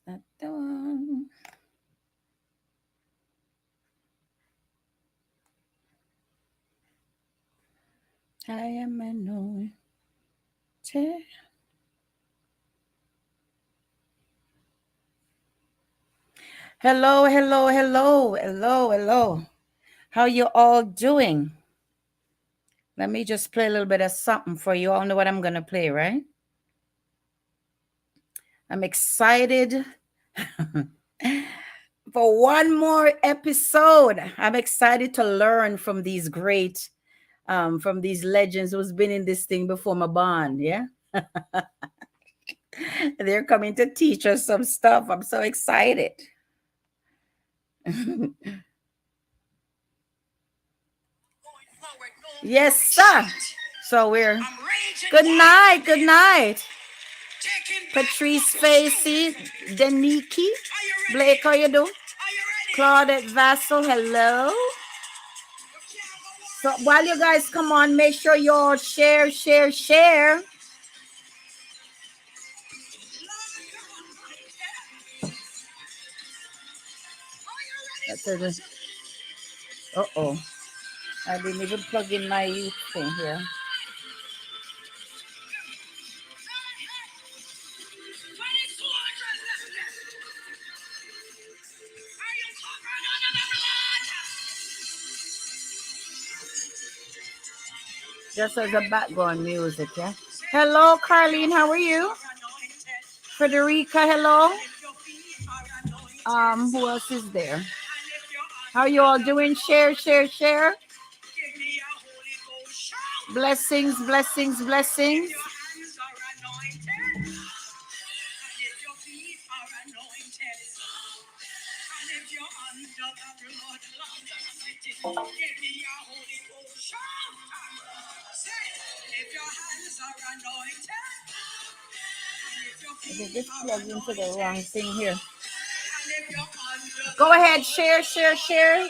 Not the one. I am anointed. Hello, hello, hello, hello, hello. How you all doing? Let me just play a little bit of something for you. All know what I'm gonna play, right? I'm excited for one more episode. I'm excited to learn from these great, from these legends who's been in this thing before my bond. Yeah, they're coming to teach us some stuff. I'm so excited. Yes, sir. So we're good night, good night. Patrice Facey, Deniki, Blake, how you do? Claudette Vassal, hello. So while you guys come on, make sure you all share, share, share. Uh-oh. I didn't even plug in my youth thing here. Just as a background music, yeah. Hello, Carlene, how are you? Frederica, hello. Who else is there? How you all doing? Share, share, share. Blessings, blessings, blessings. Just plug into the wrong thing here. Go ahead, share, share, share.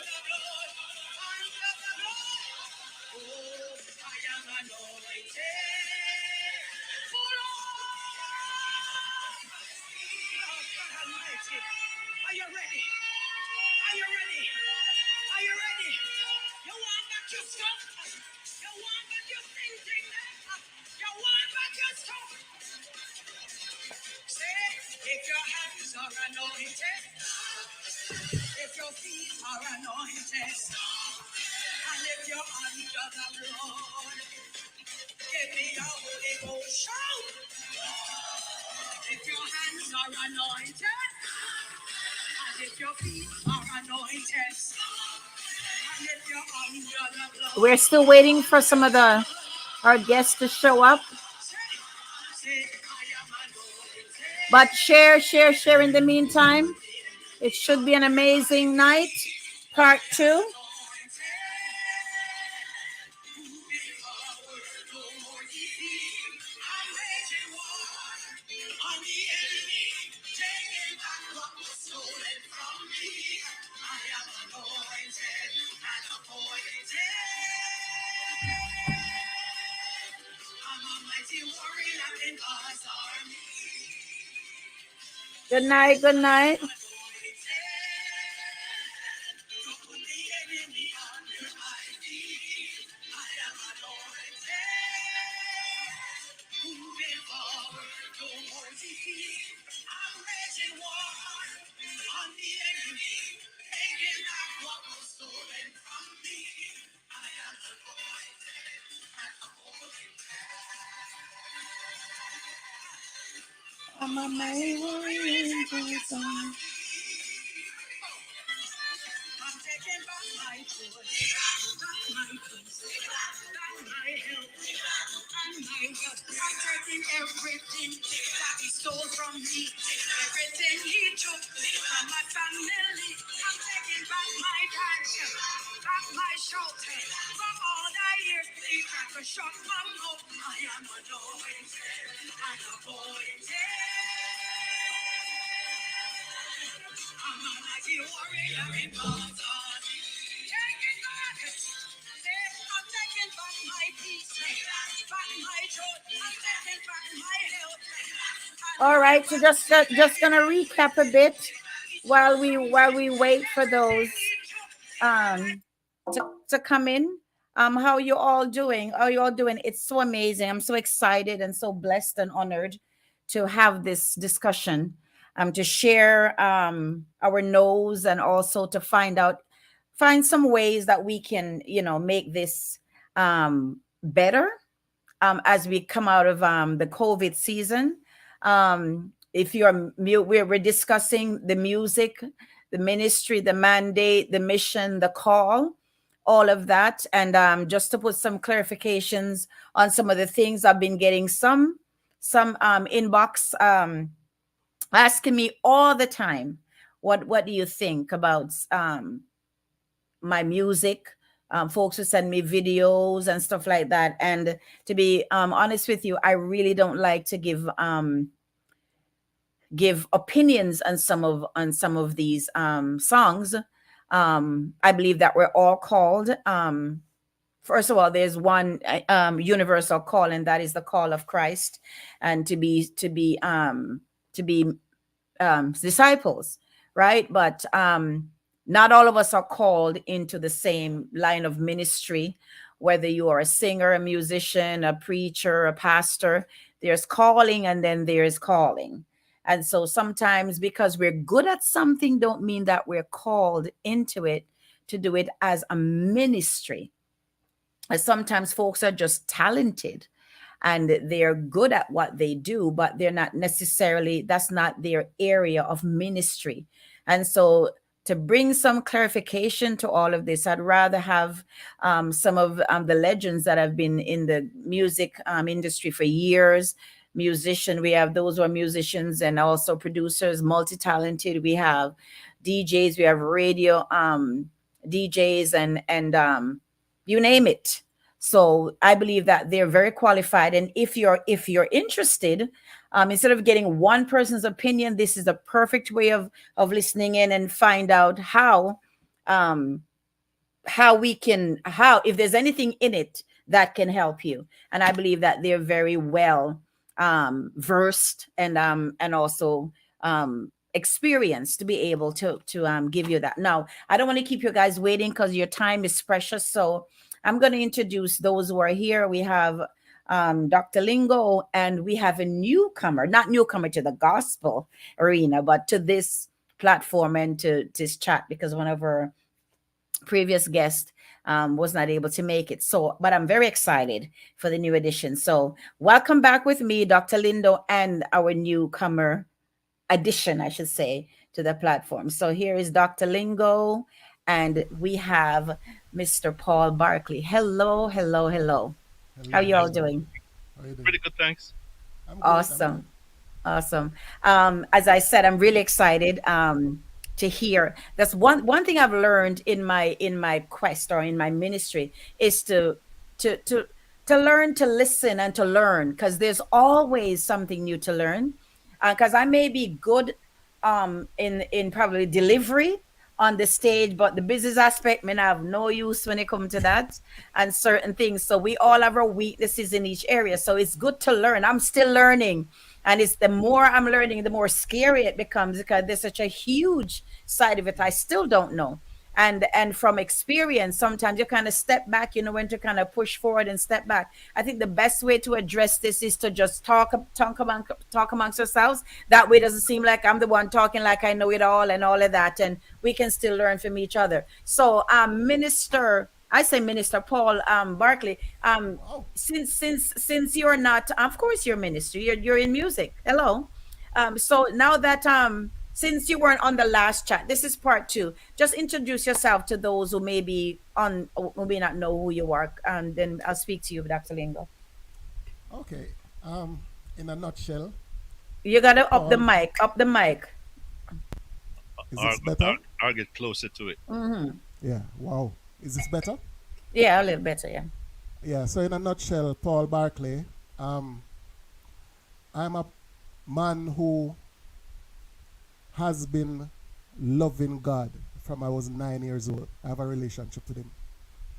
We're still waiting for some of our guests to show up. But share, share, share in the meantime. It should be an amazing night. Part 2. Good night, good night. I'm a everything that he stole from me, everything he took from my family. I'm taking back my passion, back my shelter. For all the years he tried to shut my mouth, I am anointed and appointed. I'm a mighty warrior in God's army. Take it back. I'm taking back my peace, back my joy. I'm taking back my health. All right, so just gonna recap a bit while we wait for those um to come in. How you all doing? How you all doing? It's so amazing. I'm so excited and so blessed and honored to have this discussion, to share our knows, and also to find some ways that we can, make this better, as we come out of the COVID season. If we're discussing the music, the ministry, the mandate, the mission, the call, all of that, and just to put some clarifications on some of the things. I've been getting some inbox asking me all the time, what do you think about my music? Folks who send me videos and stuff like that. And to be honest with you, I really don't like to give opinions on some of these songs. I believe that we're all called. First of all, there's one universal call, and that is the call of Christ, and to be disciples, right? But not all of us are called into the same line of ministry. Whether you are a singer, a musician, a preacher, a pastor, there's calling and then there's calling. And so sometimes, because we're good at something, don't mean that we're called into it to do it as a ministry. Sometimes folks are just talented and they're good at what they do, but they're not necessarily, that's not their area of ministry. And so, to bring some clarification to all of this, I'd rather have some of the legends that have been in the music industry for years. We have those who are musicians and also producers, multi-talented. We have DJs, we have radio DJs, and you name it. So I believe that they're very qualified. And if you're interested, instead of getting one person's opinion, this is a perfect way of listening in and find out um, how if there's anything in it that can help you. And I believe that they're very well versed and also experienced to be able to give you that. Now, I don't want to keep you guys waiting because your time is precious, so I'm going to introduce those who are here. We have Dr. Lingo, and we have a newcomer, not newcomer to the gospel arena, but to this platform and to this chat, because one of our previous guest was not able to make it. So, but I'm very excited for the new edition. So, welcome back with me, Dr. Lindo, and our newcomer addition, I should say, to the platform. So, here is Dr. Lingo, and we have Mr. Paul Barkley. Hello, hello, hello. How Hello, you all Yes, hello. doing? How are you doing? pretty good, thanks. I'm good. I'm good. Awesome. Awesome. As I said, I'm really excited to hear. That's one thing I've learned in my quest or in my ministry is to to to learn to listen and to learn, because there's always something new to learn. Because I may be good in probably delivery on the stage, but the business aspect may have no use when it comes to that and certain things. So we all have our weaknesses in each area. So it's good to learn. I'm still learning. And it's the more I'm learning, the more scary it becomes, because there's such a huge side of it I still don't know. And from experience, sometimes you kind of step back, when to kind of push forward and step back. I think the best way to address this is to just talk amongst ourselves. That way it doesn't seem like I'm the one talking like I know it all and all of that, and we can still learn from each other. So Minister Paul Barkley, Wow. since you're not, of course you're minister, you're in music. Hello. So now that since you weren't on the last chat, this is part two. Just introduce yourself to those who may be on, who may not know who you are, and then I'll speak to you, Dr. Lingo. Okay. In a nutshell, You gotta up the Paul. mic, up the mic. Is I'll, this better? I'll get closer to it. Hmm. Yeah. Wow. Is this better? Yeah, a little better. Yeah. Yeah. So in a nutshell, Paul Barkley. Um, I'm a man who has been loving God from I was 9 years old. I have a relationship with Him.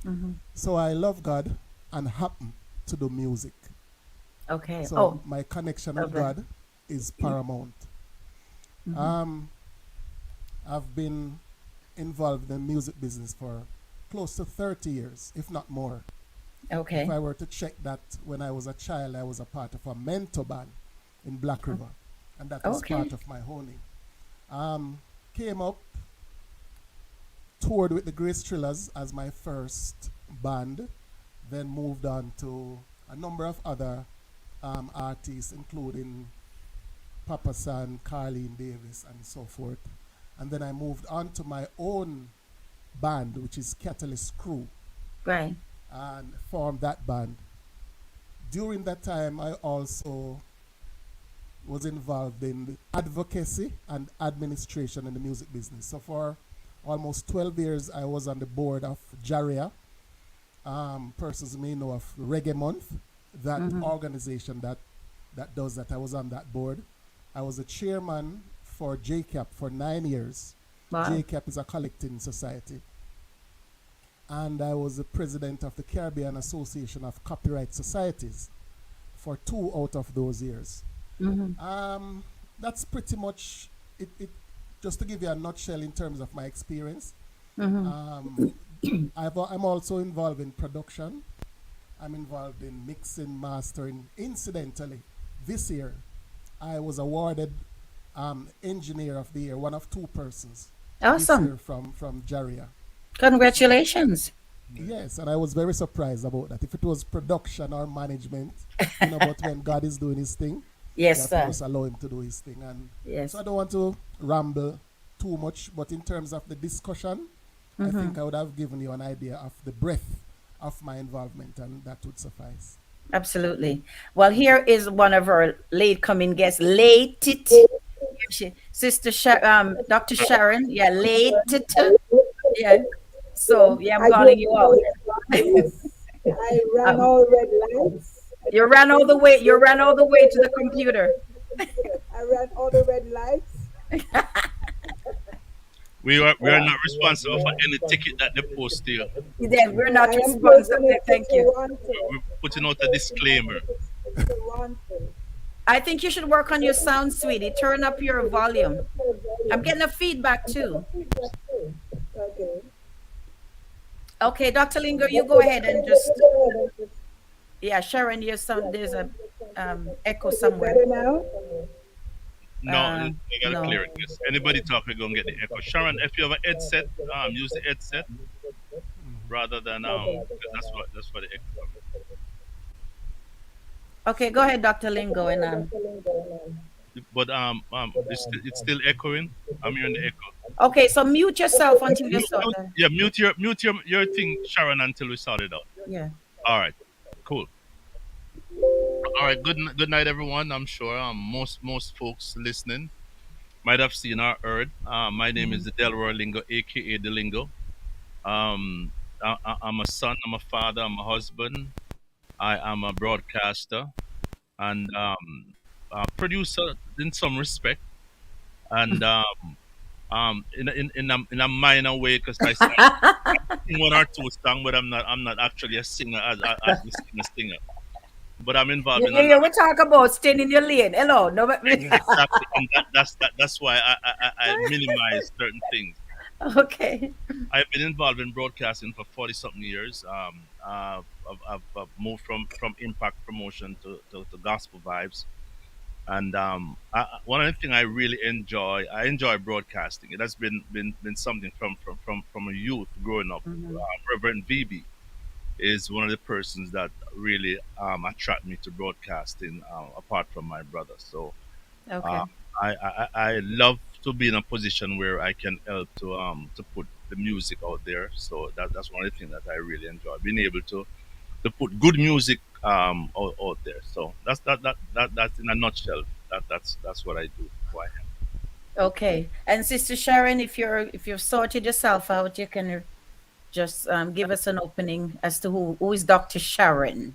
Hmm. So I love God and happen to do music. Okay. So Oh, my connection with lovely. God. is paramount. Hmm. Um, I've been involved in the music business for close to 30 years, if not more. If Okay. I were to check that, when I was a child, I was a part of a mentor band in Black River, and that was part Okay. of my honing. Came up, toured with the Grace Trillers as my first band, then moved on to a number of other artists, including Papa San, Carlene Davis, and so forth. And then I moved on to my own band, which is Catalyst Crew, Right. and formed that band. During that time, I also was involved in advocacy and administration in the music business. So for almost 12 years, I was on the board of Jaria. Persons may know of Reggae Month, that Hmm. organization that does that. I was on that board. I was a chairman for JCAP for 9 years. Wow. JCAP is a collecting society. And I was the president of the Caribbean Association of Copyright Societies for 2 out of those years. Hmm. Um, that's pretty much it. Just to give you a nutshell in terms of my experience, Hmm. um, I'm also involved in production. I'm involved in mixing, mastering. Incidentally, this year I was awarded Engineer of the Year, one of two persons this Awesome. year from Jaria. So Congratulations. yes, and I was very surprised about that. If it was production or management, but when God is doing His thing, you Yes, have to sir. just allow Him to do His thing. And so Yes. I don't want to ramble too much, but in terms of the discussion, I Hmm. think I would have given you an idea of the breadth of my involvement, and that would suffice. Absolutely. Well, here is one of our late coming guests. Late. Here Sister Dr. Sharon. Yeah, late. Yeah. So yeah, I'm I calling gave you no out. advice. I ran Um, all red lights. you ran all the way. You ran all the way to the computer. I ran all the red lights. We are not responsible for any ticket that they post here. Yeah, we're No, not I am responsible. posting it to Thank you. Toronto. We're putting I'm out a posting it disclaimer. to Toronto. I think you should work on your sound, sweetie. Turn up your volume. I'm getting a feedback too. Okay. Okay, Dr. Linger, you go ahead and just yeah, Sharon, your sound there's a echo Is it somewhere. better now? No, Uh I gotta no. clear it. Yes. Anybody talk, we're gonna get the echo. Sharon, if you have a headset, use the headset rather than Okay. because that's what the echo coming. Okay, go ahead, Dr. Lingo, and But it's still echoing. I'm hearing the echo. okay, so mute yourself until you sort Mute, of yeah, mute your thing, Sharon, until we sort it out. yeah. All right, cool. All right, good night, everyone. I'm sure most folks listening might have seen or heard. My name is Mhm. the Delroy Lingo, aka the Lingo. Um, I'm a son, I'm a father, I'm a husband. I am a broadcaster and a producer in some respect, and in a minor way because I sing one or two songs, but I'm not actually a singer as a singer. But I'm involved in a lot. We talk about staying in your lane. Hello, no, Exactly, and that's why I minimize certain things. okay. I've been involved in broadcasting for 40 something years. I've moved from impact promotion to gospel vibes. And one of the things I really I enjoy broadcasting. It has been something from a youth growing up. Hmm. Reverend VB is one of the persons that really attract me to broadcasting, apart from my brother. So uh, Okay. I love to be in a position where I can help to put the music out there. So that's one of the things that I really enjoy, being able to put good music out there. So that's in a nutshell. That's what I do. Why? Okay. And Sister Sharon, if you've sorted yourself out, you can just give us an opening as to who is Dr. Sharon.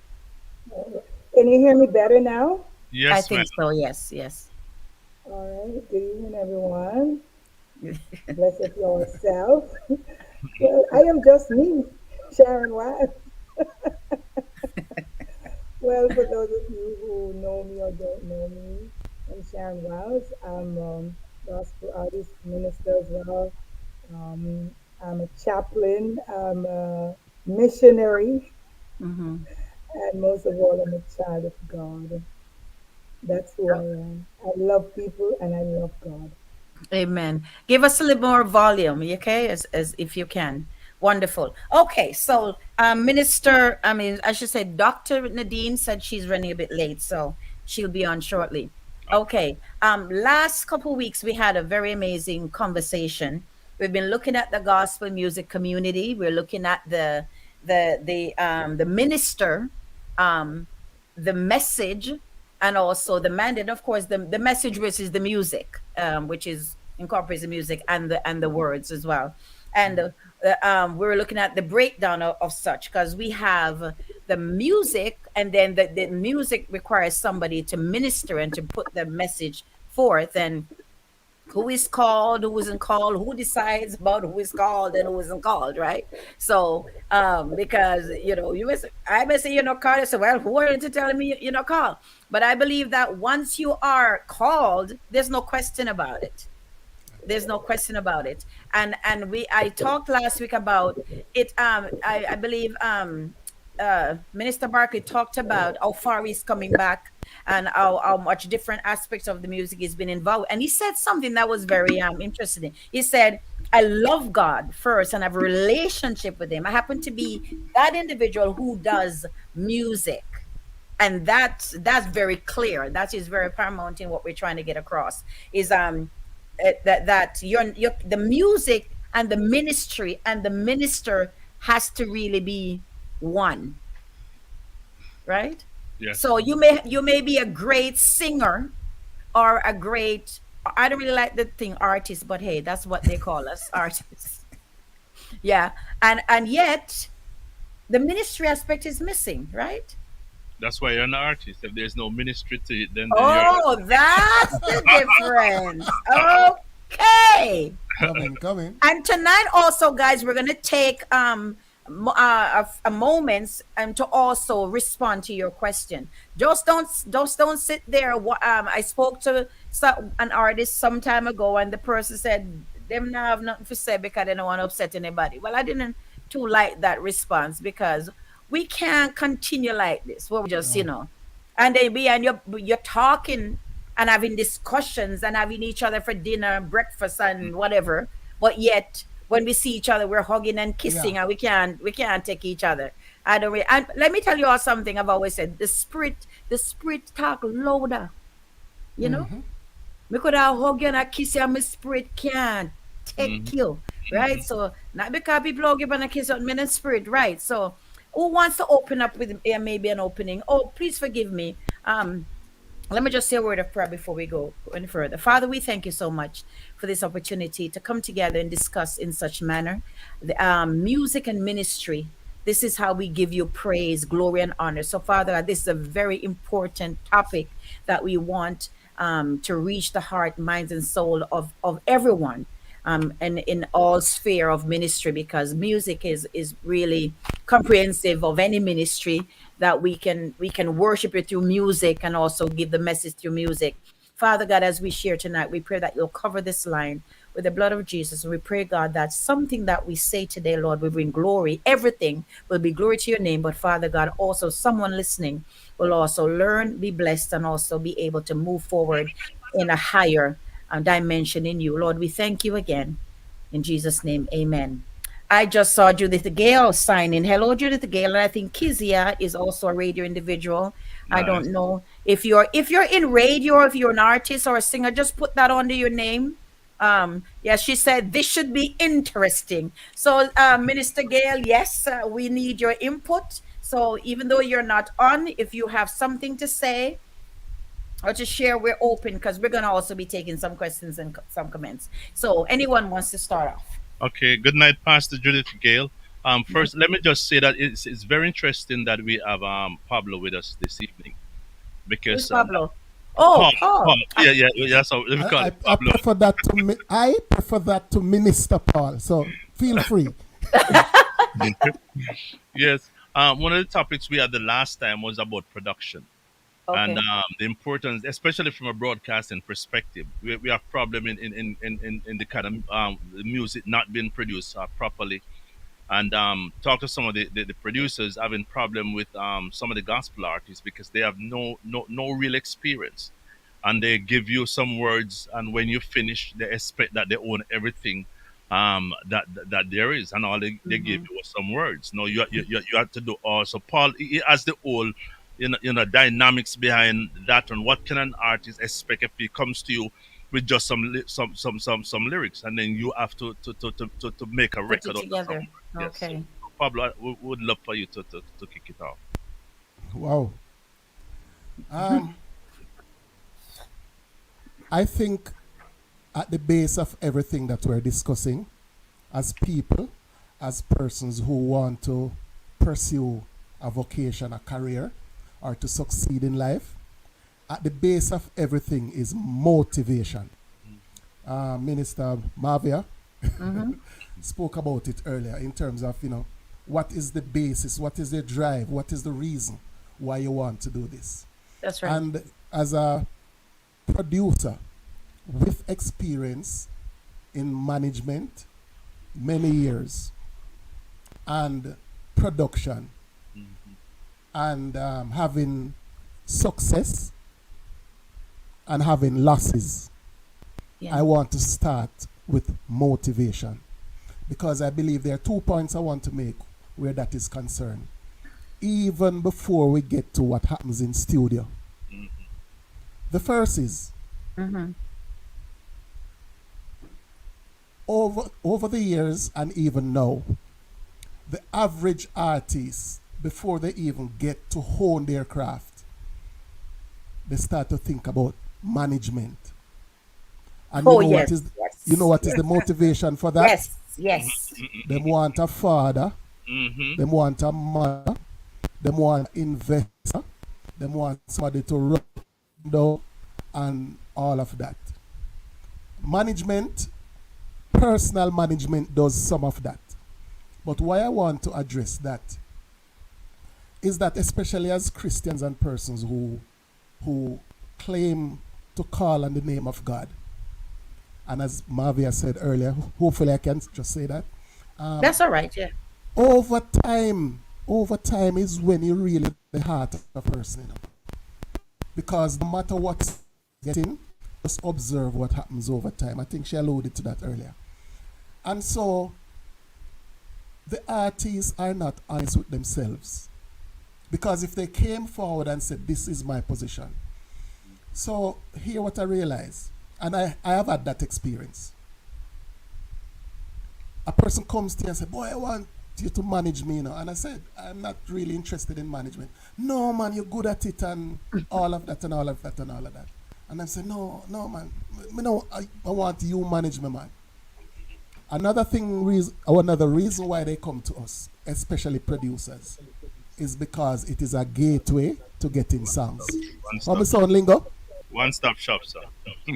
Can you hear me better now? I Yes, man. think so. Yes, yes. All right. Good evening, everyone. Blessed yourself. Well, I am just me, Sharon Wild. Well, for those of you who know me or don't know me, my Sharon Wells. I'm gospel artist, minister as well. I'm a chaplain. I'm a missionary, Mm-hmm. and most of all, I'm a child of God. That's who I am. I love people and I love God. Amen. Give us a little more volume, okay? As if you can. Wonderful. Okay, so Minister, I mean, I should say Dr. Nadine said she's running a bit late, so she'll be on shortly. Okay. Okay. Last couple weeks we had a very amazing conversation. We've been looking at the gospel music community. We're looking at the minister, um, the message, and also the mandate. Of course, the message, which is the music, which is incorporates the music and the words as well. And we're looking at the breakdown of such, because we have the music, and then the music requires somebody to minister and to put the message forth. And who is called, who isn't called, who decides about who is called and who isn't called, right? So because I may say you're not called. I say, well, who are you to tell me you're not called? But I believe that once you are called, there's no question about it. There's no question about it. And I talked last week about it. I believe Minister Barkley talked about how far he's coming back, and how much different aspects of the music has been involved. And he said something that was very interesting. He said, I love God first and have a relationship with him. I happen to be that individual who does music. And that's very clear. That is very paramount in what we're trying to get across. Is that you're the music and the ministry and the minister has to really be one, right? Yes. So you may be a great singer or a great, I don't really like the thing artist, but hey, that's what they call us, artists. Yeah. And yet the ministry aspect is missing, right? That's why you're an artist. If there's no ministry to it, then you're Oh, that's the difference. Okay. Coming, coming. And tonight also, guys, we're gonna take a moments and to also respond to your question. Just don't sit there. I spoke to an artist some time ago, and the person said them not have nothing to say because they don't want to upset anybody. Well, I didn't too like that response, because we can't continue like this. Where we just, No. and then you're talking and having discussions and having each other for dinner, breakfast, and whatever. But yet, when we see each other, we're hugging and Yeah. kissing, and we can't take each other. I don't. And let me tell you all something. I've always said the spirit talk louder. You know, Mm-hmm. me could have hug you and I kiss you, and my spirit can't take Mhm, you, right? mhm. So not because people hug you and I kiss you, and the spirit, right? So who wants to open up with maybe an opening? Oh, please forgive me. Let me just say a word of prayer before we go any further. Father, we thank you so much for this opportunity to come together and discuss in such manner the music and ministry. This is how we give you praise, glory, and honor. So, Father, this is a very important topic that we want to reach the heart, minds, and soul of everyone, and in all sphere of ministry, because music is really comprehensive of any ministry, that we can worship you through music and also give the message through music. Father God, as we share tonight, we pray that you'll cover this line with the blood of Jesus. We pray, God, that something that we say today, Lord, will bring glory. Everything will be glory to your name. But Father God, also someone listening will also learn, be blessed, and also be able to move forward in a higher dimension in you. Lord, we thank you again. In Jesus' name, amen. I just saw Judith Gale sign in. Hello, Judith Gale. And I think Kizia is also a radio individual. I Nice. don't know if you're in radio, or if you're an artist or a singer, just put that under your name. Yeah, she said this should be interesting. So, Minister Gale, yes, we need your input. So even though you're not on, if you have something to say or to share, we're open, because we're gonna also be taking some questions and some comments. So anyone wants to start off? Okay. Good night, Pastor Judith Gale. Night. First, let me just say that it's very interesting that we have Pablo with us this evening Who's because Pablo? Oh, Paul, Paul. yeah, yeah, yeah. So let me call I, it I Pablo. prefer that to I prefer that to Minister Paul. So feel free. Yes. One of the topics we had the last time was about production. and Okay. the importance, especially from a broadcasting perspective, we have problem in the kind of the music not being produced properly, and talk to some of the producers having problem with some of the gospel artists because they have no real experience, and they give you some words, and when you finish they expect that they own everything that there is, and all they give Mm-hmm. you was some words. No, you have to do also. Paul, he has the whole dynamics behind that, and what can an artist expect if he comes to you with just some lyrics, and then you have to make a Put record it out of some together. words. Yes, so Okay. Pablo, I would love for you to kick it off. Wow. Um, I think at the base of everything that we're discussing, as people, as persons who want to pursue a vocation, a career, or to succeed in life, at the base of everything is motivation. Minister Mavia Mm-hmm. spoke about it earlier in terms of, what is the basis, what is the drive, what is the reason why you want to do this. That's right. And as a producer with experience in management, many years, and production, Mm-hmm. and having success and having losses, Yeah. I want to start with motivation because I believe there are 2 points I want to make where that is concerned. Even before we get to what happens in studio, Mm-hmm. the first is Mm-hmm. over the years and even now, the average artist, before they even get to hone their craft, they start to think about management. And Oh yes, you know yes, what is the yes, motivation for that? yes, yes. Them want a father, Mm-hmm. them want a mother, them want investor, them want somebody to run down, and all of that. Management, personal management does some of that. But why I want to address that is that especially as Christians and persons who claim to call on the name of God, and as Mavia said earlier, hopefully I can just say that. That's all right. Yeah. Over time is when you really the heart of a person, because no matter what's getting, just observe what happens over time. I think she alluded to that earlier. And so the artists are not honest with themselves. Because if they came forward and said, this is my position. So here what I realize, and I have had that experience. A person comes to you and says, boy, I want you to manage me, And I said, I'm not really interested in management. No, man, you're good at it and all of that and all of that and all of that. And I said, no, man, I want you manage me, man. Another reason why they come to us, especially producers, is because it is a gateway to getting songs. One How me stop, sound lingo? one stop shop, sir.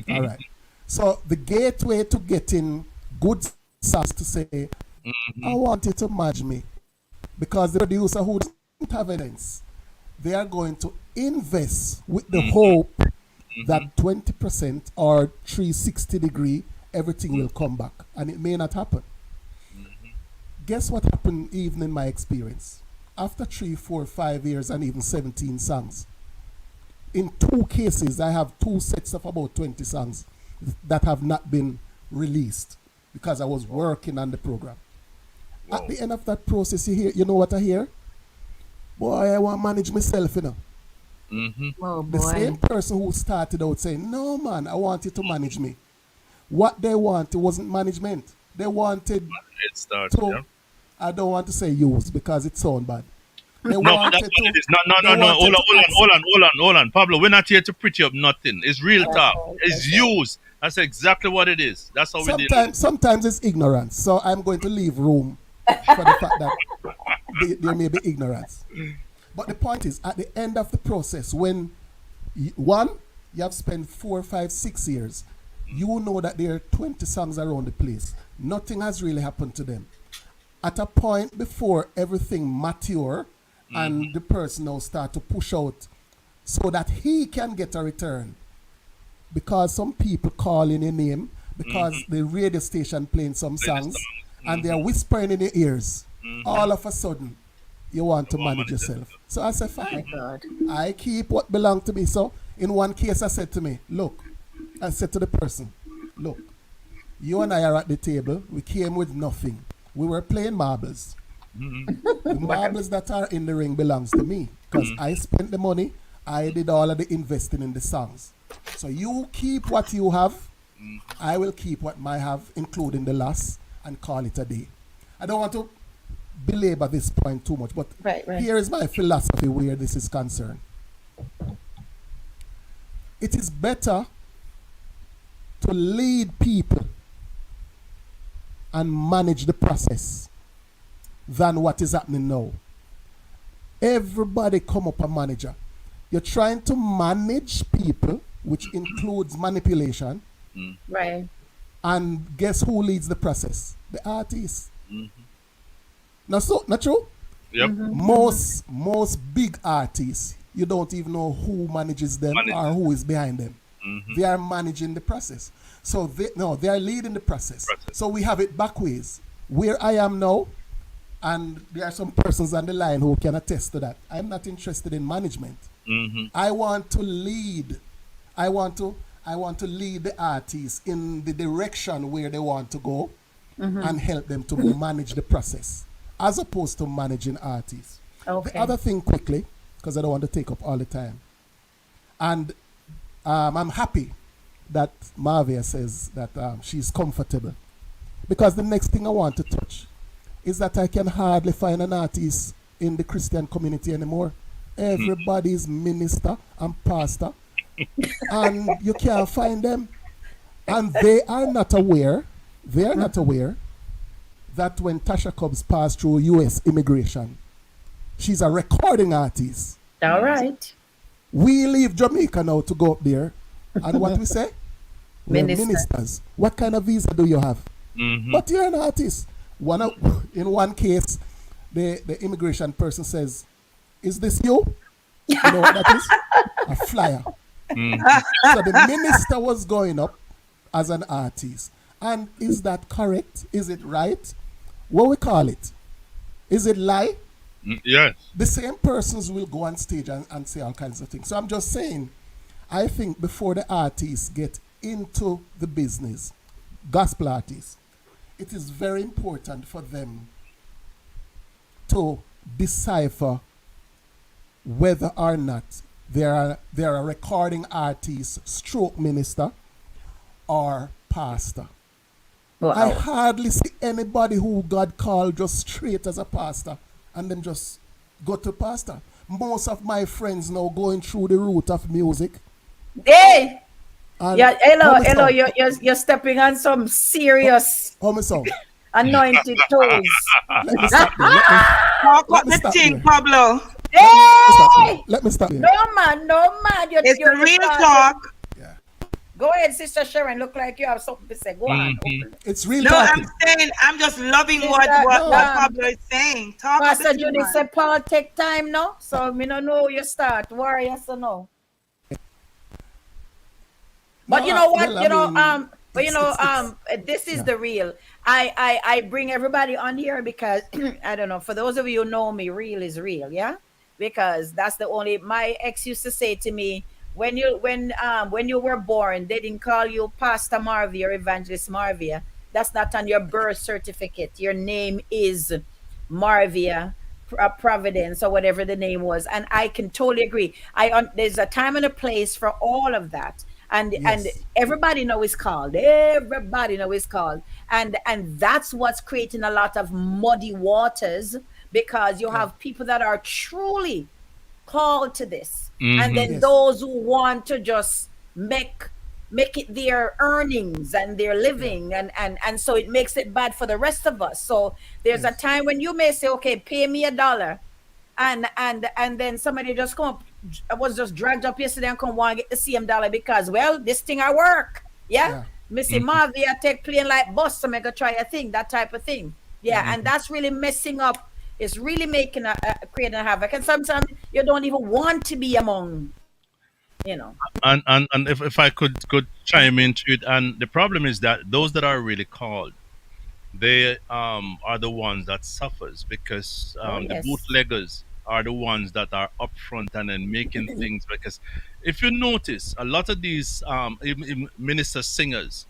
All right. So the gateway to getting good songs to say, I Mm-hmm. want you to manage me. Because the producer who doesn't have evidence, they are going to invest with the Mm-hmm. hope Mm-hmm. that 20% or 360-degree, everything will come back. And it may not happen. Mm-hmm. Guess what happened even in my experience? After 3, 4, 5 years and even 17 songs, in 2 cases, I have 2 sets of about 20 songs that have not been released because I was working on the program. At Whoa. the end of that process, you know what I hear? Boy, I want to manage myself. Mm-hmm. Oh The same boy. person who started out saying, no, man, I want you to manage me. What they wanted wasn't management. They wanted It started, to, yeah. I don't want to say use because it sounds bad. They No, but that's wanted what it to, is. No, no, they no, no. Hold wanted on, to hold on, ask. hold on, hold on, hold on. Pablo, we're not here to pretty up nothing. It's real That's talk. right. It's That's right. use. That's exactly what it is. That's how we deal with it. Sometimes it's ignorance. So I'm going to leave room for the fact that there may be ignorance. But the point is, at the end of the process, when one, you have spent 4, 5, 6 years, you know that there are 20 songs around the place. Nothing has really happened to them. At a point before everything mature Mm-hmm. and the person now start to push out so that he can get a return. Because some people call in your name because Mm-hmm. the radio station playing some Play the songs songs. and they Mm-hmm. are whispering in your ears. Mm-hmm. All of a sudden, you want I to want manage manage yourself. So I said, My fine. God. I keep what belonged to me. So in one case, I said to me, look, I said to the person, look, you and I are at the table. We came with nothing. We were playing marbles. Mm-hmm. The marbles that are in the ring belongs to me because I Mm-hmm. spent the money. I did all of the investing in the songs. So you keep what you have. I will keep what I have, including the loss, and call it a day. I don't want to belabor this point too much, but Right, right. here is my philosophy where this is concerned. It is better to lead people and manage the process than what is happening now. Everybody come up a manager. You're trying to manage people, which includes manipulation, Right. and guess who leads the process? The artist. Mm-hmm. Not true? Yep. Most big artists, you don't even know who manages them or Manages. who is behind them. Mm-hmm. They are managing the process. So they are leading the process. Process. So we have it back ways. Where I am now, and there are some persons on the line who can attest to that. I'm not interested in management. Mm-hmm. I want to lead. I want to lead the artists in the direction where they want to go and help them to manage the process as opposed to managing artists. The Okay. other thing quickly, because I don't want to take up all the time, and I'm happy that Marvia says that she's comfortable because the next thing I want to touch is that I can hardly find an artist in the Christian community anymore. Everybody's minister and pastor, and you can't find them. And they are not aware that when Tasha Cobbs passed through US immigration, she's a recording artist. All right. We leave Jamaica now to go up there. And what we say? We're Minister. ministers. What kind of visa do you have? Mm-hmm. But you're an artist. In one case, the immigration person says, "Is this you?" You know what that is? A flyer. So the minister was going up as an artist. And is that correct? Is it right? What we call it? Is it lie? Yes. The same persons will go on stage and say all kinds of things. So I'm just saying, I think before the artists get into the business, gospel artists, it is very important for them to decipher whether or not they're a recording artist, stroke minister, or pastor. I Wow. hardly see anybody who God called just straight as a pastor and then just go to pastor. Most of my friends now going through the route of music. Hey. And Yeah. Hello. how me Hello. sound? You're stepping on some serious How me sound? anointed toes. Let me stop there. Let me, Talk let up me the stop thing, there. Pablo. Stop there. Hey. Let me stop there. No man. No man. It's the real talk. Yeah. Go ahead, Sister Sharon. Look like you have something to say. Go on. Mm-hmm. Open. It's real No, talking. I'm saying I'm just loving Sister, what um, Pablo is saying. Talk up the Pastor thing, Judy man. said Paul take time now. So me no know you start. Worry, yes or no. But No, you know what? well, I mean, But you it's, know, it's, it's, this is yeah. the real. I bring everybody on here because I don't know. For those of you who know me, real is real, yeah. Because that's the only. My ex used to say to me when you were born, they didn't call you Pastor Marvia or Evangelist Marvia. That's not on your birth certificate. Your name is Marvia. Providence or whatever the name was, and I can totally agree. There's a time and a place for all of that, and Yes. everybody know it's called. Everybody know it's called, and that's what's creating a lot of muddy waters because you Yeah. have people that are truly called to this, and Mm-hmm. then Yes. those who want to just make it their earnings and their Yeah. living, and so it makes it bad for the rest of us. So there's a Yes. time when you may say, okay, pay me $1, and then somebody just come up. I was just dragged up yesterday and come want to get the same dollar because, well, this thing I work, yeah. Yeah. Missy Marvia take plane like bus to make a try a thing, that type of thing. Yeah, and that's really messing up. It's really making creating a havoc, and sometimes you don't even want to be among you know. And if I could chime into it, and the problem is that those that are really called, they are the ones that suffers, because Oh the yes. bootleggers are the ones that are upfront and then making things. Because if you notice, a lot of these even minister singers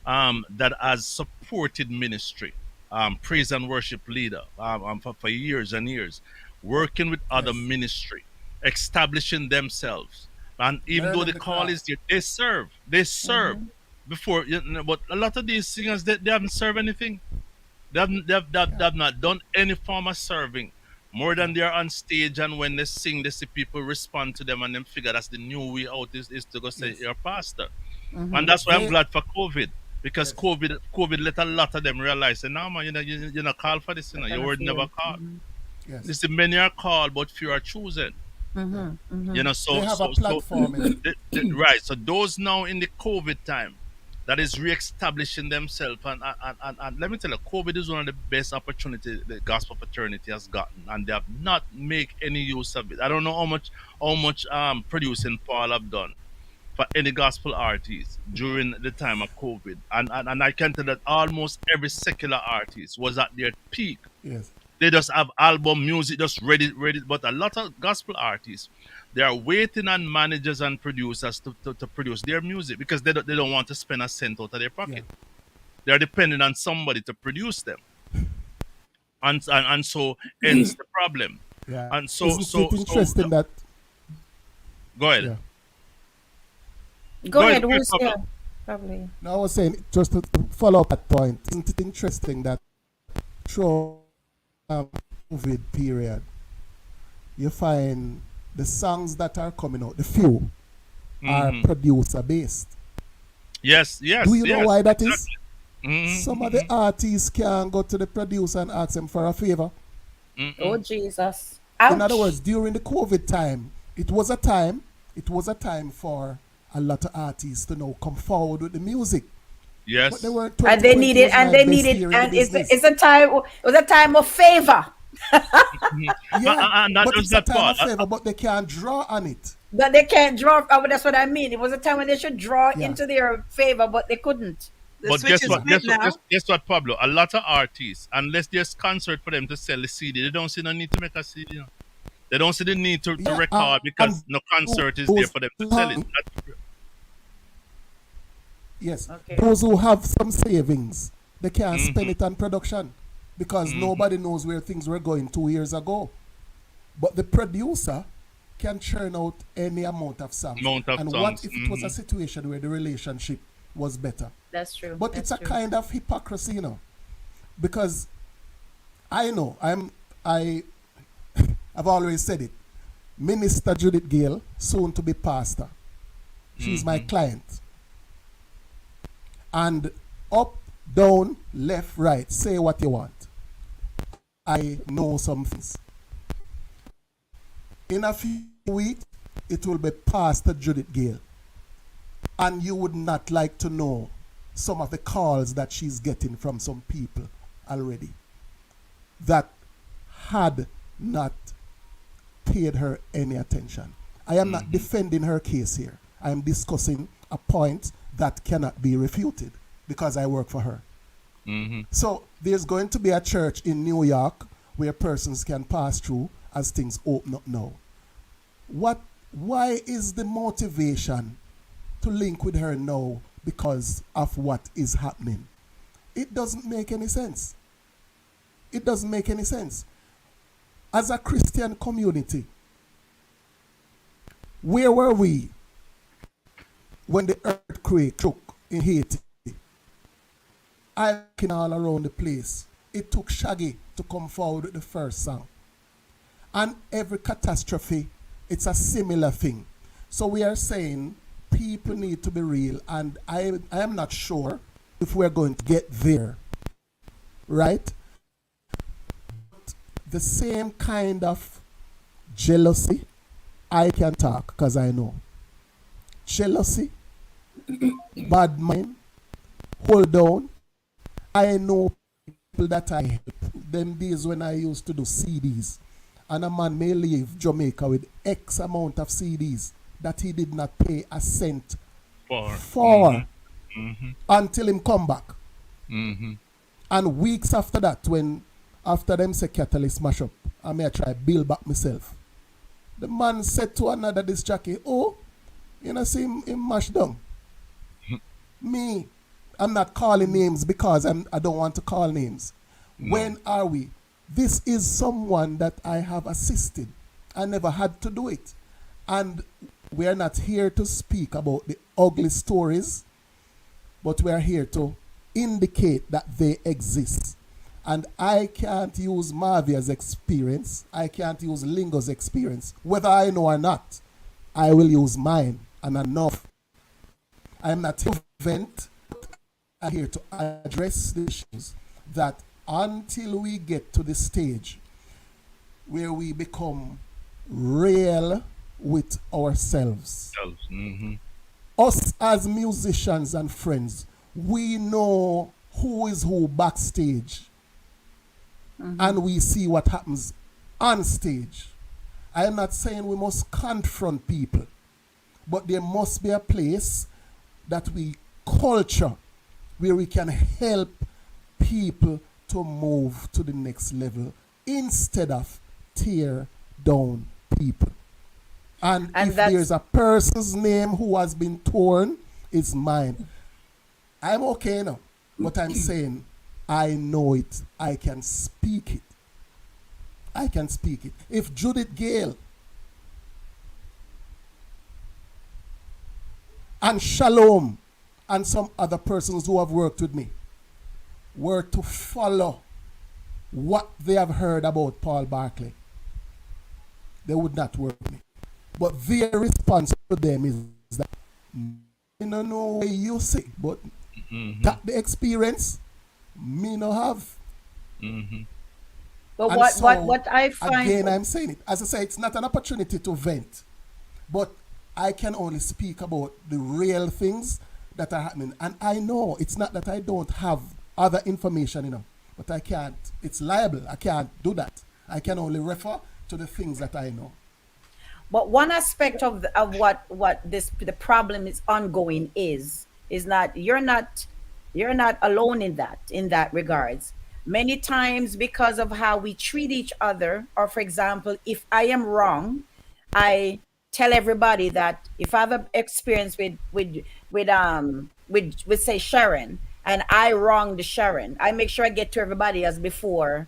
that has supported ministry, praise and worship leader, for years and years, working with other Yes. ministry, establishing themselves. And even though Learning the the call is craft. there, they serve before. But a lot of these singers, they haven't served anything. They Yeah. have not done any form of serving. More Yeah. than they're on stage, and when they sing, they see people respond to them, and them figure that's the new way out is to go say Yes. you're a pastor. And Mm-hmm. that's why I'm They. glad for COVID, because Yes. COVID let a lot of them realize, and now man, you're not called for this, They're your gonna word never feel. called. Mm-hmm. Yes. Listen, many are called, but few are chosen. Mm-hmm. Yeah. Mm-hmm. They have a platform, you know. Right. So those now in the COVID time, that is re-establishing themselves, and let me tell you, COVID is one of the best opportunity the gospel fraternity has gotten, and they have not make any use of it. I don't know how much producing Paul have done for any gospel artist during the time of COVID. And I can tell that almost every secular artist was at their peak. Yes. They just have album music just ready. But a lot of gospel artists, they are waiting on managers and producers to produce their music, because they don't want to spend a cent out of their Yeah. pocket. They are depending on somebody to produce them. And so ends the problem. Yeah. And so Isn't so it so interesting that? go ahead. Yeah. Go Go ahead, ahead. go ahead, Who's Pablo. yeah? Probably. No, I was saying just to follow up that point. Isn't it interesting that through COVID period, you find the songs that are coming out, the few, are Hmm. producer based. Yes, Do yes, you know yes, why that is? exactly. Some of the Mm-hmm. artists can go to the producer and ask them for a favor. Oh Mm-mm. Jesus. In other Ouch. words, during the COVID time, it was a time for a lot of artists to now come forward with the music. But they Yes. were And they 2020 needed, was and my they best needed, year in the and business. it's a time. It was a time of favor. Mhm. Yeah, And not but just it's a that, time Paul. of favor, but they can't draw on it. But they can't draw. Oh, that's what I mean. It was a time when they should draw Yeah, into their favor, but they couldn't. The But switch guess is yeah, what? flipped now. Guess what, Pablo? A lot of artists, unless there's concert for them to sell the CD, they don't see no need to make a CD. They don't see the need to yeah. record, And because no concert is there those for them to who sell it. have, yes, Okay. those who have some savings, they can't spend Mm-hmm. it on production because Mm-hmm. nobody knows where things were going 2 years ago. But the producer can churn out any amount of songs. Amount of And what songs. if it was a Mm-hmm. situation where the relationship was better? That's true. But it's That's a true. kind of hypocrisy, because I know I I've always said it. Minister Judith Gale, soon to be pastor. She's my Mm-hmm. client. And up, down, left, right, say what you want. I know some things. In a few weeks, it will be Pastor Judith Gale. And you would not like to know some of the calls that she's getting from some people already that had not paid her any attention. I am not Mm-hmm. defending her case here. I am discussing a point that cannot be refuted because I work for her. Mm-hmm. So there's going to be a church in New York where persons can pass through as things open up now. What? Why is the motivation to link with her now because of what is happening? It doesn't make any sense. It doesn't make any sense. As a Christian community, where were we when the earthquake shook in Haiti? I looking all around the place. It took Shaggy to come forward with the first song. And every catastrophe, it's a similar thing. So we are saying people need to be real, and I am not sure if we're going to get there, right? The same kind of jealousy, I can talk because I know. Jealousy, bad mind, hold down. I know people that I help. Them days when I used to do CDs. And a man may leave Jamaica with X amount of CDs that he did not pay a cent For. Mm-hmm. for Mm-hmm. until him come back. Mm-hmm. And weeks after that, when after them say Catalyst mash up, I may try build back myself. The man said to another this jockey, oh, you know, see him mash down. Me, I'm not calling names because I don't want to call names. No. When are we? This is someone that I have assisted. I never had to do it. And we are not here to speak about the ugly stories, but we are here to indicate that they exist. And I can't use Marvia's experience. I can't use Lingo's experience. Whether I know or not, I will use mine and enough. I'm not here to vent. I'm here to address the issues that until we get to the stage where we become real with ourselves, Mm-hmm. us as musicians and friends, we know who is who backstage and we see what happens on stage. I am not saying we must confront people, but there must be a place that we culture where we can help people to move to the next level instead of tear down people. And And if that's there's a person's name who has been torn, it's mine. I'm okay now, but I'm saying I know it. I can speak it. I can speak it. If Judith Gale and Shalom and some other persons who have worked with me were to follow what they have heard about Paul Barkley, they would not work with me. But their response to them is that I don't know what you say, but Mm-hmm. that the experience me no have. Mm-hmm. but And so what I find. again I'm saying it. As I say, it's not an opportunity to vent, but I can only speak about the real things that are happening. And I know it's not that I don't have other information, but I can't. It's liable. I can't do that. I can only refer to the things that I know. But one aspect of what this the problem is ongoing is not you're not alone in that regards. Many times because of how we treat each other, or for example, if I am wrong, I tell everybody that if I have an experience with say Sharon, and I wronged Sharon, I make sure I get to everybody as before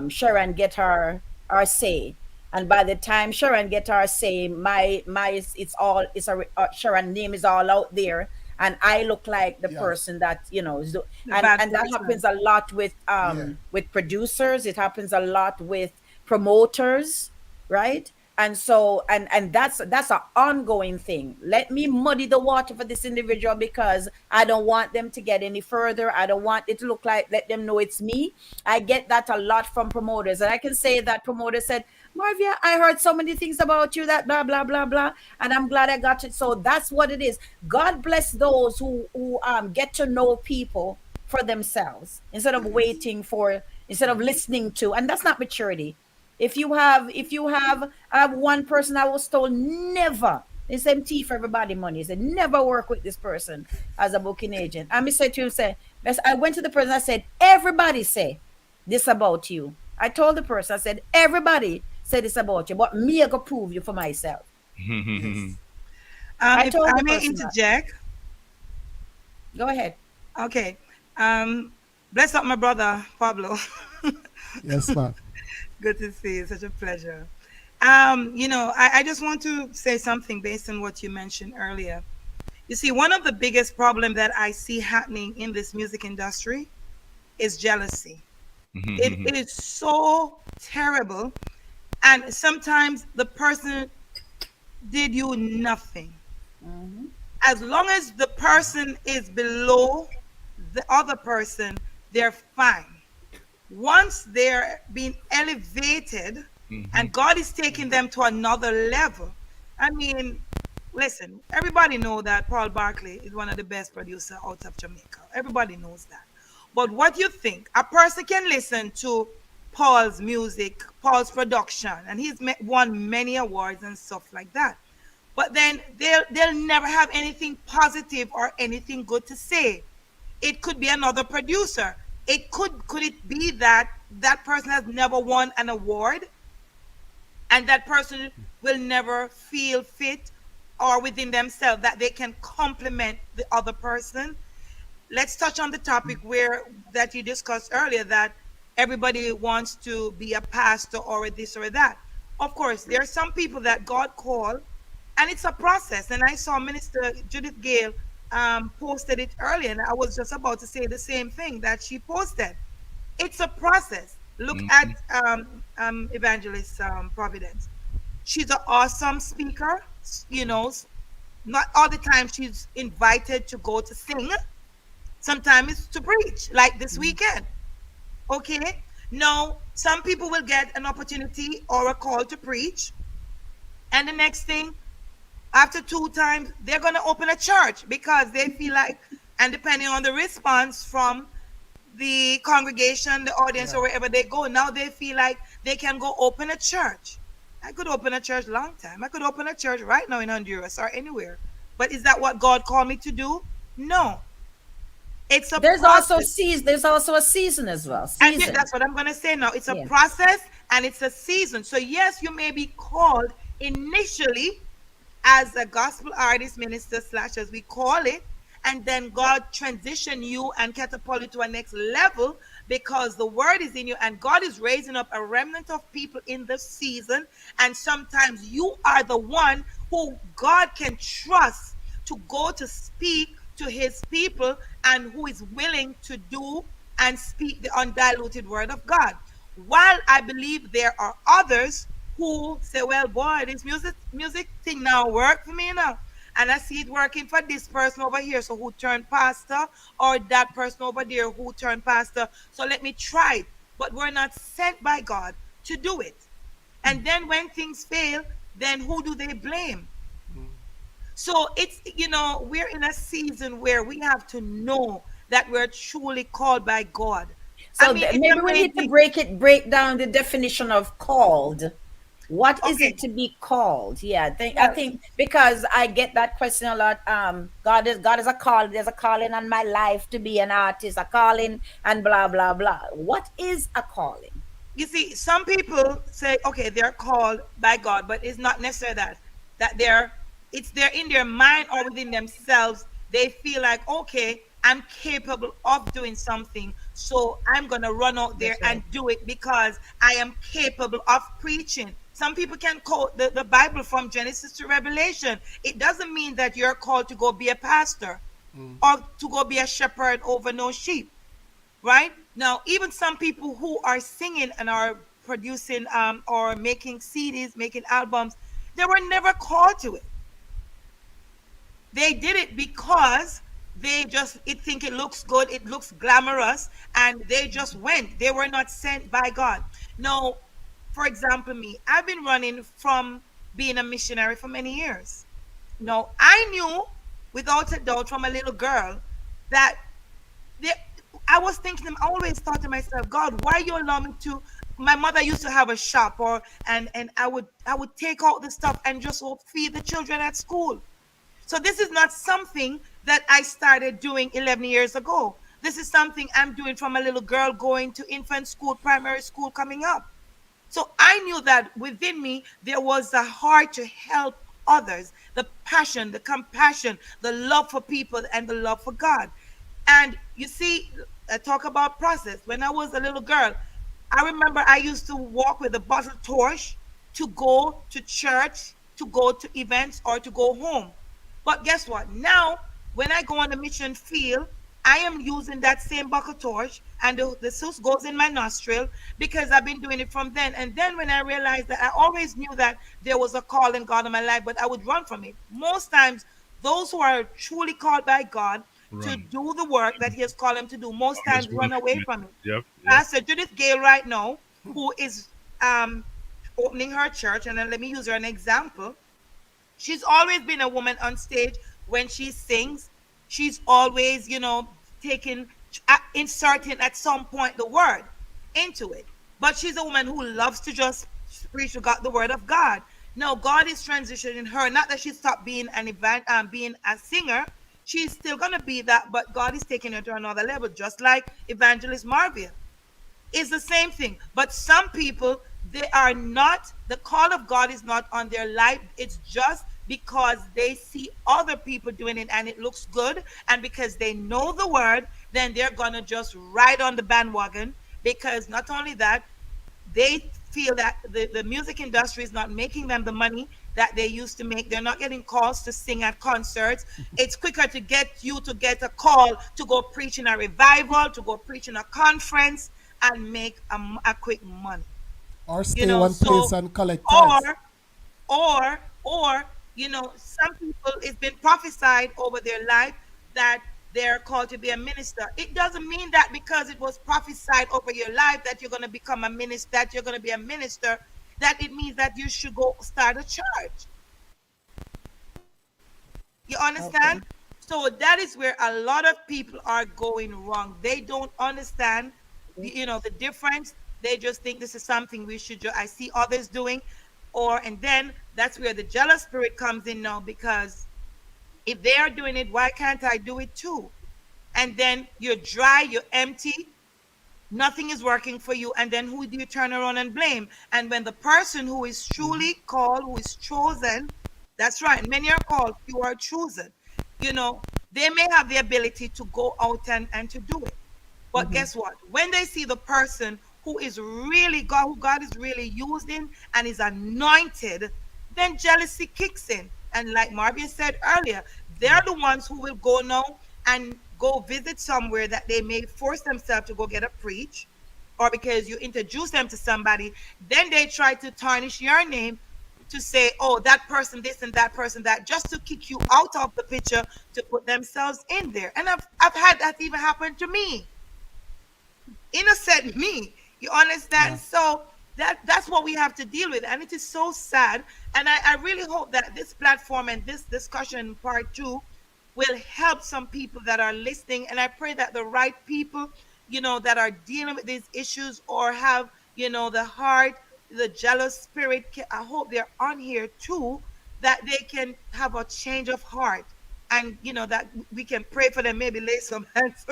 Sharon get her say. And by the time Sharon get her say, my it's all it's a Sharon name is all out there, and I look like the Yeah. person that The bad and that person. happens a lot Yeah. with producers. It happens a lot with promoters, right? And so that's an ongoing thing. Let me muddy the water for this individual because I don't want them to get any further. I don't want it to look like, let them know it's me. I get that a lot from promoters, and I can say that promoter said, Marvia, I heard so many things about you that blah blah blah blah, and I'm glad I got it. So that's what it is. God bless those who get to know people for themselves instead of instead of listening to, and that's not maturity. If you have one person I was told never, it's MT for everybody money. He said never work with this person as a booking agent. And I said to him, say, I went to the person, I said, everybody say this about you. I told the person, I said, everybody say this about you, but me I go prove you for myself. Yes. I If told I the may person that. interject, Go ahead. okay. Bless up my brother Pablo. Yes, ma'am. Good to see you. Such a pleasure. I just want to say something based on what you mentioned earlier. You see, one of the biggest problems that I see happening in this music industry is jealousy. It is so terrible. And sometimes the person did you nothing. Hmm. As long as the person is below the other person, they're fine. Once they're being elevated Mm-hmm. and God is taking them to another level, I mean, listen, everybody know that Paul Barkley is one of the best producer out of Jamaica. Everybody knows that. But what you think? A person can listen to Paul's music, Paul's production, and won many awards and stuff like that. But then they'll never have anything positive or anything good to say. It could be another producer. Could it be that that person has never won an award, and that person will never feel fit or within themselves that they can compliment the other person. Let's touch on the topic where that you discussed earlier, that everybody wants to be a pastor or a this or a that. Of course, there are some people that God called, and it's a process. And I saw Minister Judith Gale posted it earlier, and I was just about to say the same thing that she posted. It's a process. Look at Mm-hmm. Evangelist Providence. She's an awesome speaker. Not all the time she's invited to go to sing. Sometimes it's to preach, like this weekend. Okay. Now, some people will get an opportunity or a call to preach, and the next thing, after two times, they're going to open a church because they feel like, and depending on the response from the congregation, the audience, Yeah. or wherever they go, now they feel like they can go open a church. I could open a church long time. I could open a church right now in Honduras or anywhere. But is that what God called me to do? No. It's a process. There's also a season as well. And Season. that's what I'm going to say now. It's a Yeah. process and it's a season. So, yes, you may be called initially as a gospel artist, minister, slash, as we call it, and then God transition you and catapult you to a next level because the word is in you, and God is raising up a remnant of people in this season. And sometimes you are the one who God can trust to go to speak to his people, and who is willing to do and speak the undiluted word of God. While I believe there are others who say, well, boy, this music thing now work for me now. And I see it working for this person over here, so who turned pastor, or that person over there who turned pastor. So let me try it. But we're not sent by God to do it. And then when things fail, then who do they blame? So we're in a season where we have to know that we're truly called by God. I So mean, it's maybe we need to amazing. break down the definition of called. What is Okay. it to be called? Yeah, I Well, think because I get that question a lot. God is a call. There's a calling on my life to be an artist, a calling, and blah blah blah. What is a calling? you see, some people say, okay, they're called by God, but it's not necessarily that they're in their mind or within themselves. They feel like, okay, I'm capable of doing something, so I'm gonna run out there That's and right. do it because I am capable of preaching. Some people can quote the Bible from Genesis to Revelation. It doesn't mean that you're called to go be a pastor or to go be a shepherd over no sheep, right? Now, even some people who are singing and are producing or making CDs, making albums, they were never called to it. They did it because they just think it looks good, it looks glamorous, and they just went. They were not sent by God. Now, for example, me, I've been running from being a missionary for many years. No, I knew without a doubt from a little girl that there, I was thinking, I always thought to myself, God, why you allow me to? My mother used to have a shop, and I would take out the stuff and just feed the children at school. So this is not something that I started doing 11 years ago. This is something I'm doing from a little girl going to infant school, primary school coming up. So I knew that within me, there was a heart to help others, the passion, the compassion, the love for people, and the love for God. And you see, I talk about process. When I was a little girl, I remember I used to walk with a bottle torch to go to church, to go to events, or to go home. But guess what? Now, when I go on the mission field, I am using that same bucket torch, and the soot goes in my nostril because I've been doing it from then. And then when I realized that, I always knew that there was a call in God in my life, but I would run from it. Most times, those who are truly called by God to Run. do the work that He has called them to do, most Always times run run from away it. from it. Yep. Yep. Pastor Judith Gale, right now, who is um, opening her church, and then let me use her an example. She's always been a woman on stage when she sings. She's always, taking, inserting at some point the word into it. but she's a woman who loves to just preach the word of God. No, God is transitioning her. Not that she stopped being being a singer. She's still gonna be that, but God is taking her to another level, just like Evangelist Marvia. It's the same thing. But some people, they are not, the call of God is not on their life. It's just because they see other people doing it and it looks good. And because they know the word, then they're going to just ride on the bandwagon. Because not only that, they feel that the music industry is not making them the money that they used to make. They're not getting calls to sing at concerts. It's quicker to get you to get a call to go preach in a revival, to go preach in a conference and make a quick money. Or You stay know, one place so and collect or tithes. or some people, it's been prophesied over their life that they're called to be a minister. It doesn't mean that because it was prophesied over your life that you're going to become a minister, that you're going to be a minister, that it means that you should go start a church. You understand? Okay. So that is where a lot of people are going wrong. They don't understand the difference. They just think this is something we should I see others doing, and then that's where the jealous spirit comes in now, because if they are doing it, why can't I do it too? And then you're dry, you're empty, nothing is working for you, and then who do you turn around and blame? And when the person who is truly called, who is chosen, that's right, many are called, few are chosen, you know they may have the ability to go out and to do it, but Mm-hmm. guess what? When they see the person who is really God, who God is really using and is anointed, then jealousy kicks in. And like Marvin said earlier, they're the ones who will go now and go visit somewhere that they may force themselves to go get a preach, or because you introduce them to somebody, then they try to tarnish your name to say, oh, that person this and that person that, just to kick you out of the picture to put themselves in there. And I've had that even happen to me, innocent me. You understand? Yeah. So that's what we have to deal with, and it is so sad. And I really hope that this platform and this discussion part two will help some people that are listening. And I pray that the right people, that are dealing with these issues or have, the heart, the jealous spirit, I hope they're on here too, that they can have a change of heart, and that we can pray for them, maybe lay some hands.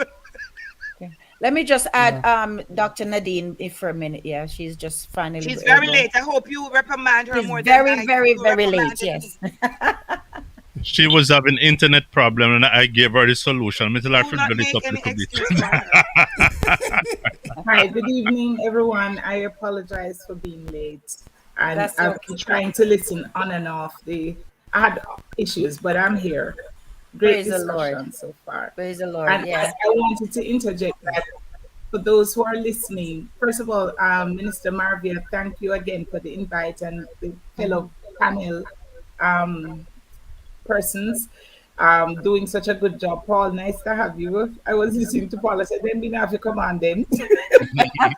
Okay. Let me just add Yeah. Dr. Nadine if for a minute. Yeah, she's just finally She's very able. late. I hope you reprimand her She's more than very, very, you very late. reprimanded Yes. me. She was having internet problem, and I gave her the solution. Until I Do should not build it make up a any little bit. excuse for her. Hi, good evening, everyone. I apologize for being late, and That's I've been okay. trying to listen on and off. I had issues, but I'm here. Great Praise the Lord. discussion so far. Praise the Lord. And Yeah. I wanted to interject that for those who are listening, first of all, Minister Marvia, thank you again for the invite, and the Mhm. fellow panel um, persons doing such a good job. Paul, nice to have you. I was listening to Paul. I said, then we have to come on then. Thank you.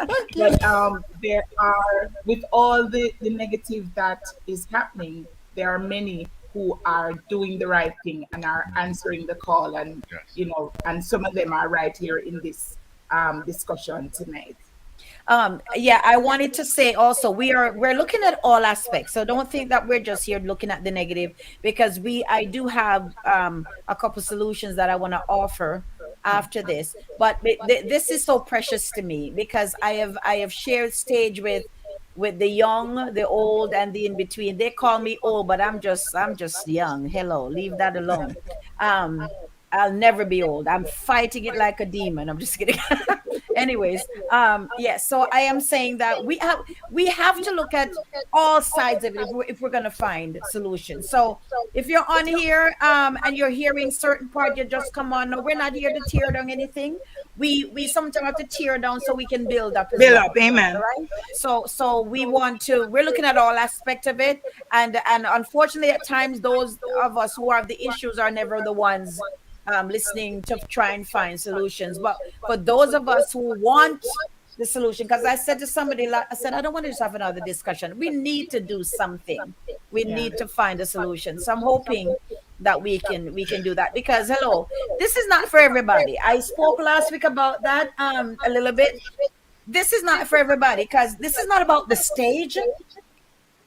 But there are, with all the negative that is happening, there are many who are doing the right thing and are answering the call, and Yes. and some of them are right here in this discussion tonight. Yeah, I wanted to say also we're looking at all aspects. So don't think that we're just here looking at the negative, because I do have a couple solutions that I want to offer after this. But this is so precious to me because I have shared stage with the young, the old, and the in between. They call me old, but I'm just young. Hello, leave that alone. Um, I'll never be old. I'm fighting it like a demon. I'm just kidding. Anyways, yeah. So I am saying that we have to look at all sides of it if we're gonna find solutions. So if you're on here and you're hearing certain part, you just come on. No, we're not here to tear down anything. We sometimes have to tear down so we can build up as Bill up, well. All amen. right. So we're looking at all aspect of it, and unfortunately at times those of us who have the issues are never the ones listening to try and find solutions. But for those of us who want the solution, because I said to somebody, I said, I don't want to just have another discussion. We need to do something. We Yeah. need to find a solution. So I'm hoping that we can do that, because hello, this is not for everybody. I spoke last week about that a little bit. this is not for everybody because this is not about the stage.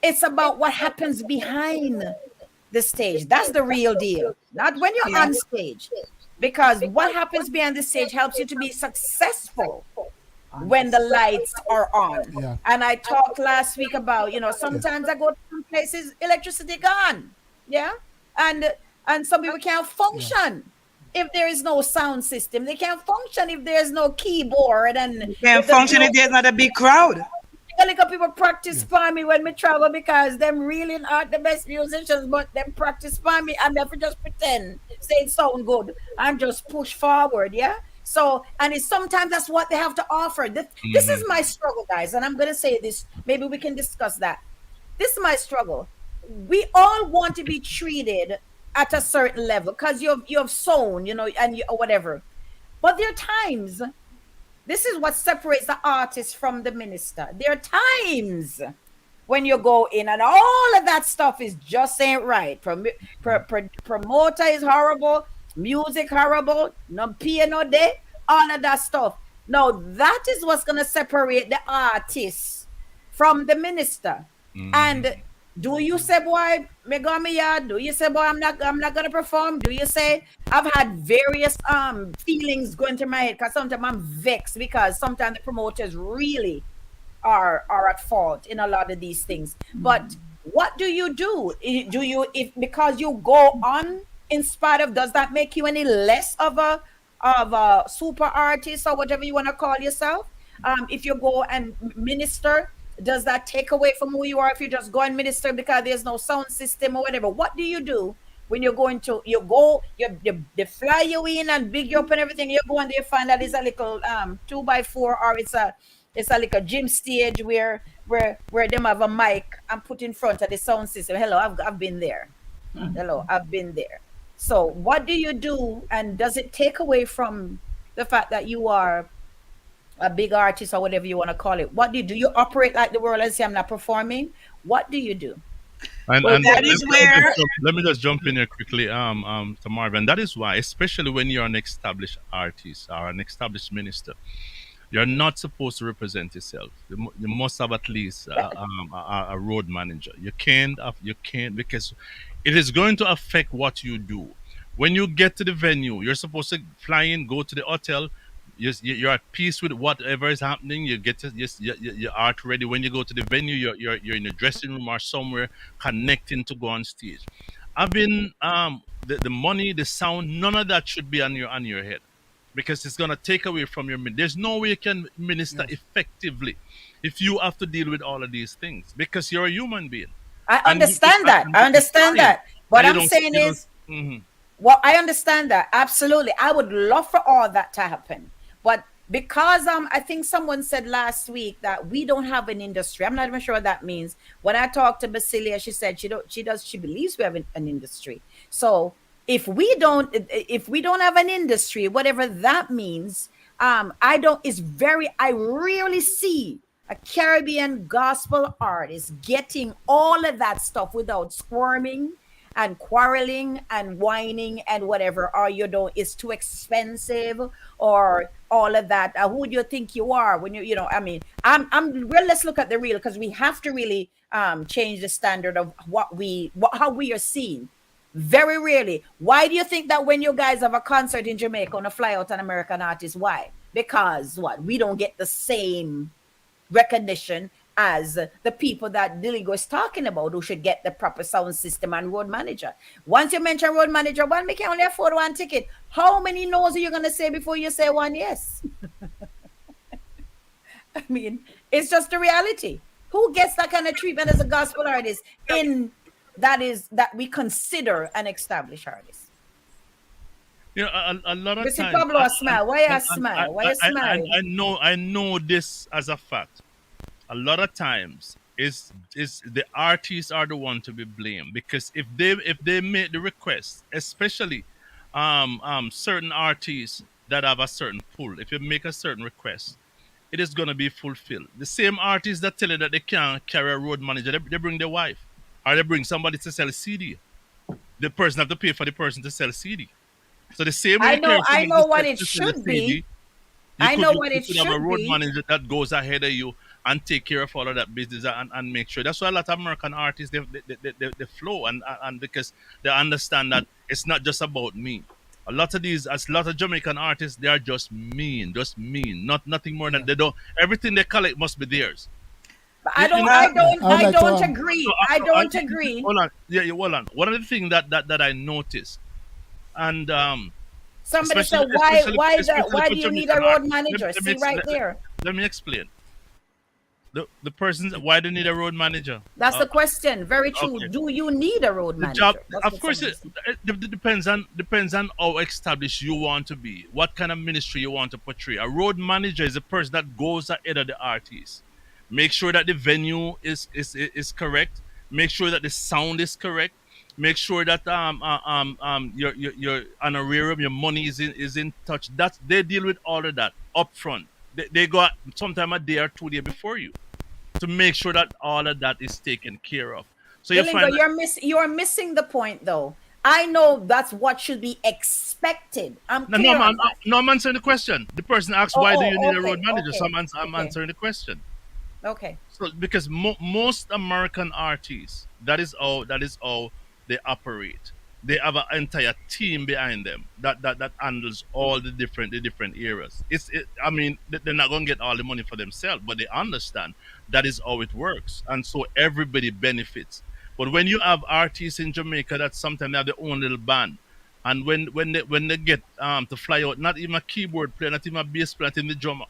It's about what happens behind the stage. That's the real deal, not when you're Yeah. on stage. Because what happens behind the stage helps you to be successful when the lights are on. Yeah. And I talked last week about, Yeah. sometimes I go to some places, electricity gone. Yeah. And and some people can't Yeah. function if there is no sound system. They can't function if there's no keyboard and You can't if the function drum if there's not a big crowd. a little people practice Yeah. for me when we travel because them really aren't the best musicians, but them practice for me and never just pretend say it sound good and just push forward, yeah. So and it's sometimes that's what they have to offer. This is Hmm. my struggle, guys, and I'm gonna say this. Maybe we can discuss that. This is my struggle. We all want to be treated at a certain level because you have sown, and you or whatever. But there are times this is what separates the artist from the minister. There are times when you go in and all of that stuff is just ain't right. Promoter is horrible, music horrible, no piano day, all of that stuff. Now that is what's gonna separate the artist from the minister. And Hmm. do you say, boy, me go me yard? Do you say, boy, I'm not gonna perform? Do you say I've had various feelings going through my head because sometimes I'm vexed because sometimes the promoters really are at fault in a lot of these things. But what do you do? Do you if because you go on in spite of does that make you any less of a super artist or whatever you want to call yourself? If you go and minister, does that take away from who you are if you just go and minister because there's no sound system or whatever? What do you do when you're going to you go they fly you in and big you up and everything? You go and they find that it's a little 2x4 or it's a like a gym stage where them have a mic and put in front of the sound system. Hello, I've been there. Hello, I've been there. So what do you do? And does it take away from the fact that you are a big artist or whatever you want to call it? What do you do? You operate like the world and say I'm not performing? What do you do? And Well, and that is where let me just jump in here quickly, to Marvin. That is why, especially when you're an established artist or an established minister, you're not supposed to represent yourself. You must have at least a road manager. You can't because it is going to affect what you do. When you get to the venue, you're supposed to fly in, go to the hotel. You're at peace with whatever is happening. You get to your art ready. When you go to the venue, you're in the dressing room or somewhere connecting to go on stage. I've been the money, the sound, none of that should be on your head because it's gonna take away from your. There's no way you can minister Yes. effectively if you have to deal with all of these things because you're a human being I and understand that. I you're understand trying that. What and I'm saying you don't. is, Mhm. well, I understand that. Absolutely. I would love for all that to happen. But because I think someone said last week that we don't have an industry. I'm not even sure what that means. When I talked to Basilia, she said she believes we have an industry. So if we don't have an industry, whatever that means, I rarely see a Caribbean gospel artist getting all of that stuff without squirming and quarreling and whining and whatever, or it's too expensive or all of that. Who do you think you are when I mean, well, let's look at the real because we have to really change the standard of how we are seen. Very rarely. Why do you think that when you guys have a concert in Jamaica on a fly out an American artist? Why? Because what? We don't get the same recognition as the people that Diligo is talking about who should get the proper sound system and road manager. Once you mention road manager, one we can only afford one ticket. How many no's are you gonna say before you say one yes? I mean, it's just the reality. Who gets that kind of treatment as a gospel artist in that we consider an established artist? A lot of Mr. times, Pablo, a smile. Why you I, smile? Why you smiling? I know this as a fact. A lot of times is the artists are the one to be blamed because if they make the request, especially certain artists that have a certain pull, if you make a certain request, it is gonna be fulfilled. The same artists that tell you that they can't carry a road manager, they bring their wife or they bring somebody to sell a CD. The person have to pay for the person to sell a CD. So the same way I you carry know I somebody know what it to sell a should CD, be. You I could know you, what you it could have a should road be. manager that goes ahead of you and take care of all of that business and make sure. That's why a lot of American artists they flow and because they understand that it's not just about me. A lot of these, as a lot of Jamaican artists, they are just mean, not nothing more than Yeah. they don't. Everything they collect must be theirs. But You know, Uh, Yeah. I would I like to don't agree. I don't agree. hold on, yeah, hold on. One of the things that I noticed, and Somebody said, especially why for do you need Jamaican a road artists. manager? See right there. Let me explain. The person, why they need a road manager? That's the question. Very true. Okay, Do you need a road the job, manager? That's of what course, somebody said. it depends on how established you want to be, what kind of ministry you want to portray. A road manager is a person that goes ahead of the artist, make sure that the venue is correct, make sure that the sound is correct, make sure that your honorarium, your money is in touch. That's they deal with all of that up front. They go sometime a day or 2 day before you to make sure that all of that is taken care of. So you Bilingo, find that you're missing the point though. I know that's what should be expected. I'm no, no, clear man, on that. no, I'm answering the question. The person asks, Oh, "Why do you oh, need a road okay, manager?" So okay, I'm okay, answering the question. okay. So because most American artists, that is how they operate. They have an entire team behind them that handles all the different areas. I mean, they're not gonna get all the money for themselves, but they understand that is how it works, and so everybody benefits. But when you have artists in Jamaica that sometimes have their own little band, and when they get to fly out, not even a keyboard player, not even a bass player, not even the drummer,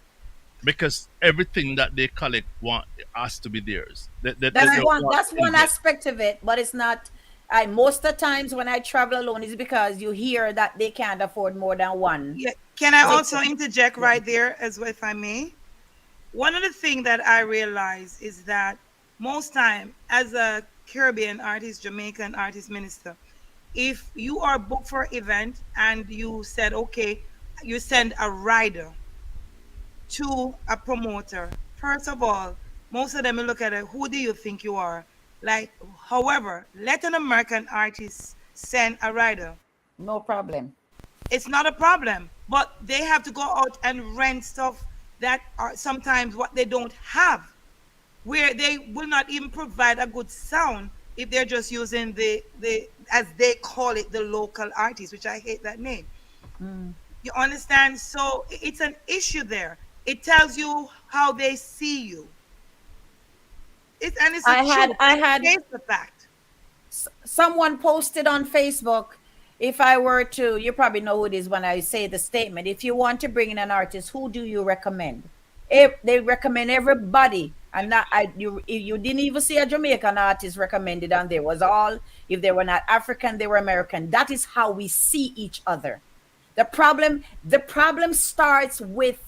because everything that they collect want has to be theirs. They want That's to one invest. aspect of it, but it's not. I most of the times when I travel alone is because you hear that they can't afford more than one. yeah. Can I So it's also interject yeah. right there as well, if I may? One of the things that I realize is that most time as a Caribbean artist, Jamaican artist minister, if you are booked for an event and you said, okay, you send a rider to a promoter, first of all, most of them will look at it, who do you think you are? Like, however, let an American artist send a rider. No problem. It's not a problem, but they have to go out and rent stuff that are sometimes what they don't have, where they will not even provide a good sound if they're just using the as they call it, the local artist, which I hate that name. Mm. You understand? So it's an issue there. It tells you how they see you. It's a truth. I had Face the fact. someone posted on Facebook, if I were to, you probably know who it is when I say the statement. If you want to bring in an artist, who do you recommend? If they recommend everybody, and not you didn't even see a Jamaican artist recommended, and there was all, if they were not African, they were American. That is how we see each other. The problem starts with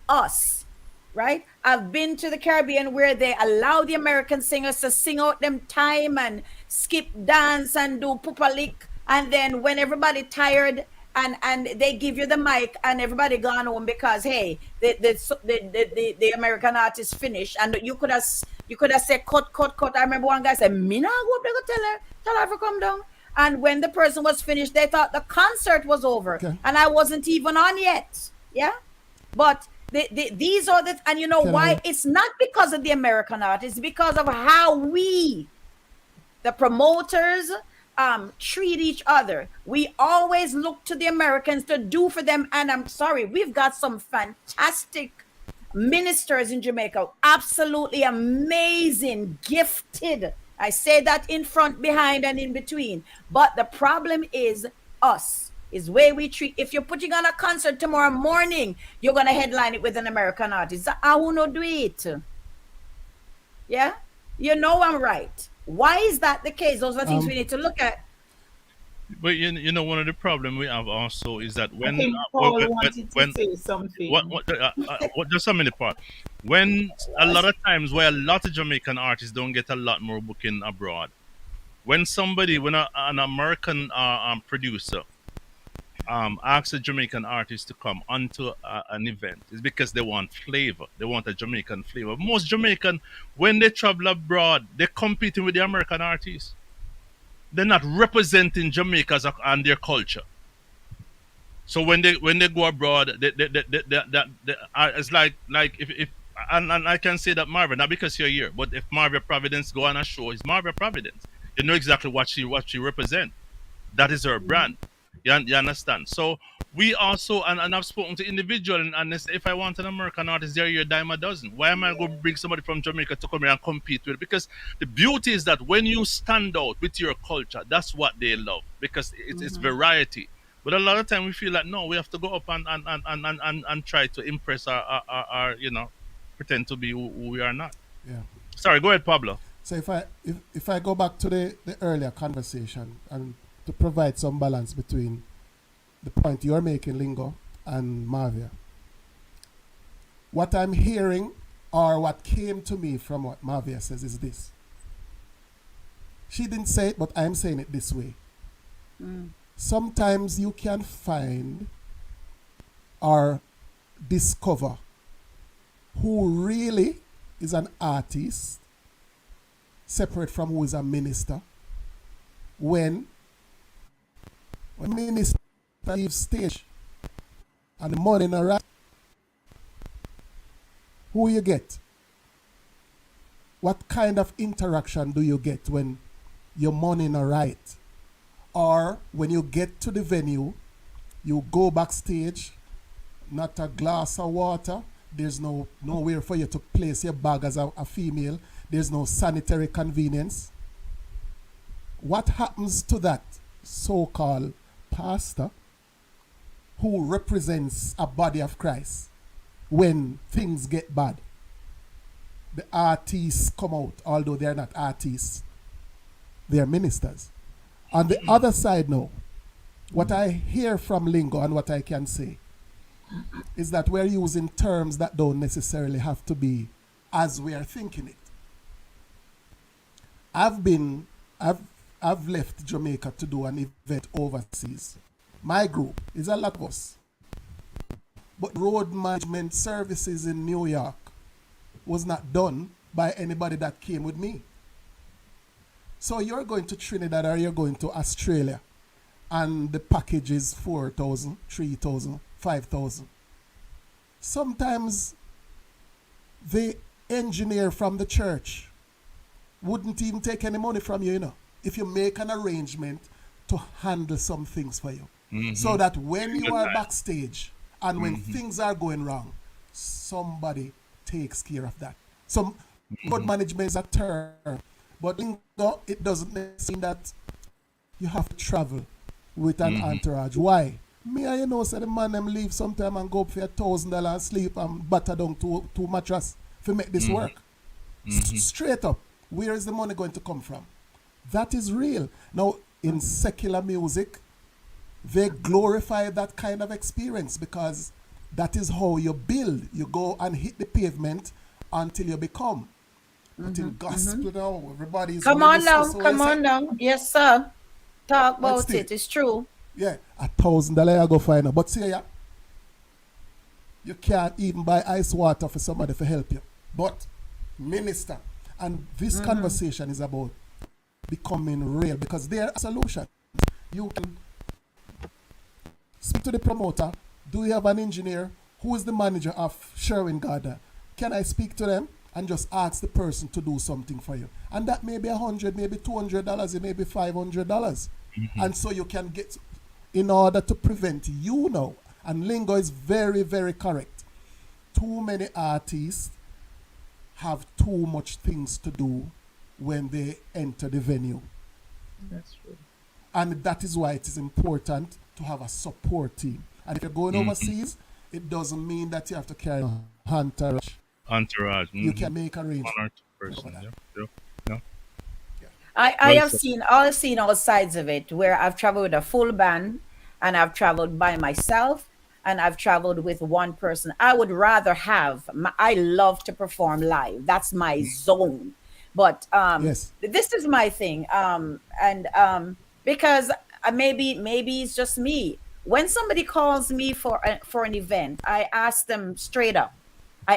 us, right? I've been to the Caribbean where they allow the American singers to sing out them time and skip dance and do pupa lick, and then when everybody tired and they give you the mic and everybody gone home because hey, the American artist finished, and you could have said cut. I remember one guy said, "Me nah go up there go tell her to come down." And when the person was finished, they thought the concert was over, Okay. and I wasn't even on yet. Yeah, but these are the, and you know Can why? I? It's not because of the American artists, it's because of how we, the promoters, treat each other. We always look to the Americans to do for them. And I'm sorry, we've got some fantastic ministers in Jamaica, absolutely amazing, gifted. I say that in front, behind, and in between. But the problem is us, is where we treat. If you're putting on a concert tomorrow morning, you're gonna headline it with an American artist. I will not do it. Yeah, you know I'm right. Why is that the case? Those are things we Um. need to look at. But you know, one of the problem we have also is that I when think Paul wanted to when say what something. just a minute part, when a lot of times where a lot of Jamaican artists don't get a lot more booking abroad. When an American producer asks a Jamaican artist to come onto an event, it's because they want flavor. They want a Jamaican flavor. Most Jamaican, when they travel abroad, they're competing with the American artists. They're not representing Jamaica and their culture. So when they go abroad, it's like if and I can say that Marvin, not because you're here, but if Marvia Providence go on a show, it's Marvia Providence. You know exactly what she represent. That is her brand. You understand? So we also and I've spoken to individual and they say, if I want an American artist, they're your dime a dozen. Why am I going to bring somebody from Jamaica to come here and compete with? Because the beauty is that when you stand out with your culture, that's what they love because it's variety. But a lot of time we feel like no, we have to go up and try to impress our pretend to be who we are not. Yeah. Sorry, go ahead, Pablo. So if I go back to the earlier conversation and to provide some balance between the point you're making, Lingo, and Marvia, what I'm hearing or what came to me from what Marvia says is this. She didn't say it, but I'm saying it this way. Sometimes you can find or discover who really is an artist separate from who is a minister when minister leaves stage and the money not right. Who you get? What kind of interaction do you get when your money not right? Or when you get to the venue, you go backstage, not a glass of water, there's nowhere for you to place your bag as a female, there's no sanitary convenience. What happens to that so-called pastor who represents a body of Christ when things get bad? The artists come out, although they're not artists, they're ministers. On the other side now, what I hear from Lingo and what I can say is that we're using terms that don't necessarily have to be as we are thinking it. I've been, I've left Jamaica to do an event overseas. My group is a lot of us. But road management services in New York was not done by anybody that came with me. So you're going to Trinidad or you're going to Australia and the package is 4,000, 3,000, 5,000. Sometimes the engineer from the church wouldn't even take any money from you, if you make an arrangement to handle some things for you. So that when you are backstage and when things are going wrong, somebody takes care of that. Some good management is a term, but it doesn't mean that you have to travel with an entourage. Why? Me and say the man them leave sometime and go up for $1,000 and sleep and batter down two mattress to make this work. Straight up, where is the money going to come from? That is real. Now, in secular music, they glorify that kind of experience because that is how you build. You go and hit the pavement until you become. But in gospel now, everybody's Come on now, so come on now. Yes, sir. Talk What's about it. It's true. Yeah, $1,000 I go find out. But see ya, you can't even buy ice water for somebody to help you. But minister, and this conversation is about becoming real because there are solutions. You can speak to the promoter. Do you have an engineer? Who is the manager of Sherwin Gardner? Can I speak to them and just ask the person to do something for you? And that may be $100, maybe $200, it may be $500. And so you can get, in order to prevent you now, and Lingo is very, very correct. Too many artists have too much things to do when they enter the venue. That's true. And that is why it is important to have a support team. And if you're going overseas, it doesn't mean that you have to carry a entourage. Entourage. You can make arrangements. One or two person. Yeah. I Well have said. seen all sides of it where I've traveled with a full band and I've traveled by myself and I've traveled with one person. I would rather I love to perform live. That's my zone. But Yes. this is my thing. And because maybe it's just me. When somebody calls me for an event, I ask them straight up. I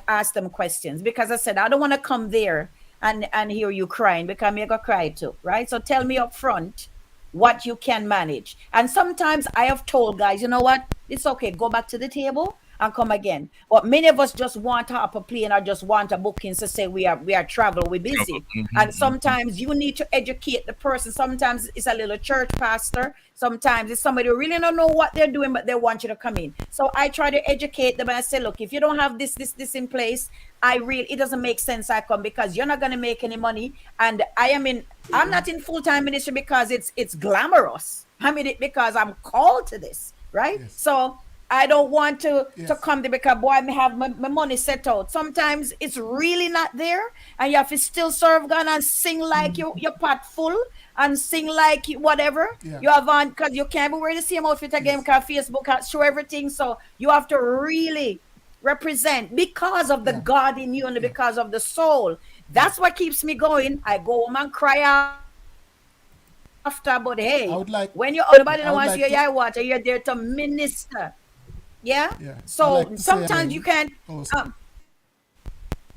asked them questions because I said I don't want to come there and hear you crying because I'm gonna cry too, right? So tell me up front what you can manage. And sometimes I have told guys, you know what? It's okay. Go back to the table and come again. But many of us just want to hop a plane or just want a booking to say we are travel, we're busy. And sometimes you need to educate the person. Sometimes it's a little church pastor. Sometimes it's somebody who really don't know what they're doing, but they want you to come in. So I try to educate them and I say, look, if you don't have this in place, it doesn't make sense I come because you're not gonna make any money. And I'm not in full-time ministry because it's glamorous. I'm in it because I'm called to this, right? Yes. So I don't want to Yes. come there because boy, I may have my money set out. Sometimes it's really not there, and you have to still serve God and sing like your pot full and sing like whatever Yeah. you have on because you can't be wearing the same outfit again Yes. because Facebook has show everything. So you have to really represent because of the Yeah. God in you and Yeah. because of the soul. Yeah. That's what keeps me going. I go home and cry after, but hey, when you're out, nobody don't I want would to hear like. your eye water. I would You're there like to to. minister. Yeah. Yeah. So I like to sometimes you say can again. Oh, go ahead.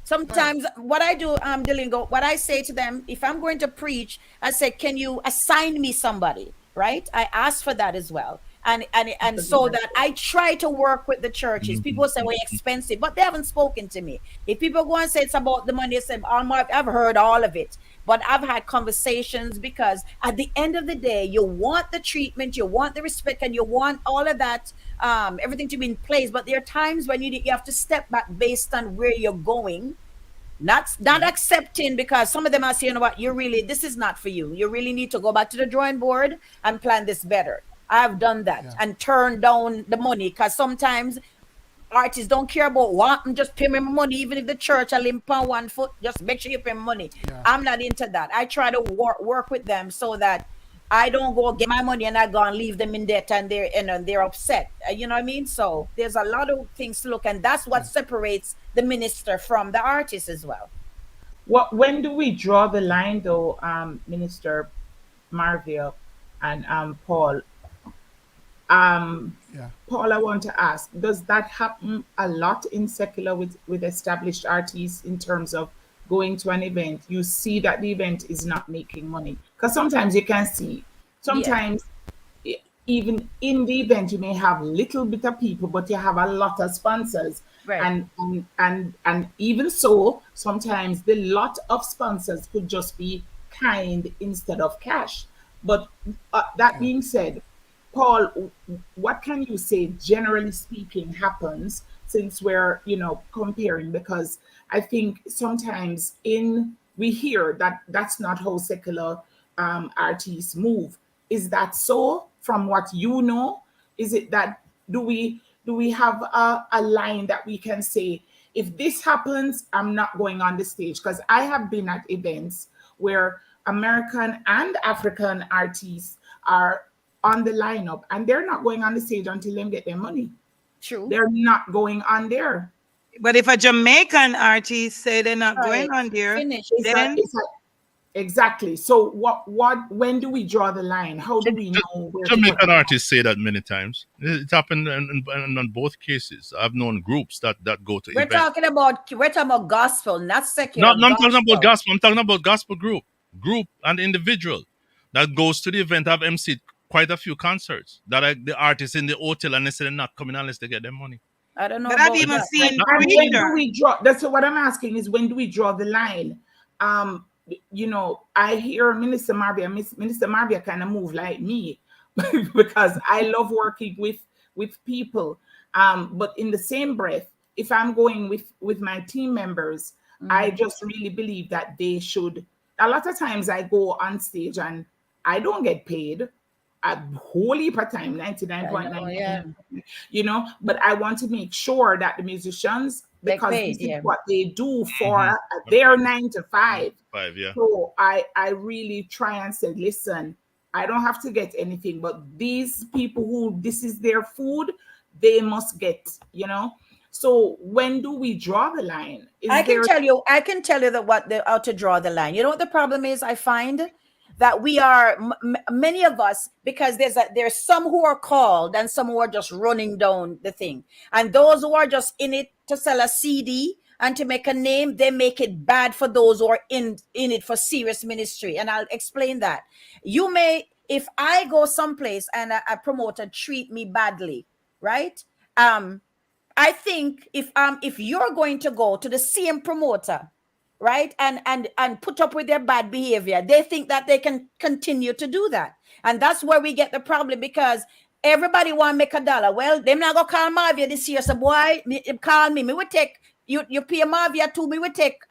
sometimes what I do, Delingo, what I say to them, if I'm going to preach, I say, can you assign me somebody? Right? I ask for that as well. And That's a good so that idea. I try to work with the churches. People say, well, expensive, but they haven't spoken to me. If people go and say it's about the money, they say, I've heard all of it. But I've had conversations because at the end of the day, you want the treatment, you want the respect, and you want all of that, everything to be in place. But there are times when you have to step back based on where you're going, not Yeah. accepting because some of them are saying, you know what, you really, this is not for you. You really need to go back to the drawing board and plan this better. I've done that Yeah. and turned down the money because sometimes artists don't care about what, just pay me my money, even if the church are limp on one foot, just make sure you pay me money. Yeah. I'm not into that. I try to work with them so that I don't go get my money and I go and leave them in debt and they're upset. You know what I mean? So there's a lot of things to look, and that's what Yeah. separates the minister from the artist as well. What when do we draw the line though, Minister Marvia and Paul? Um, Yeah. Paul, I want to ask, does that happen a lot in secular with established artists in terms of going to an event? You see that the event is not making money. Because sometimes you can see, Yeah, sometimes e- even in the event you may have little bit of people, but you have a lot of sponsors. right. And even so, sometimes the lot of sponsors could just be kind instead of cash. But that Yeah. being said, Paul, what can you say, generally speaking, happens since we're, comparing? Because I think sometimes in we hear that that's not how secular artists move. Is that so? From what you know, is it that do we have a line that we can say, if this happens, I'm not going on the stage? Because I have been at events where American and African artists are on the lineup and they're not going on the stage until they get their money. True. They're not going on there. But if a Jamaican artist say they're not going Right. on there, Finish. It's a, then it's a, exactly. So when do we draw the line? How do we know where to put Jamaican the line? artists say that many times. It happened in both cases. I've known groups that go to events. We're talking about gospel, not secular Not, no, I'm talking about gospel. gospel. I'm talking about gospel group and individual that goes to the event. I've emceed quite a few concerts that are the artists in the hotel and they say they're not coming unless they get their money. I don't know but I've about even And, that, but seen and when preacher. do we draw? That's what I'm asking, is when do we draw the line? Um, I hear Minister Marvia kind of move like me because I love working with people. But in the same breath, if I'm going with my team members, I mhm. just really believe that they should. A lot of times I go on stage and I don't get paid a whole heap of time, I know, 99.99, yeah. but I want to make sure that the musicians, They because paid, this is yeah. what they do Mm-hmm. for their 9 to 5. 5, yeah. So I really try and say, listen, I don't have to get anything, but these people who this is their food, they must get. So when do we draw the line? I Is can there tell you, I can tell you that what the how to draw the line. You know what the problem is? I find that we are many of us, because there's some who are called and some who are just running down the thing, and those who are just in it to sell a CD and to make a name, they make it bad for those who are in it for serious ministry. And I'll explain that. You may if I go someplace and a promoter treat me badly, right? I think if you're going to go to the same promoter, right, and put up with their bad behavior, they think that they can continue to do that, and that's where we get the problem, because everybody want to make $1. Well, them not gonna call Marvia this year, so boy, call me. Me would take you. You pay Marvia two. Me would take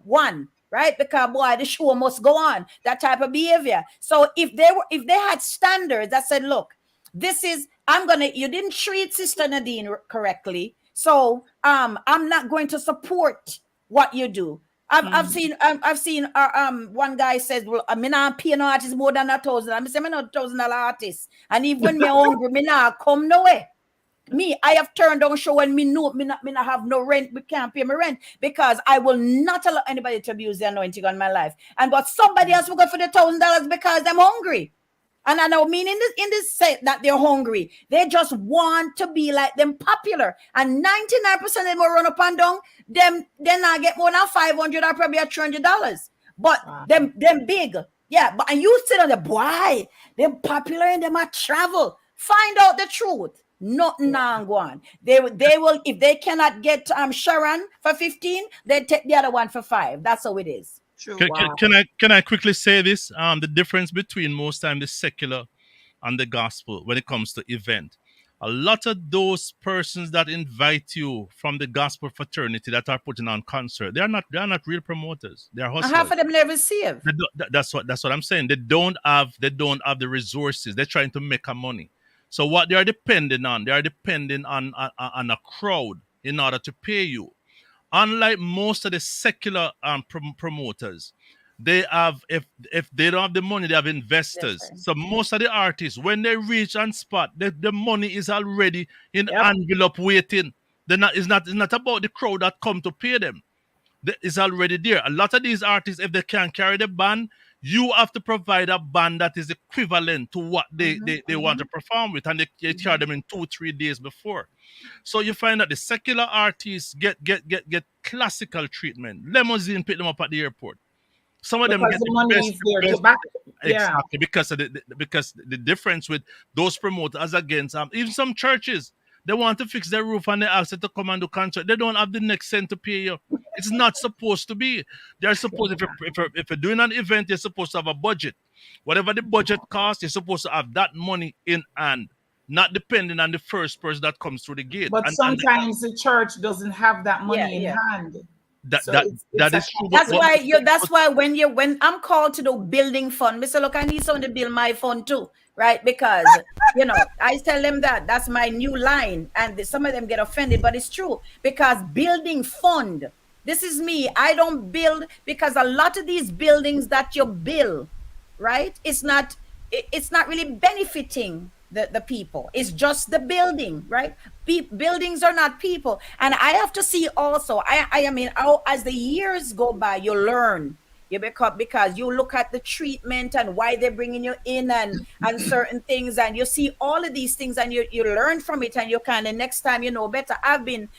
one. Right, because boy, the show must go on. That type of behavior. So if they had standards that said, look, this is you didn't treat Sister Nadine correctly, so I'm not going to support what you do. I've seen one guy says, well, I'm not paying no artist more than 1,000. I'm saying I'm not $1,000 artist, and even when me hungry, me not come no way. Me, I have turned down show when me know me not have no rent, we can't pay my rent, because I will not allow anybody to abuse the anointing on my life. And but somebody else will go for the $1,000 because I'm hungry. And I don't mean in this set that they're hungry. They just want to be like them popular. And 99% of them will run up and down. Them then I get more than 500 or probably $300. But them big. Yeah, but and you sit on the boy, them popular and them a travel. Find out the truth. Nothing now go on. They will, if they cannot get Sharon for 15, they take the other one for 5. That's how it is. True. Can I quickly say this? The difference between most time the secular and the gospel when it comes to event. A lot of those persons that invite you from the gospel fraternity that are putting on concert, they are not real promoters. They are hustlers. And half of them never receive. That's what I'm saying. They don't have the resources. They're trying to make a money. So what they are depending on a crowd in order to pay you. Unlike most of the secular promoters, they have, if they don't have the money, they have investors. Yes, so most of the artists, when they reach on spot, the money is already in envelope waiting. It's not about the crowd that come to pay them. It's already there. A lot of these artists, if they can't carry the band, you have to provide a band that is equivalent to what they want to perform with, and they carry them in 2-3 days before. So you find that the secular artists get classical treatment. Limousine pick them up at the airport. Some of them because get the the money best, is there the to best back. exactly because the difference with those promoters against even some churches, they want to fix their roof and they ask you to come and do concert. They don't have the next cent to pay you. It's not supposed to be. They're supposed if you're doing an event, you're supposed to have a budget. Whatever the budget costs, you're supposed to have that money in hand, not depending on the first person that comes through the gate. But sometimes the church doesn't have that money in hand. That is true. That's why when I'm called to the building fund, Mr. Look, I need someone to build my fund too, right? Because I tell them that's my new line, and some of them get offended, but it's true, because building fund. This is me. I don't build, because a lot of these buildings that you build, right? It's not really benefiting the people. It's just the building, right? Buildings are not people. And I have to see also, I mean, as the years go by, you learn. You because you look at the treatment and why they're bringing you in and certain things, and you see all of these things, and you learn from it, and you kind of next time you know better. I've been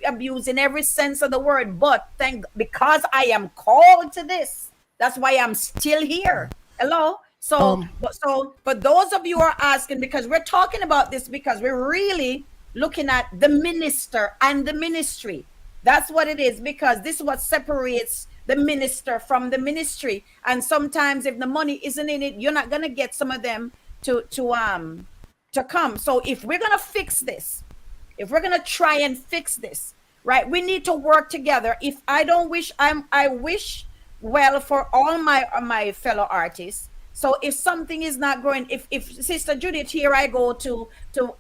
abused in every sense of the word, but because I am called to this, that's why I'm still here. Hello. So for those of you who are asking, because we're talking about this, because we're really looking at the minister and the ministry. That's what it is, because this is what separates the minister from the ministry. And sometimes if the money isn't in it, you're not going to get some of them to come. So if we're going to fix this, if we're going to try and fix this, right, we need to work together. If I wish well for all my fellow artists. So if something is not going, if Sister Judith, here I go to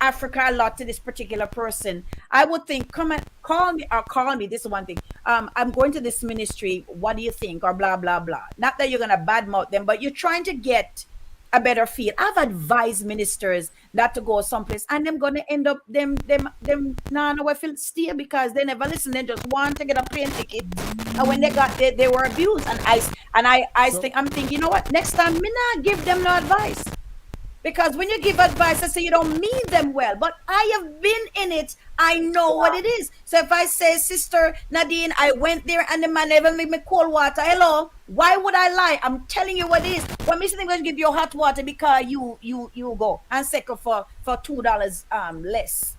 Africa a lot to this particular person, I would think, come and call me. This is one thing. I'm going to this ministry. What do you think? Or blah, blah, blah. Not that you're going to badmouth them, but you're trying to get a better feel. I've advised ministers not to go someplace, and them going to end up them I feel stay, because they never listen. They just want to get a plane ticket, and when they were abused. And I'm thinking, you know what? Next time, me not give them no advice. Because when you give advice, I say you don't mean them well. But I have been in it. I know what it is. So if I say, Sister Nadine, I went there and the man never made me cold water. Hello, why would I lie? I'm telling you what it is. When me saying going to give you hot water because you go and settle for $2 less.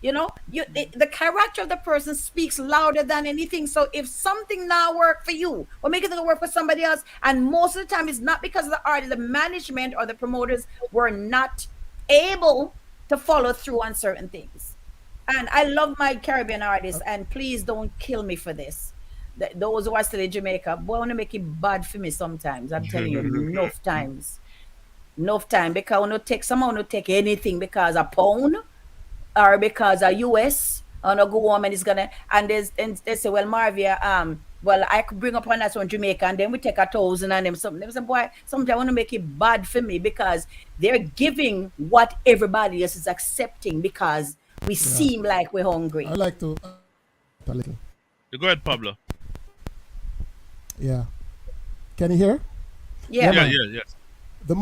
You know, the character of the person speaks louder than anything. So if something now work for you, or make it work for somebody else, and most of the time it's not because of the artist, the management or the promoters were not able to follow through on certain things. And I love my Caribbean artists, and please don't kill me for this. Those who are still in Jamaica, boy, I want to make it bad for me sometimes. I'm telling you, enough times. Enough time. Because I want to take someone to take anything because a pound or because a US on a go home and it's gonna and they say, well, Marvia, well, I could bring up on that one Jamaica and then we take 1,000 and them something. They say, boy, sometimes I want to make it bad for me because they're giving what everybody else is accepting because we Yeah. seem like we're I hungry. like to a little. You go ahead, Pablo. Yeah. Can you hear? Yeah, Yeah, Yeah, man. yeah, yes. The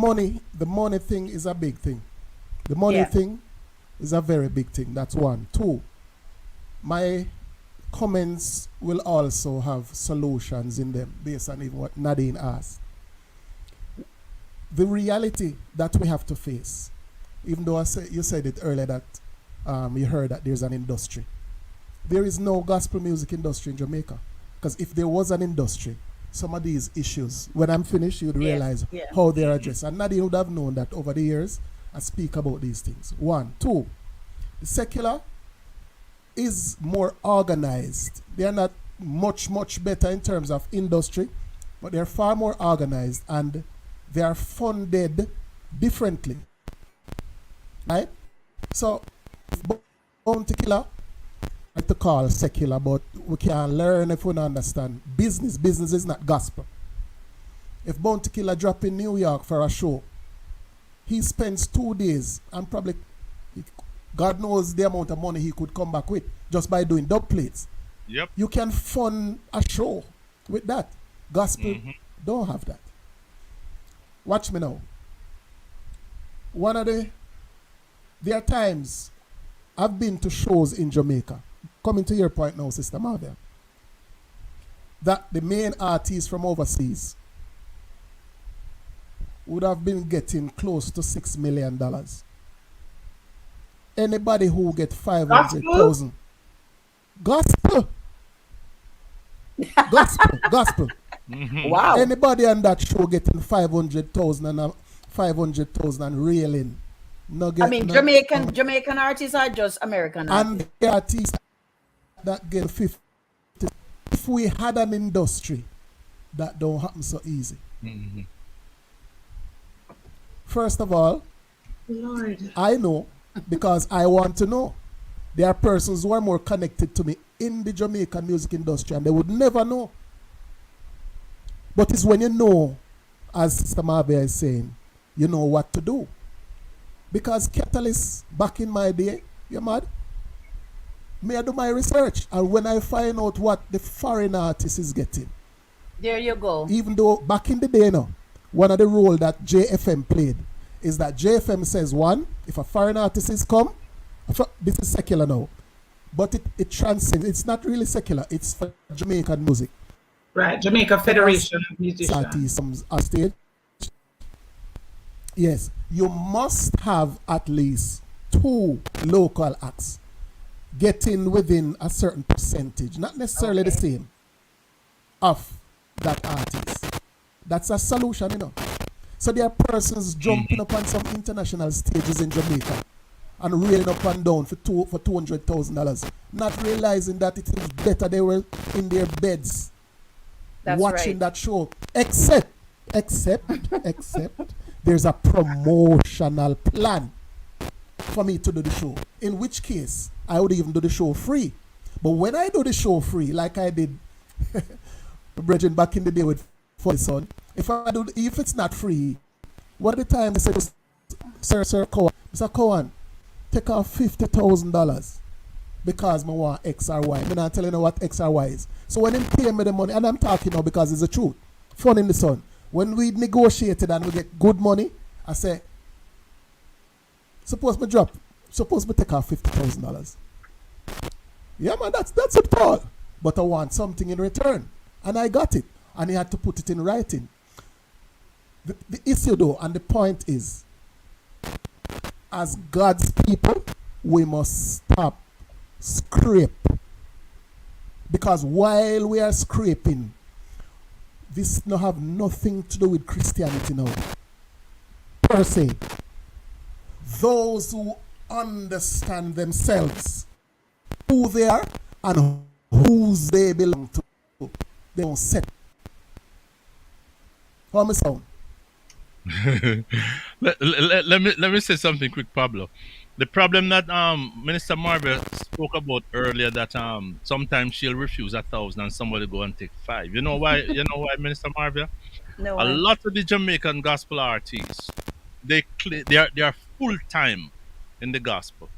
money thing is a big thing. The money yeah, thing is a very big thing. That's one. Two, my comments will also have solutions in them based on even what Nadine asked. The reality that we have to face, even though you said it earlier that you heard that there's an industry. There is no gospel music industry in Jamaica. Because if there was an industry, some of these issues, when I'm finished, you'd yeah, realize yeah. how they're addressed. And Nadine would have known that over the years, I speak about these things. One. Two, the secular is more organized. They are not much better in terms of industry, but they're far more organized and they are funded differently. Right? So, Bounty Killer, I like to call secular, but we can learn if we don't understand. Business is not gospel. If Bounty Killer drop in New York for a show, he spends 2 days and probably God knows the amount of money he could come back with just by doing dub plates. Yep. You can fund a show with that. Gospel don't have that. Watch me now. One of there are times I've been to shows in Jamaica. Coming to your point now, Sister Marvel, that the main artists from overseas would have been getting close to $6 million. Anybody who get Gospel? 500,000, gospel, gospel. Wow. Anybody on that show getting 500,000 and 500,000 and reeling, no I get mean, no. Jamaican artists are just American And artists. the artists that get 50. If we had an industry, that don't happen so easy. First of all, Lord. I know because I want to know. There are persons who are more connected to me in the Jamaican music industry and they would never know. But it's when you know, as Sister Marvia is saying, you know what to do. Because Catalyst, back in my day, you mad? Me I do my research and when I find out what the foreign artist is getting, There you go. even though back in the day now, one of the role that JFM played is that JFM says one, if a foreign artist is come, this is secular now, but it transcends. It's not really secular. It's for Jamaican music. Right. Jamaica Federation of Musicians. Artists comes on stage. Yes, you must have at least 2 local acts getting within a certain percentage, not necessarily the Okay. same, of that artist. That's a solution, you know. So there are persons jumping up on some international stages in Jamaica and reeling up and down for $200,000, not realizing that it is better they were in their beds That's watching right. that show. Except, there's a promotional plan for me to do the show. In which case, I would even do the show free. But when I do the show free, like I did, Brethren, back in the day with For the Son, if it's not free, what at the time they said, Sir Cohen, Mr. Cohen, take off $50,000 because I want X or Y. I'm not telling you what X or Y is. So when they pay me the money, and I'm talking now because it's the truth, Fun in the Sun. When we negotiated and we get good money, I say, Suppose me drop. Suppose me take off $50,000. Yeah, man, that's it, Paul. But I want something in return, and I got it, and he had to put it in writing. The issue, though, and the point is, as God's people, we must stop scrape, because while we are scraping, this no have nothing to do with Christianity now, per se. Those who understand themselves, who they are and whose they belong to, they don't set. How me sound? Let me say something quick, Pablo. The problem that Minister Marvel spoke about earlier, that sometimes she'll refuse 1,000 and somebody go and take five. You know why? You know why, Minister Marvel? No A way. lot of the Jamaican gospel artists, they are full time in the gospel.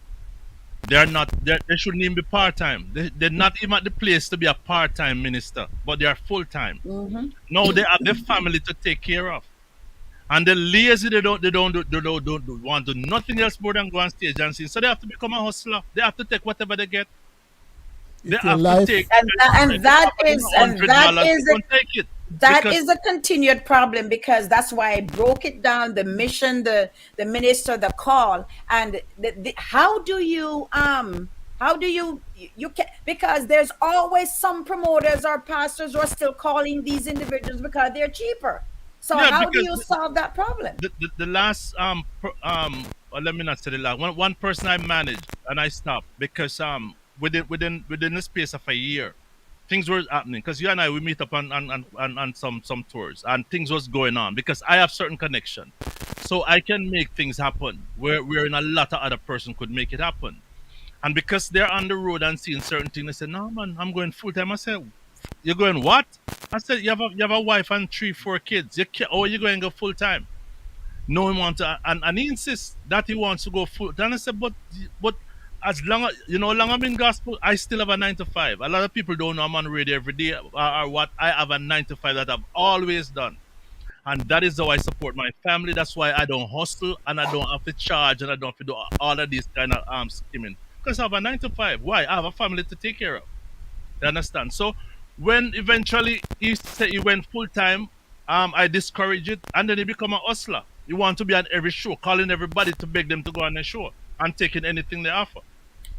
They are not. They shouldn't even be part time. They're not even at the place to be a part time minister, but they are full time. Mm-hmm. Now they have their family to take care of. And the lazy, they don't want to do nothing else more than go on stage and sing. So they have to become a hustler. They have to take whatever they get. They If your have to life, take. And They that offer them is and that $100. They is don't take it that because is a continued problem, because that's why I broke it down: the mission, the minister, the call, and how do you can, because there's always some promoters or pastors who are still calling these individuals because they're cheaper. So yeah, how do because you solve that problem? the last or let me not say the last one person I managed and I stopped because within the space of a year things were happening, because you and I we meet up on some tours and things was going on because I have certain connection, so I can make things happen where in a lot of other person could make it happen. And because they're on the road and seeing certain things, they say, "No, man, I'm going full time." I said, "You're going what?" I said, "You have a wife and 3, 4 kids. Or you going to go full time?" No one wants to, and he insists that he wants to go full. Then I said, but as long as long I'm in gospel, I still have a 9 to 5. A lot of people don't know I'm on radio every day, or what. I have a 9 to 5 that I've always done, and that is how I support my family. That's why I don't hustle and I don't have to charge and I don't have to do all of these kind of skimming, because I have a 9 to 5. Why? I have a family to take care of. You understand? So when eventually he said he went full time, I discourage it, and then he become a hustler. You want to be on every show, calling everybody to beg them to go on the show and taking anything they offer,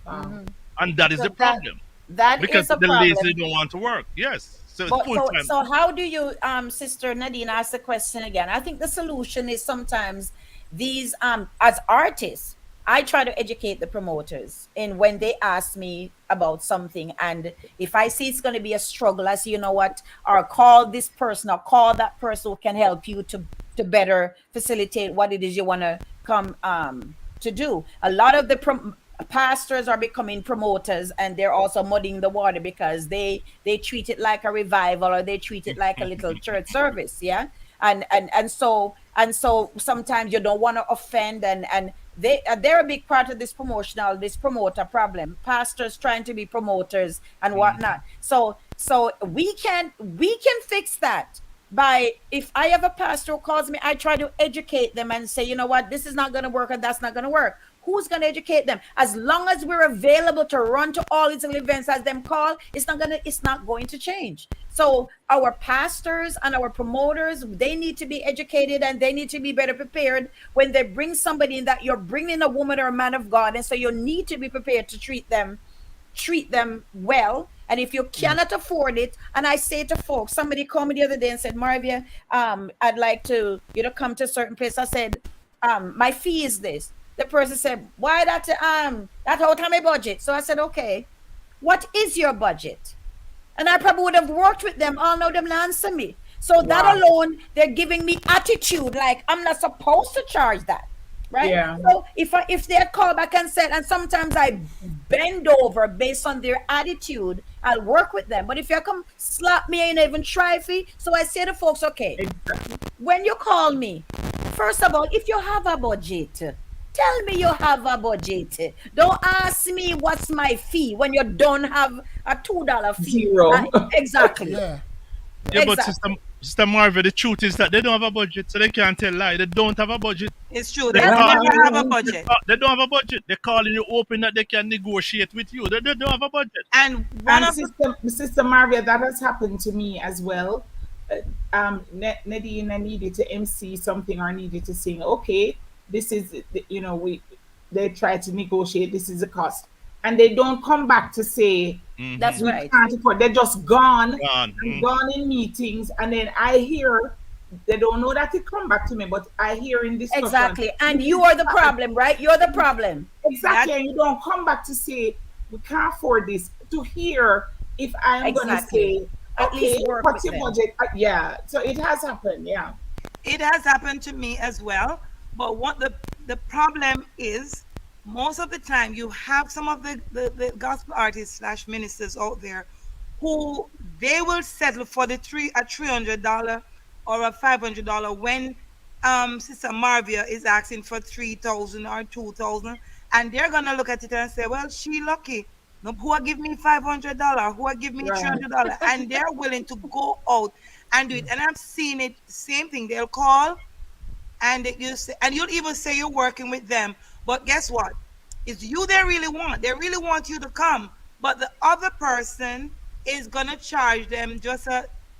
Wow. and that is So the problem that because is a the lazy problem. don't want to work. Yes, so it's But full so time. so how do you, Sister Nadine, ask the question again? I think the solution is sometimes these, as artists, I try to educate the promoters in when they ask me about something, and if I see it's going to be a struggle, I say, you know what, or call this person or call that person who can help you to better facilitate what it is you want to come to do. A lot of the pastors are becoming promoters, and they're also muddying the water because they treat it like a revival, or they treat it like a little church service. Yeah. And so sometimes you don't want to offend, and they're a big part of this promoter problem, pastors trying to be promoters and whatnot. So we can fix that by, if I have a pastor who calls me, I try to educate them and say, you know what, this is not going to work and that's not going to work. Who's going to educate them? As long as we're available to run to all these events as them call, it's not going to change. So our pastors and our promoters, they need to be educated and they need to be better prepared when they bring somebody in, that you're bringing a woman or a man of God, and so you need to be prepared to treat them well. And if you cannot afford it, and I say to folks, somebody called me the other day and said, Marvia, I'd like to come to a certain place. I said, my fee is this. The person said, why that out of my budget? So I said, okay, what is your budget? And I probably would have worked with them. All know them to answer me. So that Wow. alone, they're giving me attitude, like I'm not supposed to charge that. Right. Yeah. So if they call back and said, and sometimes I bend over based on their attitude, I'll work with them. But if you come slap me and even try fee, so I say to folks, okay, Exactly. when you call me, first of all, if you have a budget, tell me you have a budget. Don't ask me what's my fee when you don't have a $2 fee. Zero. Exactly. yeah, Yeah, but sister Exactly. Sister Marvel, the truth is that they don't have a budget, so they can't tell lie. They don't have a budget. It's true. They They That's will calling never you. have a right. budget. They don't have a budget. They're calling you open that they can negotiate with you. They don't have a budget. And one And of the Sister Maria, that has happened to me as well. Nadine, I needed to MC something or needed to sing. Okay, this is, we they try to negotiate. This is the cost, and they don't come back to say That's Hmm. we right. can't afford. They're just gone Gone. and gone in meetings, and then I hear they don't know that it come back to me, but I hear in discussion. Exactly. And This you is are the problem, right? You're the problem. that exactly, and you don't come back to say we can't afford this. To hear if I am gonna Exactly. say, At least okay, work what's with your them. budget? Yeah, so it has happened. Yeah, it has happened to me as well. But what the problem is, most of the time you have some of the gospel artists slash ministers out there who they will settle for the $300 or a $500 when Sister Marvia is asking for 3,000 or 2,000, and they're gonna look at it and say, well, she lucky. No, who are give me $500? Who are give me three right. hundred dollar? And they're willing to go out and do it. And I've seen it. Same thing. They'll call and you say, and you'll even say you're working with them. But guess what? It's you they really want. They really want you to come. But the other person is gonna charge them just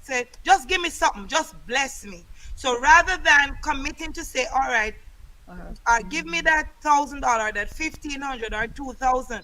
say, just give me something, just bless me. So rather than committing to say, all right, Uh-huh. give me that $1,000, that 1,500 or 2,000.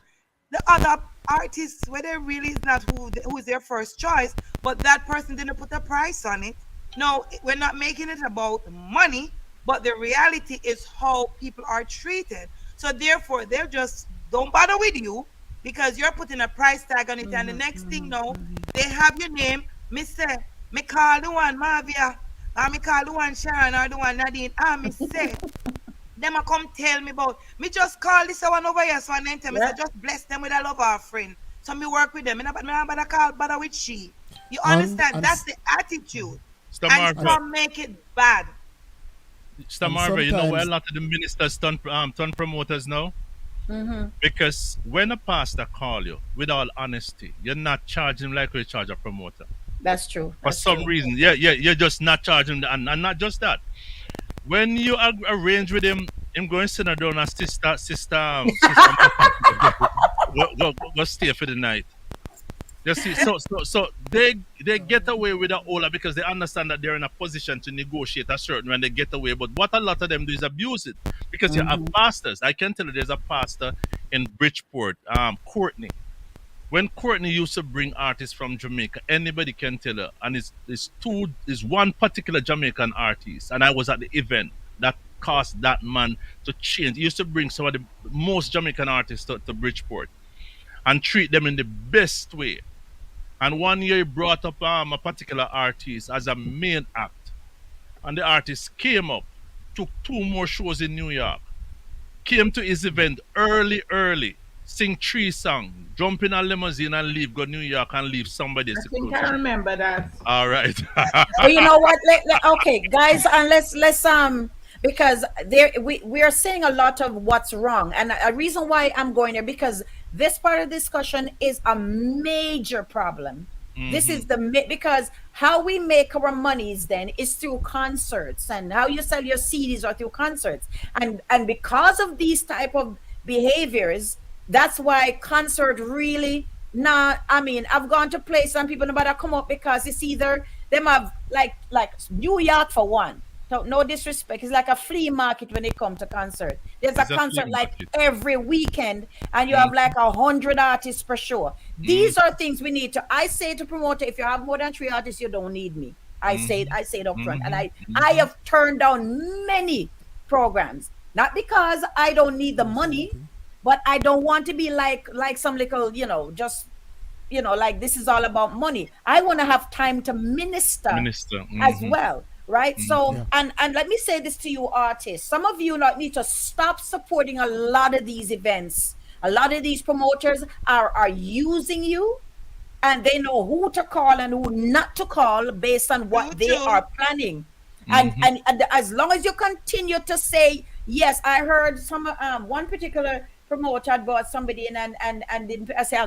The other artists, where they really is not who is their first choice, but that person didn't put a price on it. No, we're not making it about money, but the reality is how people are treated. So therefore, they're just don't bother with you because you're putting a price tag on it, and the next thing no, they have your name. Me say, me call the one Mavia, or me call the one Sharon, or the one Nadine. Me say, them a come tell me about me just call this one over here so I name tell me say Yeah, just bless them with a love offering. So me work with them. Me not bother call bother with she. You and understand? and That's the attitude. Sister And and, Marvel, some make it bad. Sister and Marvel, you know where a sometimes lot of the ministers turn promoters now? Mm-hmm. Because when a pastor call you, with all honesty, you're not charging like you charge a promoter. That's true. For That's some true. reason, yeah, you're just not charging, and not just that. When you arrange with him going sit down and sister, go stay for the night. You see, so they get away with the Ola because they understand that they're in a position to negotiate a certain when they get away. But what a lot of them do is abuse it because you have Mm-hmm. pastors. I can tell you, there's a pastor in Bridgeport, Courtney. When Courtney used to bring artists from Jamaica, anybody can tell her, and it's one particular Jamaican artist, and I was at the event that caused that man to change. He used to bring some of the most Jamaican artists to Bridgeport and treat them in the best way. And one year he brought up a particular artist as a main act, and the artist came up, took two more shows in New York, came to his event early, sing three songs, jump in a limousine and leave, go New York and leave somebody I think I security. remember that. All right. But you know what? Okay, guys, and let's because there we are saying a lot of what's wrong, and a reason why I'm going there because this part of the discussion is a major problem. This Hmm. is because how we make our monies then is through concerts, and how you sell your CDs are through concerts, and because of these type of behaviors, that's why concert really not. I mean, I've gone to places and people nobody come up because it's either them have like New York for one. So no disrespect, it's like a flea market when it comes to concert. There's a It's a flea concert like market. every weekend, and you have Hmm. like 100 artists per show. Hmm. These are things we need to. I say to promoter, if you have more than 3 artists, you don't need me. Hmm. I say it up front, and Hmm. I Hmm. have turned down many programs, not because I don't need the money, exactly. but I don't want to be like some little, just like this is all about money. I want to have time to minister Minister. as Hmm. well, right? So Yeah. and let me say this to you artists, some of you not need to stop supporting a lot of these events. A lot of these promoters are using you, and they know who to call and who not to call based on True, what they true. are planning. and Hmm. and, and as long as you continue to say yes. I heard one particular promoter had bought somebody in, and I say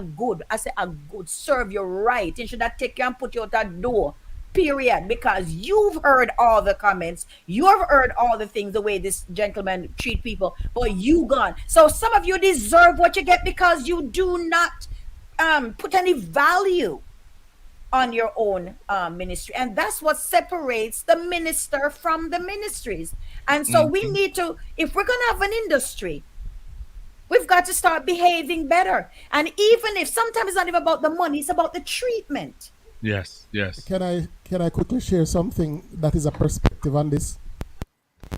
a good serve you right and should I take you and put you out that door. period, because you've heard all the comments, you've heard all the things, the way this gentleman treat people, but you gone. So some of you deserve what you get because you do not put any value on your own ministry, and that's what separates the minister from the ministries. And so we Mm-hmm. need to, if we're going to have an industry, we've got to start behaving better. And even if sometimes it's not even about the money, it's about the treatment. Yes, yes. Can I quickly share something that is a perspective on this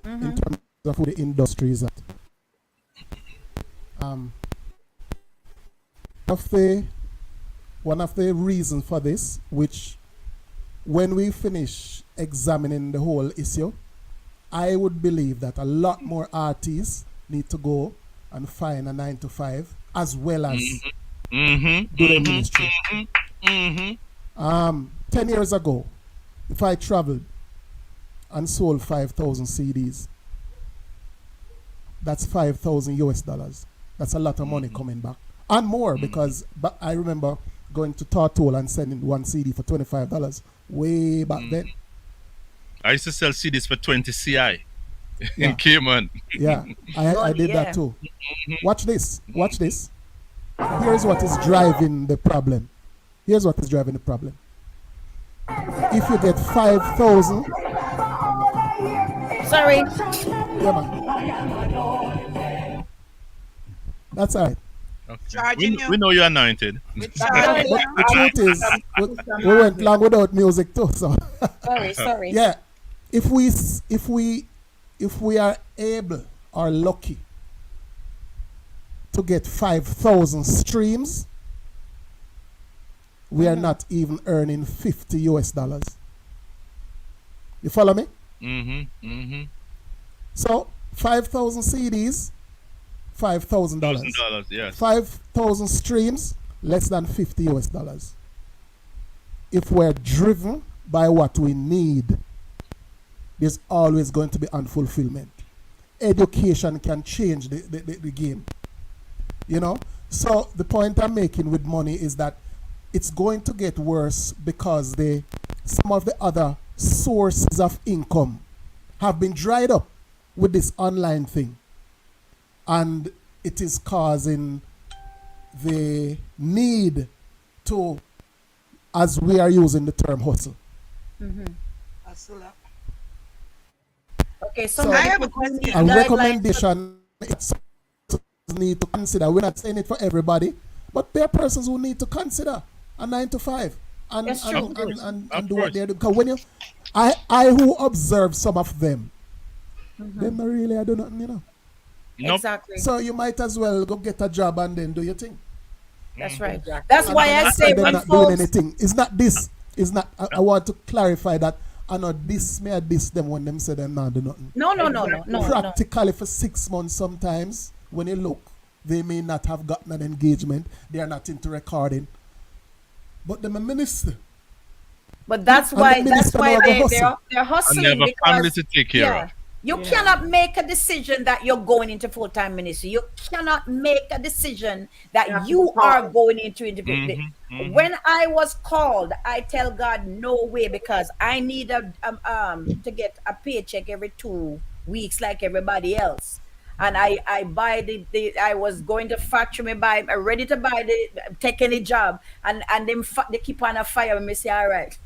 in terms of who the industry is at? Um, of the one of the reasons for this, which when we finish examining the whole issue, I would believe that a lot more artists need to go and find a 9 to 5 as well as Mm-hmm. do their Mm-hmm. ministry. Mm-hmm. 10 years ago, if I traveled and sold 5,000 CDs, that's 5,000 US dollars. That's a lot of money coming back. And more, because but I remember going to Tortola and sending one CD for $25 way back then. I used to sell CDs for 20 CI Yeah. in Cayman. Yeah, I did Yeah. that too. Watch this. Watch this. Here's what is driving the problem. Here's what is driving the problem. If you get 5,000, Sorry. yeah, man, that's all right. Okay. Charging you. We know you're anointed. We're But charging you. the truth is, we went long without music too. So, Sorry. yeah, if we are able or lucky to get 5,000 streams, we are not even earning 50 US dollars. You follow me? Mm-hmm. Mm-hmm. So 5,000 CDs, $5,000. $1,000, yes. 5,000 streams, less than 50 US dollars. If we're driven by what we need, there's always going to be unfulfillment. Education can change the game. You know? So the point I'm making with money is that it's going to get worse because some of the other sources of income have been dried up with this online thing. And it is causing the need to, as we are using the term, hustle. Hustle up. Okay, So somebody I have a put in question. the a guidelines. recommendation it's need to consider. We're not saying it for everybody, but there are persons who need to consider a 9 to 5 and That's true. and do what they're doing. Because when you, I who observe some of them, them not really I do nothing, you know. Nope. Exactly. So you might as well go get a job and then do your thing. That's right. That's why I And say they're when not doing folks, anything. It's not this. It's not. I want to clarify that. I know this may this them when them say them not do nothing. no. Practically for 6 months sometimes when you look, they may not have gotten an engagement. They are not into recording. But them a minister. But that's And why the minister now go hustle. they're And hustling they have a family because to take care of. you cannot make a decision that you're going into full-time ministry. You cannot make a decision that you are going into individual. When I was called, I tell God no way, because I need to get a paycheck every 2 weeks like everybody else. And I buy the I was going to factory me buy ready to buy take any job, and they keep on a fire me say all right.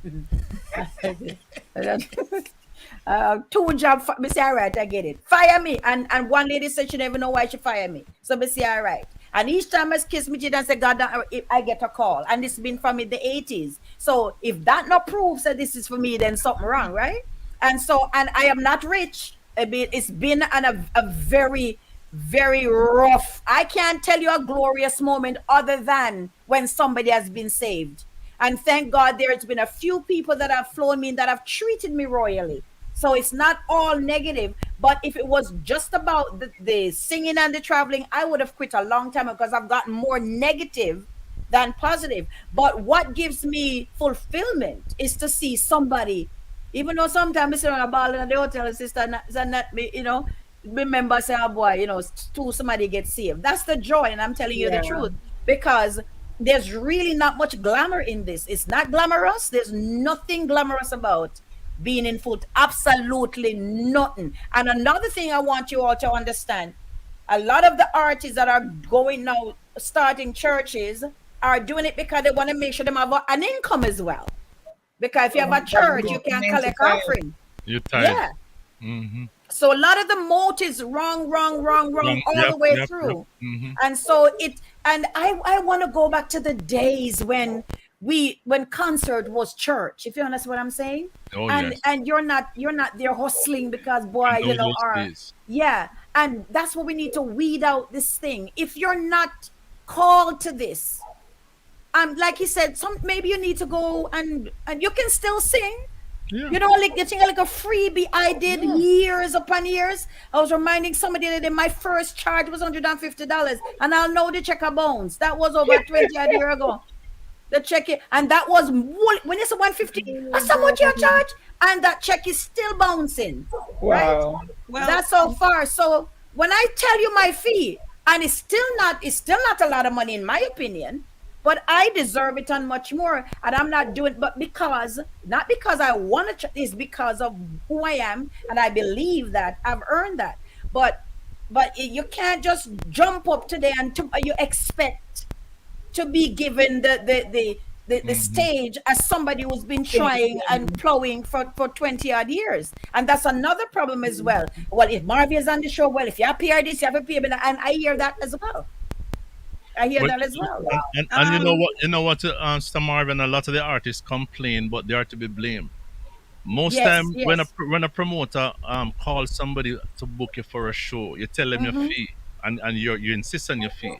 2 job, me say all right, I get it. Fire me, and one lady said she never know why she fired me. So me say all right. And each time I kiss me, and say God, I get a call, and this been from in the 80s. So if that not proves that this is for me, then something wrong, right? And so, and I am not rich. I mean, it's been a very, very rough. I can't tell you a glorious moment other than when somebody has been saved. And thank God there's been a few people that have flown me in that have treated me royally. So it's not all negative. But if it was just about the singing and the traveling, I would have quit a long time ago, because I've gotten more negative than positive. But what gives me fulfillment is to see somebody, even though sometimes I sit on a ball in the hotel, sister, not me, remember say, oh boy, somebody gets saved. That's the joy, and I'm telling you the truth, because there's really not much glamour in this. It's not glamorous. There's nothing glamorous about being in food. Absolutely nothing. And another thing I want you all to understand, a lot of the artists that are going now, starting churches, are doing it because they want to make sure they have an income as well. Because if you have Oh, a that's church, good. you can Nine to collect five. offering. You tired. Yeah. Mm-hmm. So a lot of the motives wrong, wrong, wrong, wrong all Yep, the way yep, yep. through. Mm-hmm. And so it, and I want to go back to the days when when concert was church, if you understand what I'm saying. Oh yes. And you're not there hustling because boy, And those or days. yeah. And that's what we need to weed out this thing. If you're not called to this, like he said, some maybe you need to go and you can still sing, Yeah. like getting like a freebie. I did Yeah. years upon years. I was reminding somebody that my first charge was $150, and I'll know the check a bounce. That was over 20 odd year ago. The check it, and that was when it's a 150. That's how much you charge, and that check is still bouncing, right? Wow. Well, That's so far. So when I tell you my fee, and it's still not a lot of money in my opinion, but I deserve it and much more. And I'm not doing, but not because I want to, it's because of who I am, and I believe that I've earned that. But you can't just jump up today and you expect to be given the Mm-hmm. stage as somebody who's been trying and plowing for 20 odd years. And that's another problem as well. Well, if Marvin is on the show, well, if you appear this, you have to pay me. And I hear that as well. I hear But that as well. and you know um, what? You know what? Sir Marvin, a lot of the artists complain, but they are to be blamed. Most Yes, time yes. when a promoter calls somebody to book you for a show, you tell them your Mm-hmm. fee, and you insist on your fee.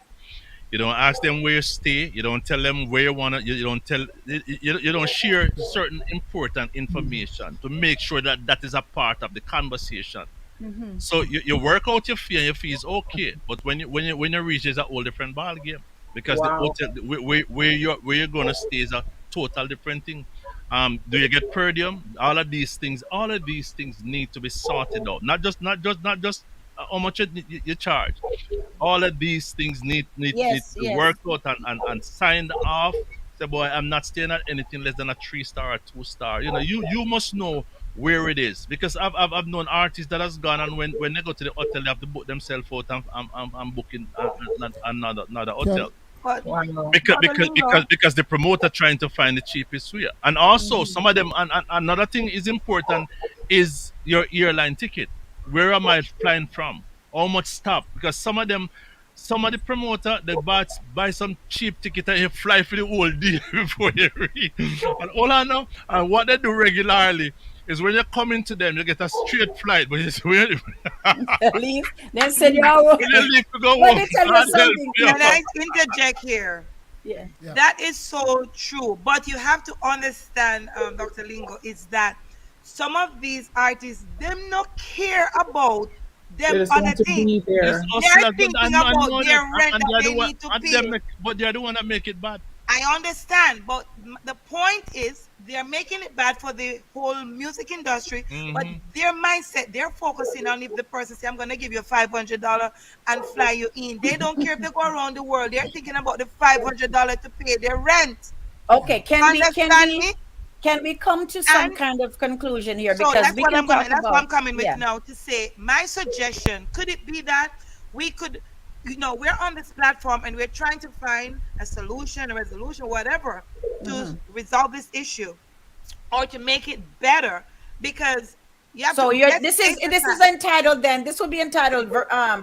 You don't ask them where you stay. You don't tell them where you wanna. You don't tell. You don't share certain important information to make sure that that is a part of the conversation. Mm-hmm. So you work out your fee and your fee is okay, but when you reach is a whole different ball game because the Wow. hotel where you're gonna stay is a total different thing. Do you get per diem? All of these things need to be sorted out. Not just how much you charge. All of these things need Yes, to be yes. worked out and signed off. Say, boy, I'm not staying at anything less than a 3 star or 2 star. You must know where it is because I've known artists that has gone and when they go to the hotel they have to book themselves out and I'm booking another Can hotel but Wow. because Dr. because Lingo, because because the promoter trying to find the cheapest way. And also some of them and another thing is important is your airline ticket. Where am I flying from? How much stop? Because some of the promoter they buy some cheap ticket and you fly for the whole day before you reach. And all I know and what they do regularly is when you come into them you get a straight flight, but it's Leave. Then said you are. when you leave to go Let home, me tell you God help something, you. can people. I interject here? Yeah. yeah. That is so true. But you have to understand, Dr. Lingo, is that some of these artists, them not care about They them just other want to things. be It's there. They're hustlers, thinking I about know their them, rent and that they are the they one, need to and pay. but they are the one that make it bad. I understand, but the point is they're making it bad for the whole music industry. But Hmm. their mindset, they're focusing on if the person say, "I'm going to give you $500 and fly you in." They don't care if they go around the world. They're thinking about the $500 to pay their rent. Okay, Understand me? can we come to some And kind of conclusion here so because we can talk that's what about, I'm coming with yeah. now to say my suggestion. Could it be that we could, we're on this platform and we're trying to find a solution, a resolution, whatever, to Mhm. resolve this issue or to make it better? Because you have So to you're let's face the this is fact. entitled, then this will be entitled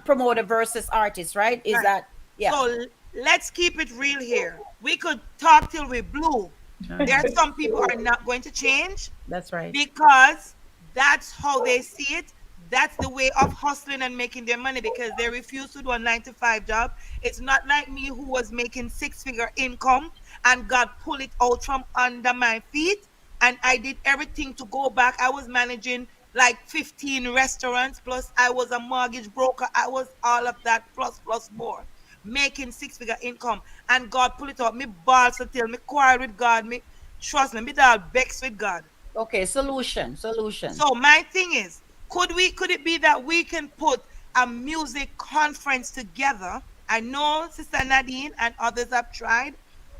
promoter versus artist, right? Is Right. that, So yeah. let's keep it real here. We could talk till we blue. There are some people are not going to change That's right. because that's how they see it. That's the way of hustling and making their money because they refuse to do a 9 to 5 job. It's not like me who was making 6 figure income and God pulled it out from under my feet. And I did everything to go back. I was managing like 15 restaurants, plus I was a mortgage broker. I was all of that, plus more, making 6 figure income. And God pulled it out. Me balls until me quarrel with God. Me trust me all vex with God. Okay, solution. So my thing is, could it be that we can put a music conference together? I know Sister Nadine and others have tried.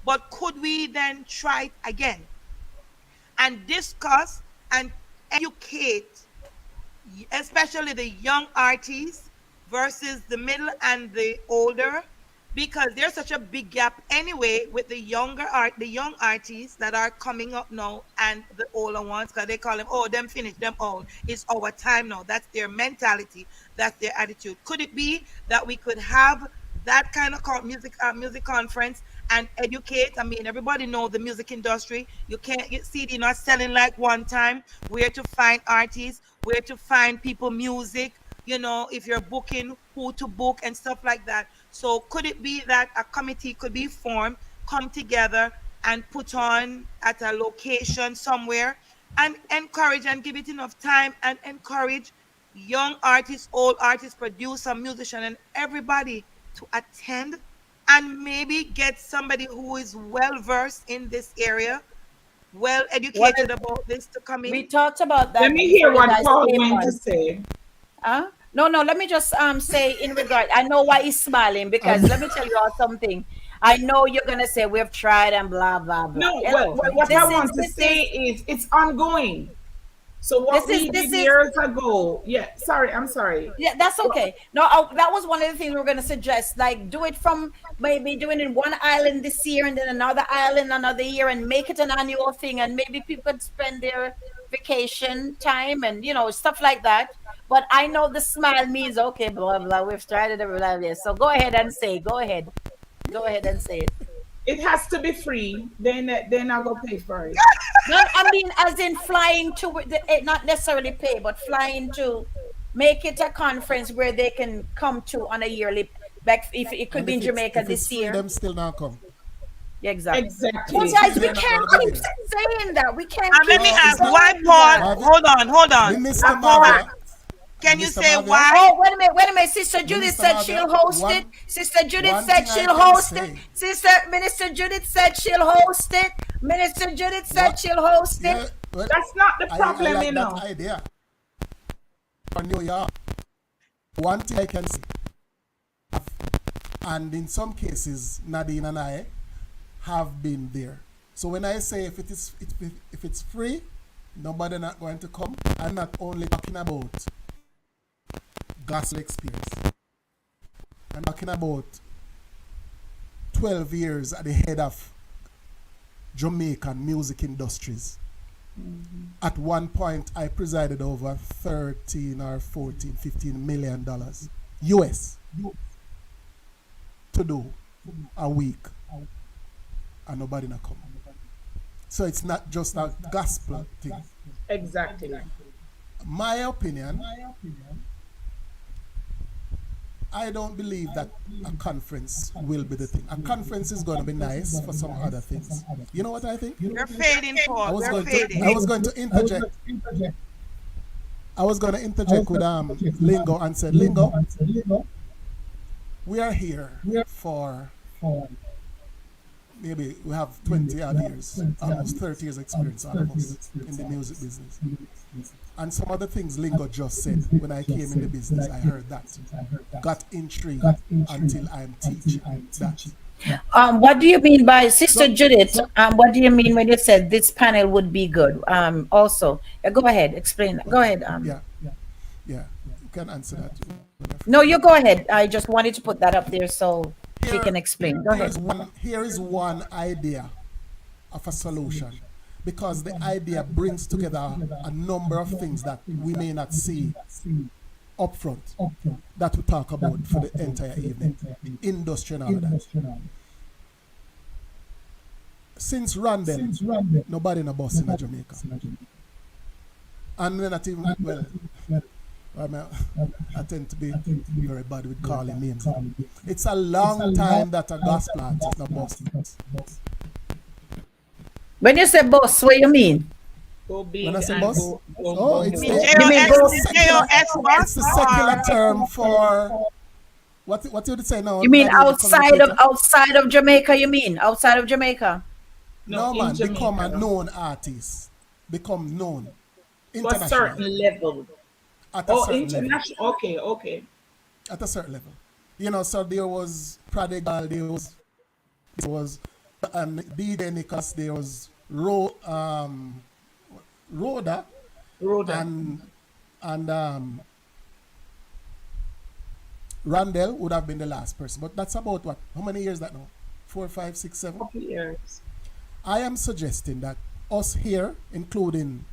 but could we then try it again and discuss and educate, especially the young artists versus the middle and the older, because there's such a big gap anyway with the young artists that are coming up now and the older ones, because they call them, oh, them finished, them old, it's our time now. That's their mentality, that's their attitude. Could it be that we could have that kind of music conference and educate? I mean, everybody know the music industry. You can't get CD not selling like one time. Where to find artists, where to find people music, if you're booking, who to book and stuff like that. So could it be that a committee could be formed, come together and put on at a location somewhere and encourage and give it enough time and encourage young artists, old artists, producer, musician, and everybody to attend, and maybe get somebody who is well versed in this area, well What educated is, about this to come we in. talked about Let that me before hear you what guys Paul came going to on. say. Huh? No, no, let me just say in regard. I know why he's smiling, because Um, let me tell you all something. I know you're gonna say we've tried and blah blah blah. No, Hello. what I This is want to this say is is it's ongoing. So this what is we did this is years ago, yeah, sorry, I'm sorry. yeah, that's What- okay. No, that was one of the things we were going to suggest. Like, do it from maybe doing it in one island this year and then another island another year, and make it an annual thing. And maybe people could spend their vacation time and stuff like that. But I know the smile means okay, blah blah. We've tried it, blah blah. Blah. So go ahead and say. Go ahead and say it. It has to be free. Then I'll go pay for it. No, I mean, as in flying to not necessarily pay, but flying to make it a conference where they can come to on a yearly. Like if it could and be in Jamaica if it's this free, year. them still not come. Yeah, exactly. But Exactly. guys, we They're not can't going to be keep there. saying that. We can't And keep let me It's ask, not. why, saying Paul? that. Marvin, Hold on. Minister Paul, Mavia, can you Minister say Mavia, why? Oh, wait a minute. Sister Judith Minister said Mavia, she'll host it. one Sister Judith one said thing I she'll can host it. say, Minister Judith said she'll host it. Minister Judith said what, she'll host it. yeah, well, That's not the I problem, like that idea for New York. One thing I can say, and in some cases, Nadine and I have been there. So when I say if it's free, nobody not going to come. I'm not only talking about gospel experience. I'm talking about 12 years at the head of Jamaican music industries. At one point, I presided over 13 or 14, $15 million US to do a week, and nobody not come. So it's not just a gospel thing. exactly. My opinion, I don't believe that a conference will be the thing. A conference is going to be nice for some other things. You know what I think? We're fading, I Paul. was We're going to fading. I was going to interject. I was going to interject with Lingo and said, Lingo, we are here for maybe we have 20 odd years, almost 30 years experience all of us in the music business. And some of the things Lingo just said when I came in the business, I heard that. Got intrigued until I'm teaching that. What do you mean by Sister Judith? What do you mean when you said this panel would be good? Also, go ahead, explain. Go ahead. Yeah, yeah. You can answer that. No, you go ahead. I just wanted to put that up there so she Here, can explain. Go ahead. here is one idea of a solution, because the idea brings together a number of things that we may not see up front that we talk about for the entire evening, the industry and all of that. Since Randall, nobody in a bus in Jamaica. And then not even, well, I tend to be very bad with calling names. It's a long time that a gospel artist no bus. When you say boss, what you mean? Go big When I say and boss, go it's big. You mean boss? it's the secular term for what you would say now. You mean Nadine, the outside of Jamaica? You mean outside of Jamaica? No, in man, become a Jamaica. known artist. Become known To a internationally certain level. at a Oh, certain level. international. Okay. At a certain level. You know, so there was Prodigal, there was and DJ Nicholas, there was Rhoda, Rhoda. and Randall would have been the last person. But that's about what? How many years that now? 4, 5, 6, 7. Couple years. I am suggesting that us here, including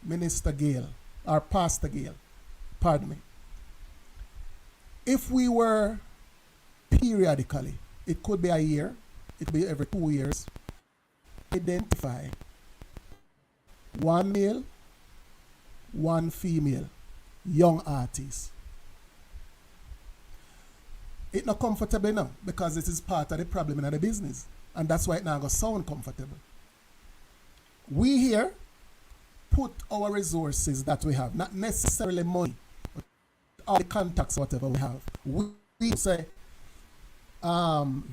Minister Gale or Pastor Gale, pardon me, if we were periodically, it could be a year, it could be every 2 years, identify one male, one female, young artist. It's not comfortable now because this is part of the problem in the business. And that's why it now going sound comfortable. We here put our resources that we have, not necessarily money, but all the contacts, whatever we have. We say,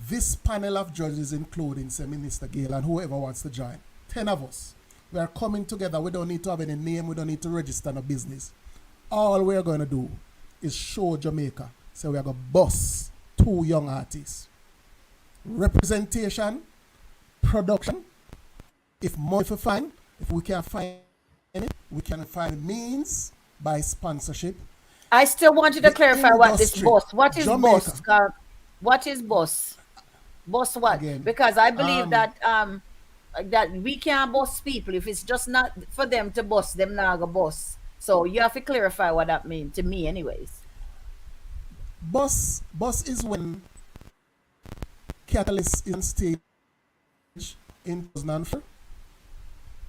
this panel of judges, including, say, Minister Gale and whoever wants to join, 10 of us, we are coming together. We don't need to have any name. We don't need to register no business. All we're going to do is show Jamaica. So we are going to boss 2 young artists. Representation, production. If money for find, if we can find it, we can find means by sponsorship. I still want you to The clarify what this industry, boss. What is Jamaica. boss? What is boss? Boss what? Again, Because I believe that we can't boss people if it's just not for them to boss them now go boss. So you have to clarify what that means to me, anyways. boss is when Catalyst is on stage in 2004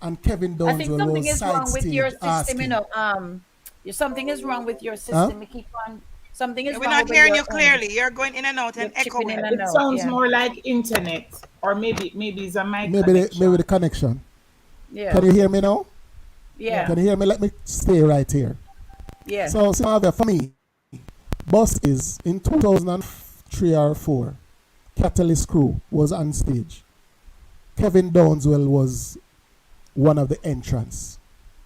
and Kevin I think Downswell something was is side wrong with your stage system, you asking. know. Something is wrong with your system. You keep on. Something is We're wrong not with hearing your you clearly. You're going in and out You're and chipping in echoing. and It out. sounds Yeah, more like internet, or maybe it's a mic Maybe connection. the connection. yeah, Can you hear me now? yeah, Can you hear me? Let me stay right here. yeah. So, for me, Boss is in 2003 or 4. Catalyst crew was on stage. Kevin Downswell was one of the entrants.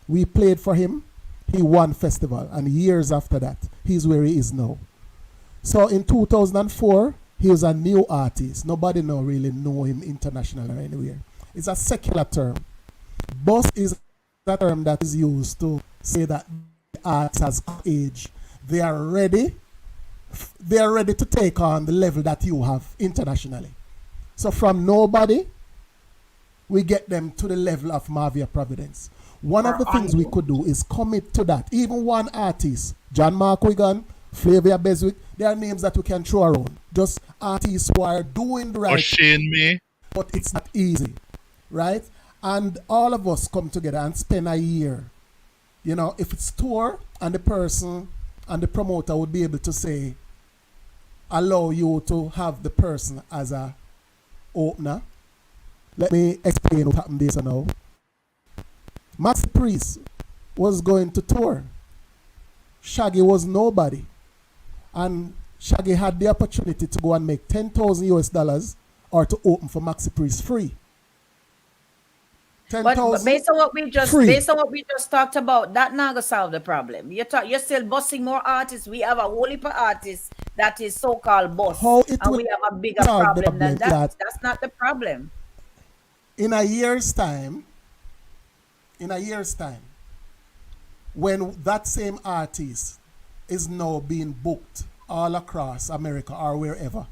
We played for him. He won festival, and years after that, he's where he is now. So in 2004, he was a new artist. Nobody now really know him international or anywhere. It's a secular term. Boss is a term that is used to say that the arts has age. They are ready. They are ready to take on the level that you have internationally. So from nobody, we get them to the level of Mavia Providence. One of Or the things we could do is commit to that. Even one artist, John Mark Wigan, Flavia Beswick, there are names that we can throw around. Just artists who are doing the Or right, Shane May. but it's not easy, right? And all of us come together and spend a year. You know, if it's tour and the person and the promoter would be able to say, allow you to have the person as a opener. Let me explain what happened this now. Max Priest was going to tour. Shaggy was nobody. And Shaggy had the opportunity to go and make 10,000 US dollars or to open for Maxi Priest free. But 10,000 based on what we just free. talked about, that not gonna solve the problem. You're still bossing more artists. We have a whole heap of artists that is so-called boss, How it and will we have a bigger solve the problem than problem that. that That's not the problem. in a year's time, when that same artist is now being booked all across America or wherever,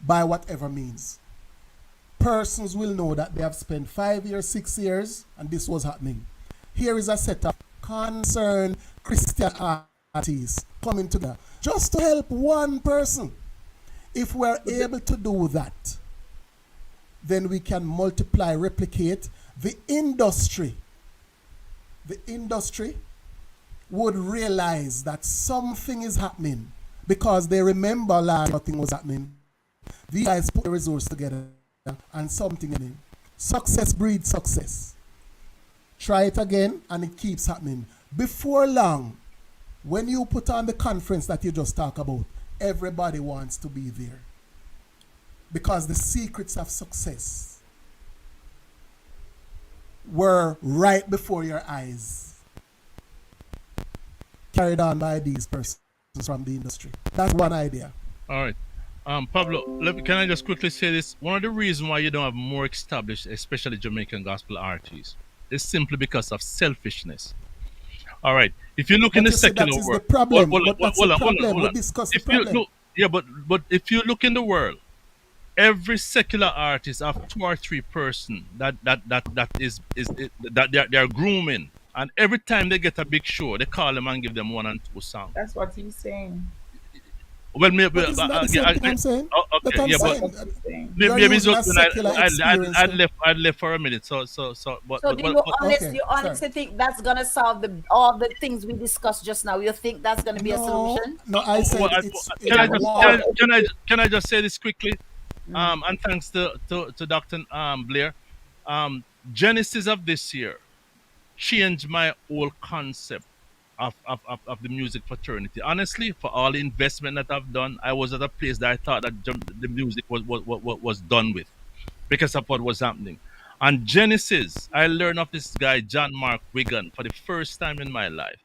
by whatever means, persons will know that they have spent 5 years, 6 years, and this was happening. Here is a set of concerned Christian artists coming together just to help one person. If we're able to do that, then we can multiply, replicate the industry. The industry would realize that something is happening because they remember last nothing was happening. These guys put the resource together and something in it. Success breeds success. Try it again and it keeps happening. Before long, when you put on the conference that you just talked about, everybody wants to be there. Because the secrets of success were right before your eyes, carried on by these persons from the industry. That's one idea. All right. Pablo, can I just quickly say this? One of the reasons why you don't have more established, especially Jamaican gospel artists, is simply because of selfishness. All right. If you look in But the you see, secular that is the world, hold, problem. hold, But hold, that's the hold on, hold on, problem. hold We on. discuss the If you problem. look, yeah, but if you look in the world, every secular artist have two or three person that they're grooming, and every time they get a big show, they call them and give them one and two songs. That's what he's saying. Well, maybe, But isn't that the same thing I'm saying? That okay, I'm yeah, but That's saying what he's saying. you're maybe it's using just a when secular experience to. I left for a minute. So do you Okay, sorry. honestly think that's gonna solve the all the things we discussed just now? You think that's gonna be a No, solution? no. I what said I, it's It's can I not just going to war. solve everything. can I just say this quickly? Mm. And thanks to Dr. Blair. Genesis of this year changed my whole concept of the music fraternity. Honestly, for all the investment that I've done, I was at a place that I thought that the music was done with because of what was happening. And Genesis, I learned of this guy, John Mark Wigan, for the first time in my life.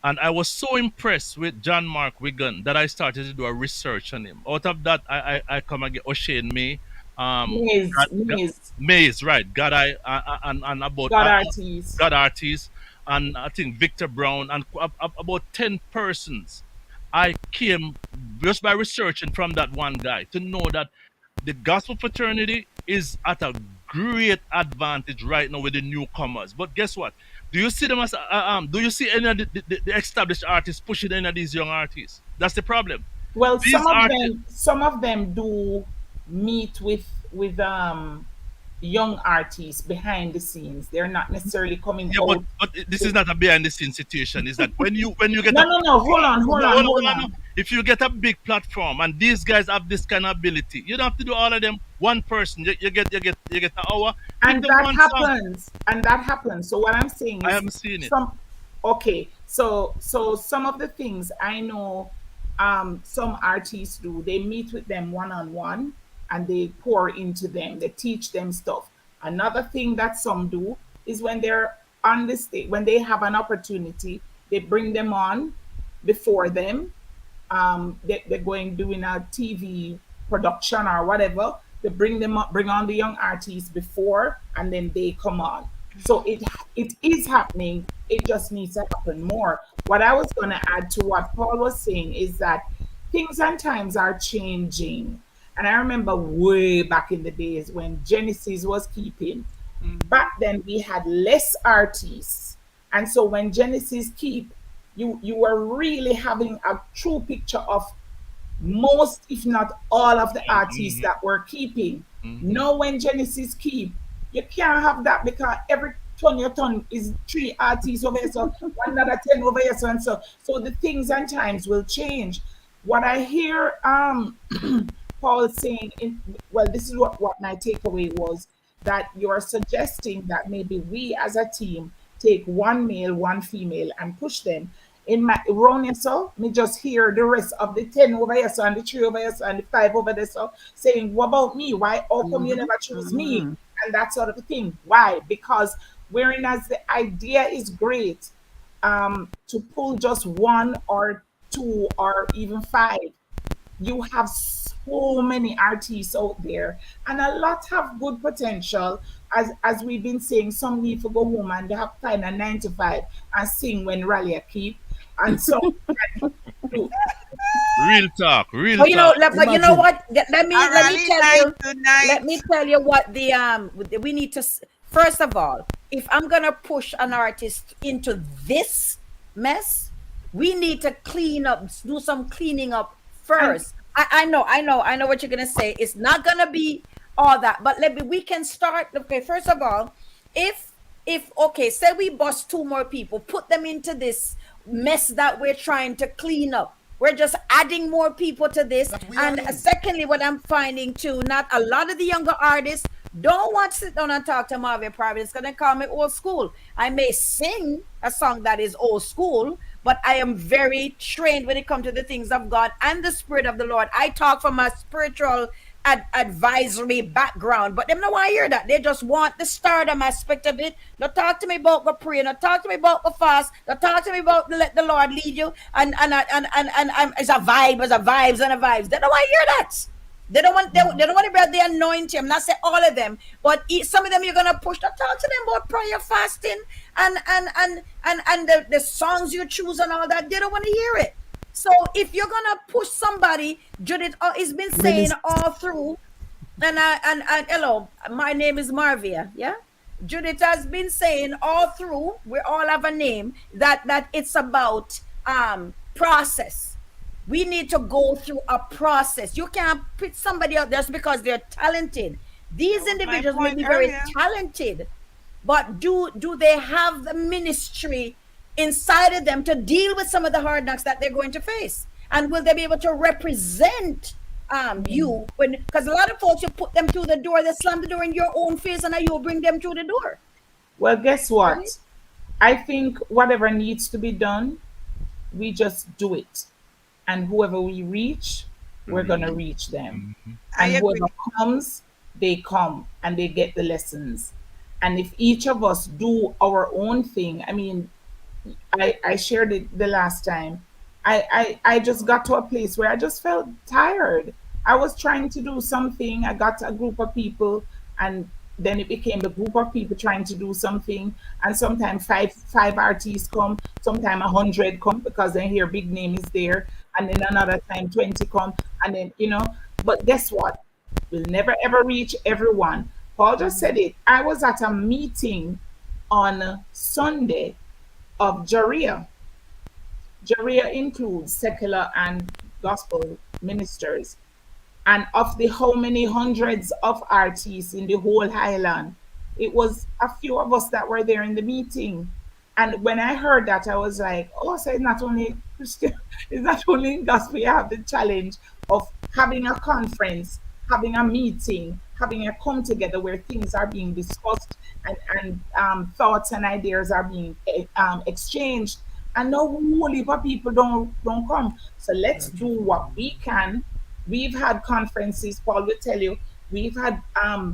And I was so impressed with John Mark Wigan that I started to do a research on him. Out of that, I come and get O'Shane May, um, Maze, God, maze, Mays, right? God, and about God artists. God artists, and I think Victor Brown, and about 10 persons. I came just by researching from that one guy to know that the gospel fraternity is at a great advantage right now with the newcomers. But guess what? Do you see them as do you see any of the established artists pushing any of these young artists? That's the problem. Well, These artists, some of them do meet with young artists behind the scenes. They're not necessarily coming yeah, out. but this is not a behind the scenes situation. Is that when you get No, a no, no. Hold on, hold on, hold hold on, no. on. If you get a big platform and these guys have this kind of ability, you don't have to do all of them. One person, you get an hour. Give And them that one song. happens. And that happens. So what I'm saying I is haven't seen it. some okay. So some of the things I know some artists do, they meet with them one on one and they pour into them, they teach them stuff. Another thing that some do is when they're on the stage, when they have an opportunity, they bring them on before them, they're going doing a TV production or whatever. They bring them up, bring on the young artists before, and then they come on. So it is happening. It just needs to happen more. What I was going to add to what Paul was saying is that things and times are changing. And I remember way back in the days when Genesis was keeping. Back then we had less artists, and so when Genesis keep, you were really having a true picture of most, if not all, of the artists Mm-hmm, that were keeping. mm-hmm. Now, when Genesis keep, you can't have that because every ton you turn is three artists over here, so one another 10 over here, so and so. So the things and times will change. What I hear Paul saying, well, this is what my takeaway was, that you're suggesting that maybe we as a team take one male, one female, and push them. In my erroneous, so me just hear the rest of the 10 over here, so and the three over here, so and the five over there, so saying, what about me? Why? How come you Mm-hmm. never choose me? Mm-hmm. And that sort of thing. Why? Because whereas the idea is great, to pull just one or two or even five, you have so many artists out there, and a lot have good potential. As we've been saying, some need to go home and they have to find a 9 to 5 and sing when rally keep, and some can do. Real talk, real But talk. but you know Imagine. what? A Let me rally tell night you. tonight. Let me tell you what the we need to first of all, if I'm gonna push an artist into this mess, we need to clean up, do some cleaning up And first. I know what you're gonna say. It's not gonna be all that, but we can start. Okay, first of all, if okay, say we bust two more people, put them into this mess that we're trying to clean up. We're just adding more people to this. That we are And in. secondly, what I'm finding too, not a lot of the younger artists don't want to sit down and talk to Marvin Private. It's gonna call me old school. I may sing a song that is old school, but I am very trained when it comes to the things of God and the Spirit of the Lord. I talk from a spiritual advisory background, but them no want to hear that. They just want the stardom aspect of it. Don't talk to me about go pray. Don't talk to me about go fast. Don't talk to me about let the Lord lead you. And it's a vibe, it's a vibes and a vibes. They don't want to hear that. They don't want to be the anointing. I'm not saying all of them, but some of them you're gonna push. Don't talk to them about prayer, fasting, and the songs you choose and all that. They don't want to hear it. So if you're gonna push somebody, Judith has been saying Minister, all through, and hello, my name is Marvia. Yeah, Judith has been saying all through. We all have a name that it's about process. We need to go through a process. You can't put somebody out just because they're talented. That These was my individuals may point be very earlier. talented, but do they have the ministry inside of them to deal with some of the hard knocks that they're going to face? And will they be able to represent you when, because a lot of folks, you put them through the door, they slam the door in your own face, and then you bring them through the door, Well, guess right? what? I think whatever needs to be done, we just do it. And whoever we reach, we're going to reach them. Mhm. I And whoever agree. comes, they come and they get the lessons. And if each of us do our own thing, I mean, I shared it the last time. I just got to a place where I just felt tired. I was trying to do something. I got a group of people, and then it became the group of people trying to do something. And sometimes five artists come, sometimes 100 come because they hear big name is there, and then another time 20 come, and then But guess what? We'll never ever reach everyone. Paul just said it. I was at a meeting on Sunday of Jaria. Jaria includes secular and gospel ministers. And of the how many hundreds of artists in the whole highland, it was a few of us that were there in the meeting. And when I heard that, I was like, oh, so it's not only Christian, it's not only in gospel, you have the challenge of having a conference, having a meeting, having a come together where things are being discussed, and thoughts and ideas are being exchanged. And no whole heap of people don't come. So let's do what we can. We've had conferences, Paul will tell you. We've had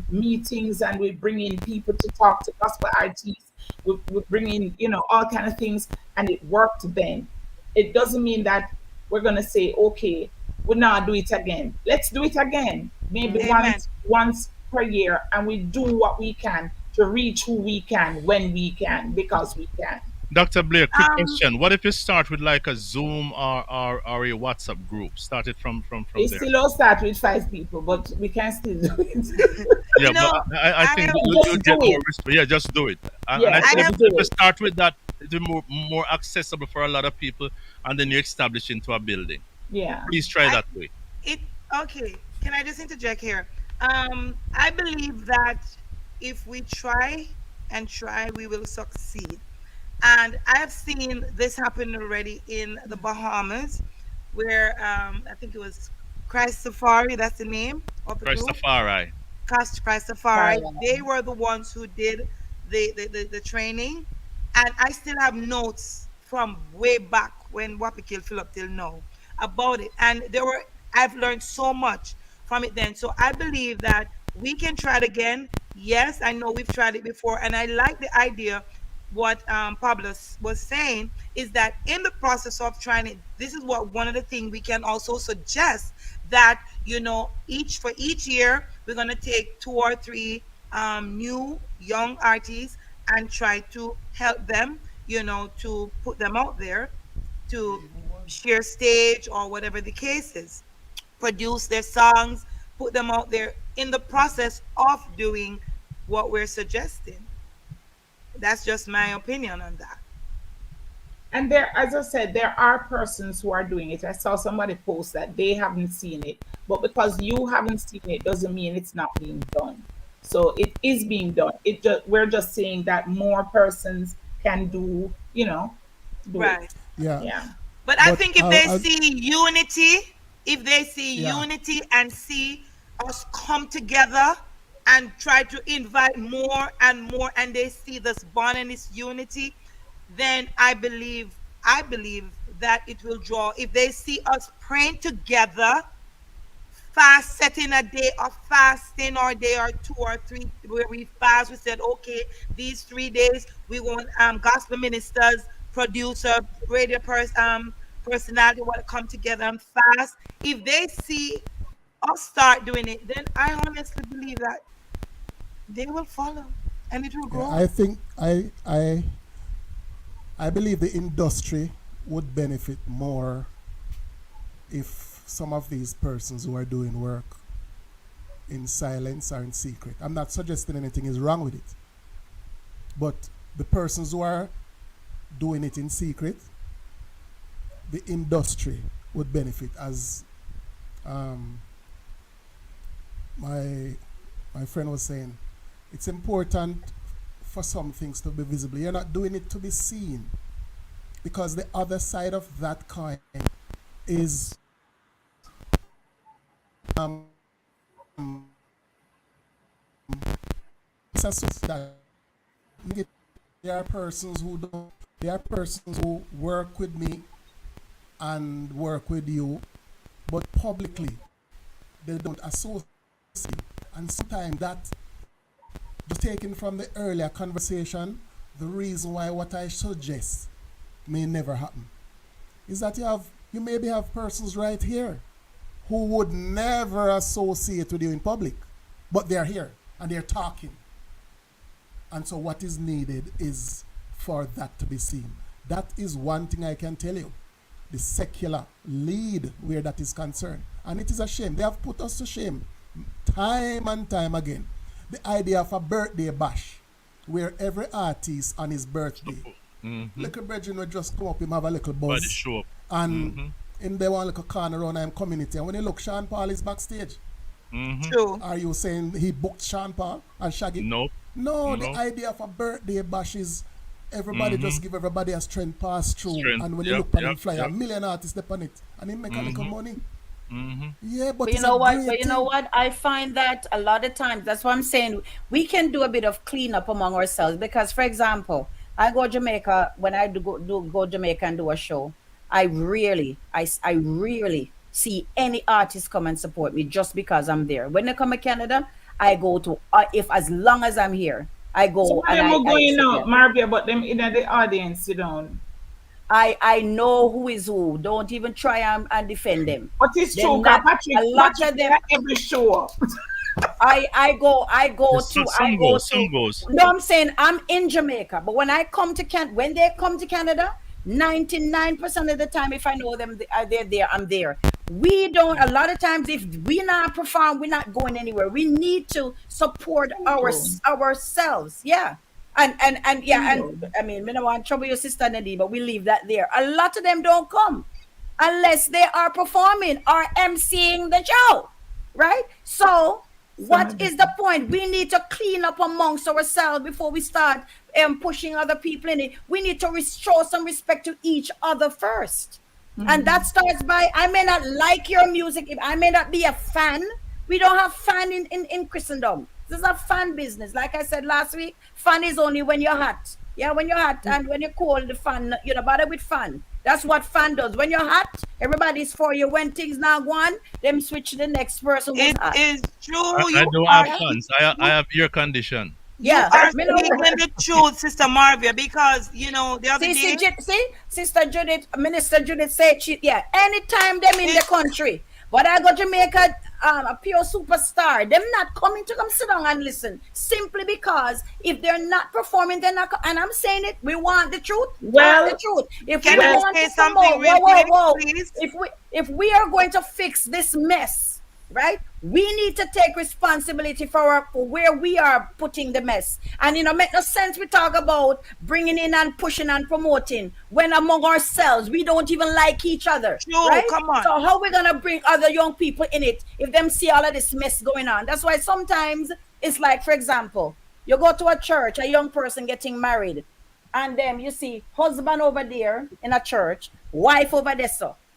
meetings, and we bring in people to talk to gospel artists. We bring in, all kind of things, and it worked then. It doesn't mean that we're gonna say, okay, we'll not do it again. Let's do it again, maybe Amen. once per year, and we do what we can to reach who we can when we can, because we can. Dr. Blair, quick Um, question. What if you start with like a Zoom or a WhatsApp group? Start it from It there. still all start with 5 people, but we can still do it. Yeah, you but know, I I think have you Just do get more it. response. Yeah, just do it. And I Yeah, I think just have do if you it. start with that, it'll be more accessible for a lot of people, and then you establish into a building. Yeah. Please try I that way. it okay. Can I just interject here? I believe that if we try and try, we will succeed. And I've seen this happen already in the Bahamas, where I think it was Christ Safari, that's the name of the group. Christafari. Christopher, Fire. they were the ones who did the training. And I still have notes from way back when Wapi killed Philip till now about it. And I've learned so much from it then. So I believe that we can try it again. Yes, I know we've tried it before. And I like the idea what Pablo was saying is that in the process of trying it, this is what one of the things we can also suggest that each for each year we're going to take two or three new young artists and try to help them, to put them out there to share stage or whatever the case is, produce their songs, put them out there in the process of doing what we're suggesting. That's just my opinion on that. And there, as I said, there are persons who are doing it. I saw somebody post that they haven't seen it, but because you haven't seen it doesn't mean it's not being done. So it is being done. We're just saying that more persons can do it. Right. yeah, Yeah. But I but think if they see unity, if they see yeah, unity and see us come together and try to invite more and more, and they see this bond and this unity, then I believe that it will draw. If they see us praying together fast, setting a day of fasting or day or two or three where we fast. We said, okay, these 3 days we want gospel ministers, producer, radio personality want to come together and fast. If they see us start doing it, then I honestly believe that they will follow and it will Yeah, grow. I think I believe the industry would benefit more if some of these persons who are doing work in silence or in secret. I'm not suggesting anything is wrong with it, but the persons who are doing it in secret, the industry would benefit. As um, my my friend was saying, it's important for some things to be visible. You're not doing it to be seen, because the other side of that coin is that there are persons who don't. There are persons who work with me and work with you, but publicly they don't associate. And sometimes that, just taken from the earlier conversation, the reason why what I suggest may never happen is that you maybe have persons right here who would never associate with you in public, but they're here and they're talking. And so what is needed is for that to be seen. That is one thing I can tell you. The secular lead where that is concerned. And it is a shame. They have put us to shame time and time again. The idea of a birthday bash where every artist on his birthday, Mm-hmm. little brethren will just come up, him have a little Body buzz, show up. and Mm-hmm. in there one little corner around him community. And when you look, Sean Paul is backstage. Mm-hmm. True. Are you saying he booked Sean Paul and Shaggy? Nope. No, the No. idea of a birthday bash is everybody Mm-hmm. just give everybody a strength pass through. Strength. And when you Yep. look at him Yep. fly, a Yep. million artists step on it and he make a little Mm-hmm. money. Mm-hmm. Yeah, but But you it's a know what? But great you know thing. what? I find that a lot of times, that's what I'm saying. We can do a bit of cleanup among ourselves because, for example, I go Jamaica when I do go Jamaica and do a show. I rarely see any artist come and support me just because I'm there. When they come to Canada, I go to if as long as I'm here, I Some go of and them are I going sit out, there. Marvia, but them in the audience, you know. I know who is who. Don't even try and defend them. But it's They're true, because not a Patrick, lot Patrick of is them. at every show. Some goes. Some goes. no, I'm saying I'm in Jamaica, but when they come to Canada, 99% of the time, if I know them, they're there, I'm there. We don't, a lot of times, if we not perform, we're not going anywhere. We need to support True. ourselves. Yeah. And yeah, and True. I mean, we don't want to trouble your sister Nadine, but we leave that there. A lot of them don't come unless they are performing or emceeing the show, right? So, Some what of is the them. point? We need to clean up amongst ourselves before we start pushing other people in it. We need to show some respect to each other first. And that starts by I may not like your music, if I may not be a fan. We don't have fan in Christendom. This is a fan business. Like I said last week, fan is only when you're hot. Yeah, when you're hot and when you're cold, the fan, you know, bother with fan. That's what fan does. When you're hot, everybody's for you. When things now go on, them switch to the next person who's It hot. is true. I You don't have are Yeah, fans. I you have ear condition. you yeah. are Me speaking know. the truth, Sister Marvia, because the other day See, Sister Judith, Minister Judith said yeah, anytime them in the it country. But I go Jamaica, a pure superstar. Them not coming to come sit down and listen. Simply because if they're not performing, they're not and I'm saying it, we want the truth, talk the Well, truth. If we can I well, want say to something promote, whoa, real whoa, quick, whoa. please? If we are going to fix this mess, right? We need to take responsibility for where we are putting the mess. And make no sense we talk about bringing in and pushing and promoting when among ourselves we don't even like each other, True, right? come on. So how we gonna bring other young people in it if them see all of this mess going on? That's why sometimes it's like, for example, you go to a church, a young person getting married, and then you see husband over there in a church, wife over there.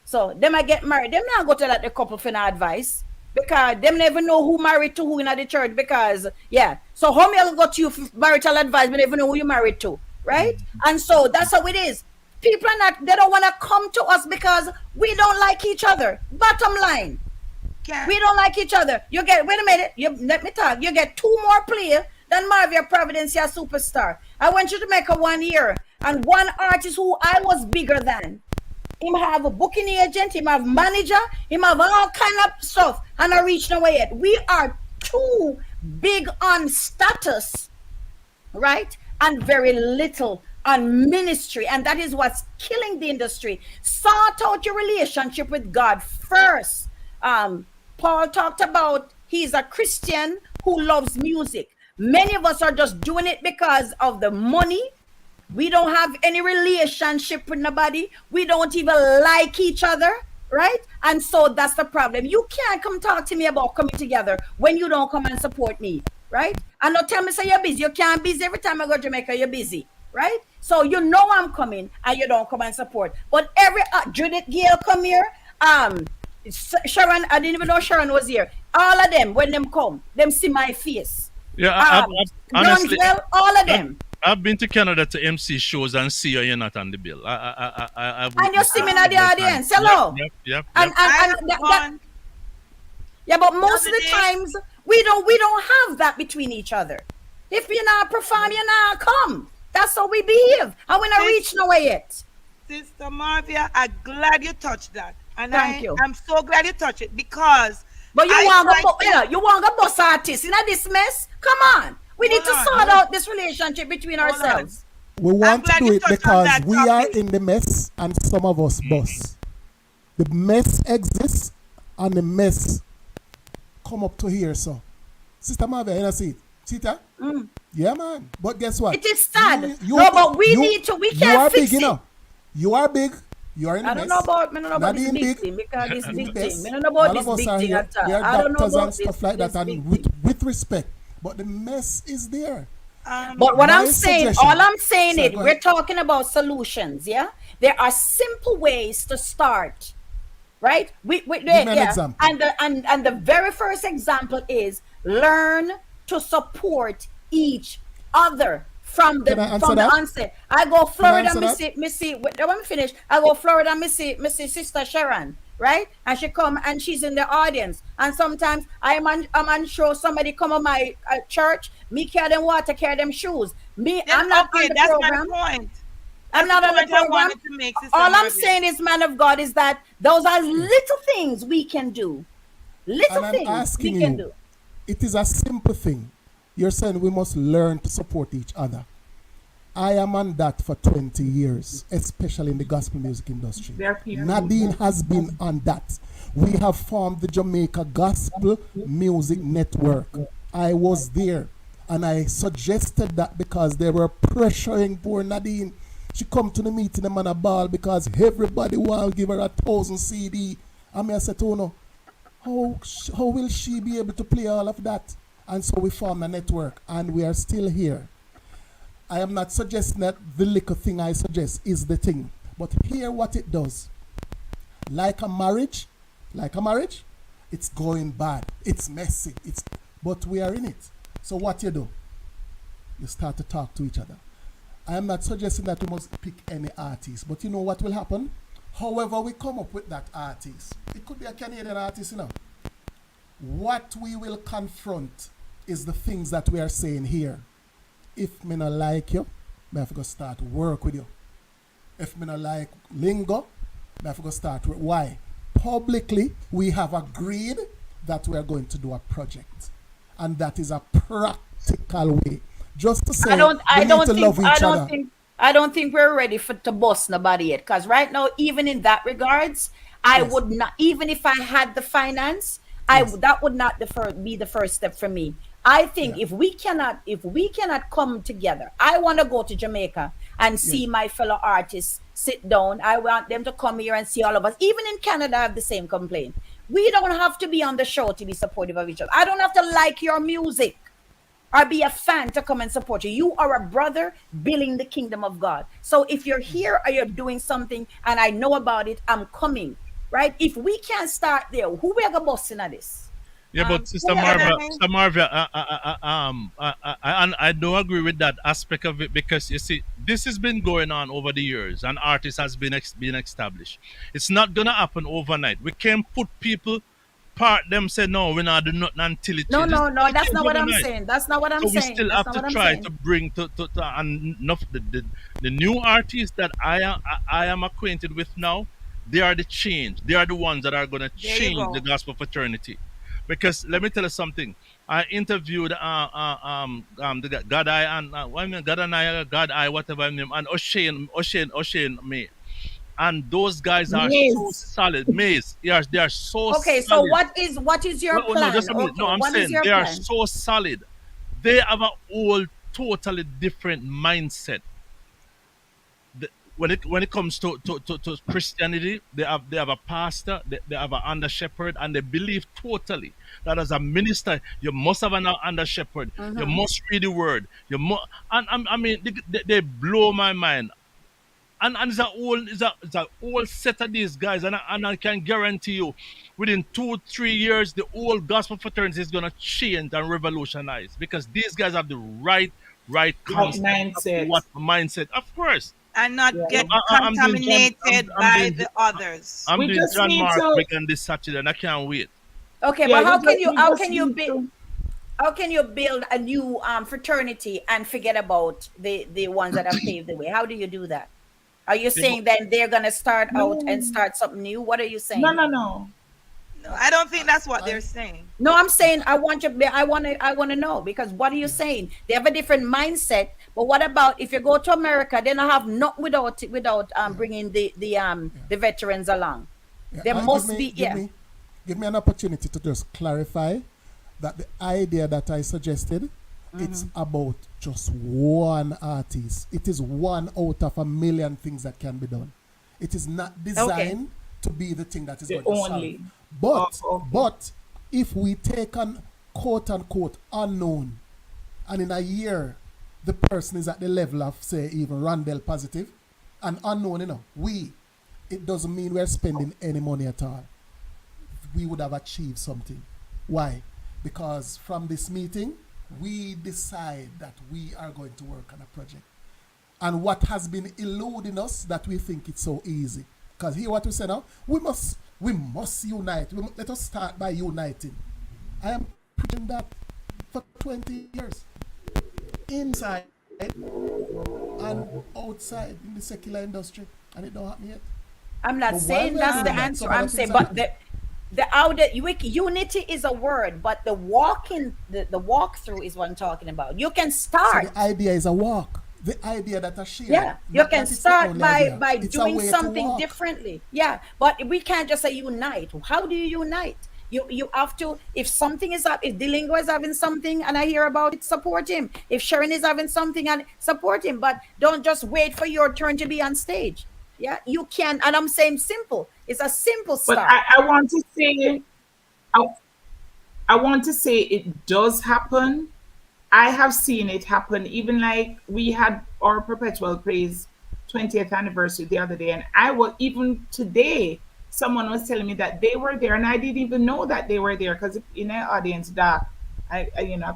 So them I get married. Them not go to that the couple for no advice because them never know who married to who in the church. Because yeah, so how me go to you for marital advice, but never know who you married to, right? And so that's how it is. People are not. They don't want to come to us because we don't like each other. Bottom line, Can't. We don't like each other. You get, wait a minute, you let me talk. You get two more player than Marvia Providencia Superstar. I went to Jamaica 1 year, and one artist who I was bigger than. Him have a booking agent, him have manager, him have all kind of stuff, and I reach nowhere yet. We are too big on status, right? And very little on ministry. And that is what's killing the industry. Sort out your relationship with God first. Paul talked about he's a Christian who loves music. Many of us are just doing it because of the money. We don't have any relationship with nobody. We don't even like each other, right? And so that's the problem. You can't come talk to me about coming together when you don't come and support me, right? And don't tell me say you're busy. You can't be busy every time I go to Jamaica. You're busy, right? So you know I'm coming and you don't come and support. But every Judith Gale come here. Sharon, I didn't even know Sharon was here. All of them, when them come, them see my face. Yeah, honestly, Donzel, all of them. I've been to Canada to MC shows and see you're not on the bill. And you see me in the audience. Hello. Yep. And yeah, but most of the times we don't have that between each other. If you're not perform, you're not come. That's how we behave. And we not reach nowhere yet. Sister Marvia, I'm glad you touched that. And Thank you. I'm so glad you touched it because But you want a boss artist in this mess? Come on. We need to sort out this relationship between ourselves. We want to glad do you it touched on because that we are topic. in the mess and some of us boss. The mess exists and the mess come up to here, so. Sister Marvia, you know see it? See that? Yeah, man. But guess what? It is sad. But we can't fix big, it. You are big. You are in the I mess. don't know about this big thing because this big thing. I don't know about this big thing at all. We are I don't know doctors about and stuff like that, and with respect. But the mess is there. But what I'm saying, all I'm saying is, go we're ahead. talking about solutions. Yeah, there are simple ways to start, right? Give me an example. And the very first example is learn to support each other from the Can I answer that? onset. I go Florida, answer that? Missy. Let me finish. I go Florida, Missy, Sister Sharon, right? And she come and she's in the audience. And sometimes I'm on show. Somebody come on my church. Me carry them water, carry them shoes. I'm not on the that's program. my point. I'm not on the That's the point I program. wanted to make, Sister All I'm Marvia. saying is, man of God, is that those are little things we can do. Little And I'm things asking we can you, do. it is a simple thing. You're saying we must learn to support each other. I am on that for 20 years, especially in the gospel music industry. They're here. Nadine has been on that. We have formed the Jamaica Gospel Music Network. I was there and I suggested that because they were pressuring poor Nadine. She come to the meeting and man a ball because everybody want to give her 1,000 CD. And I said, oh no, how will she be able to play all of that? And so we formed a network and we are still here. I am not suggesting that the little thing I suggest is the thing. But hear what it does. Like a marriage, it's going bad. It's messy. But we are in it. So what you do? You start to talk to each other. I am not suggesting that we must pick any artist. But you know what will happen? However we come up with that artist. It could be a Canadian artist, you know. What we will confront is the things that we are saying here. If me not like you, I have to go start work with you. If me not like lingo, I have to go start work. Why? Publicly, we have agreed that we are going to do a project. And that is a practical way. Just to say we need to love each other. I don't think we're ready to bust nobody yet. Because right now, even in that regards, I would not, even if I had the finance, that would not be the first step for me. I think if we cannot come together, I want to go to Jamaica and see my fellow artists sit down. I want them to come here and see all of us. Even in Canada, I have the same complaint. We don't have to be on the show to be supportive of each other. I don't have to like your music or be a fan to come and support you. You are a brother building the kingdom of God. So if you're here or you're doing something and I know about it, I'm coming, right? If we can't start there, who we are going to bust into this? Yeah, but Sister Marvia, I don't agree with that aspect of it because you see, this has been going on over the years, and artists has been established. It's not gonna happen overnight. We can't put people part them say no, we're not doing nothing until it No, changes. no, It's not no. gonna That's change not what I'm overnight. saying. That's not what I'm So we saying. still That's have not to what I'm try to saying. bring to enough the new artists that I am acquainted with now. They are the change. They are the ones that are going to There you change the go. gospel fraternity. Because let me tell you something. I interviewed the God I and what I mean, God and I God I whatever his name and O'Shane May, and those guys are so Yes. solid. Maze, yes, they are so Okay, so solid. what is your No, plan? just a minute. No, Okay, I'm what is saying your they are plan? so solid. They have a whole totally different mindset. When it comes to Christianity, they have a pastor, they have an under shepherd, and they believe totally that as a minister, you must have an under shepherd. You Mm-hmm. must read the word. I mean, they blow my mind. And it's a whole set of these guys, and I can guarantee you, within 2 3 years, the whole gospel fraternity is gonna change and revolutionize because these guys have the right Right concept of what mindset. mindset. Of course, And not Right. get I'm doing John. contaminated by the others. I'm We doing just John need Mark to, again this Saturday, and I can't wait. Okay, yeah, but we how can just you we how just can you need be to, how can you build a new fraternity and forget about the ones that have paved the way? How do you do that? Are you Yeah, but saying then they're gonna start out and no, start something new? What are you no, saying? no, no. No, I don't think that's what I they're saying. No, I'm saying I want to know because what are you yeah. saying? They have a different mindset. But what about if you go to America, they don't have nothing without Yeah. bringing the Yeah. the veterans along. Yeah. There I give must me be, give yeah. me give me an opportunity to just clarify that the idea that I suggested, it's about just one artist. It is one out of a million things that can be done. It is not Okay. designed to be the thing that is The going to solve. only. Oh, But okay. but if we take an quote unquote unknown, and in a year the person is at the level of say even Randall positive, and unknown, it doesn't mean we're spending any money at all. We would have achieved something. Why? Because from this meeting, we decide that we are going to work on a project. And what has been eluding us that we think it's so easy. Because hear what we say now? We must unite. Let us start by uniting. I am preaching that for 20 years. Inside and outside in the secular industry. And it don't happen yet. I'm not But while saying we are that's the doing Um, that, answer. some other I'm things saying, are but happening. the out unity is a word, but the walkthrough is what I'm talking about. You can So the start. idea is a walk. The idea that I shared, Yeah, you not can that it's the start only by idea. by It's a doing way to something walk. differently. Yeah, but we can't just say unite. How do you unite? You have to. If something is up, if Dilingo is having something and I hear about it, support him. If Sharon is having something and support him, but don't just wait for your turn to be on stage. Yeah, you can. And I'm saying simple. It's a simple But start. I want to say, I, I want to say it does happen. I have seen it happen. Even like we had our Perpetual Praise 20th anniversary the other day, and I was even today. Someone was telling me that they were there, and I didn't even know that they were there because in the audience dark, I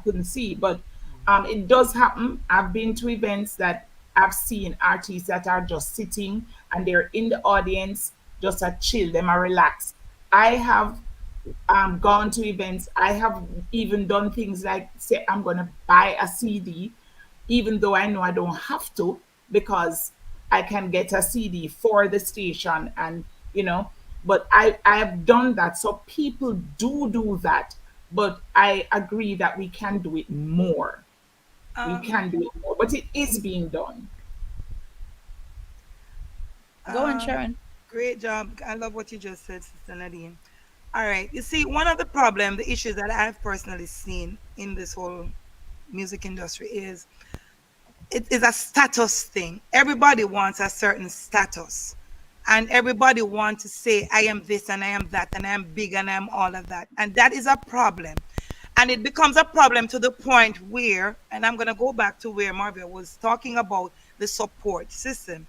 couldn't see. But it does happen. I've been to events that I've seen artists that are just sitting and they're in the audience, just a chill, them are relaxed. I have gone to events. I have even done things like say I'm gonna buy a CD, even though I know I don't have to because I can get a CD for the station and but I have done that. So people do that. But I agree that we can do it more. We um, can do it more. But it is being done. Go on, um, Sharon. Great job. I love what you just said, Sister Nadine. All right. You see, one of the problem, the issues that I've personally seen in this whole music industry is it is a status thing. Everybody wants a certain status. And everybody wants to say, I am this and I am that and I am big and I am all of that. And that is a problem. And it becomes a problem to the point where, and I'm going to go back to where Marvia was talking about the support system,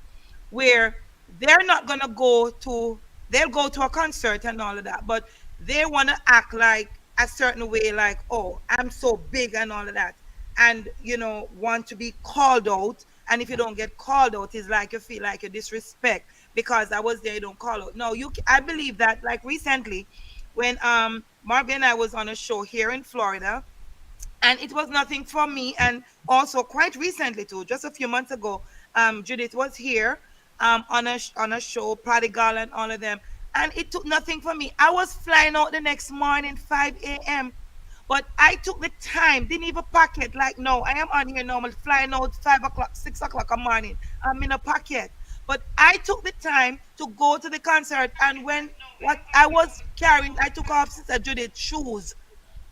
where they're not going to they'll go to a concert and all of that, but they want to act like a certain way, like, oh, I'm so big and all of that. And, want to be called out. And if you don't get called out, it's like you feel like you disrespect because I was there, you don't call out. No, I believe that, like recently, when Marvin and I was on a show here in Florida, and it was nothing for me. And also quite recently too, just a few months ago, Judith was here on a show, Prodigal and all of them, and it took nothing for me. I was flying out the next morning 5 a.m., but I took the time, didn't even pack it. Like, no, I am on here normal, flying out 5 o'clock, 6 o'clock a morning. I'm in a pocket. But I took the time to go to the concert, and when what I was carrying, I took off Sister Judith's shoes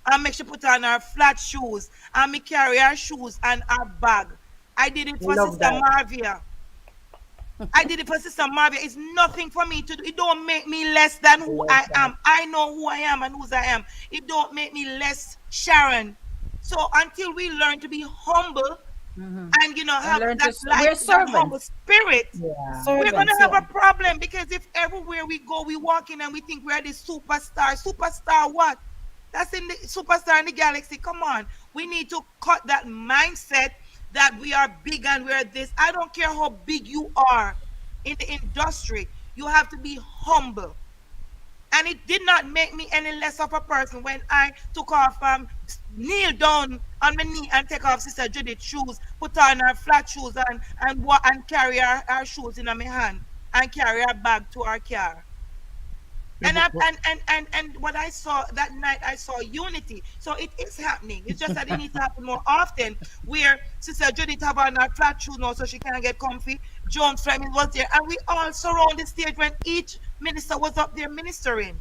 and make she put on her flat shoes and me carry her shoes and her bag. I did it for Love Sister that. Marvia. I did it for Sister Marvia. It's nothing for me to do. It don't make me less than who Love I that. am. I know who I am and whose I am. It don't make me less Sharon. So until we learn to be humble Hmm. and And have learn to, that light, we're that humble servants. spirit, Yeah. we're gonna Servants, have yeah. a problem, because if everywhere we go, we walk in and we think we're the superstar. Superstar what? That's in the superstar in the galaxy. Come on. We need to cut that mindset that we are big and we're this. I don't care how big you are in the industry. You have to be humble. And it did not make me any less of a person when I took off, kneel down on my knee and take off Sister Judith's shoes, put on her flat shoes, and carry her shoes in my hand and carry her bag to our car. Yeah, And I, and what I saw that night, I saw unity. So it is happening. It's just that it needs to happen more often. Where Sister Judith have on her flat shoes now, so she can get comfy. John Fleming was there, and we all surround the stage when each minister was up there ministering.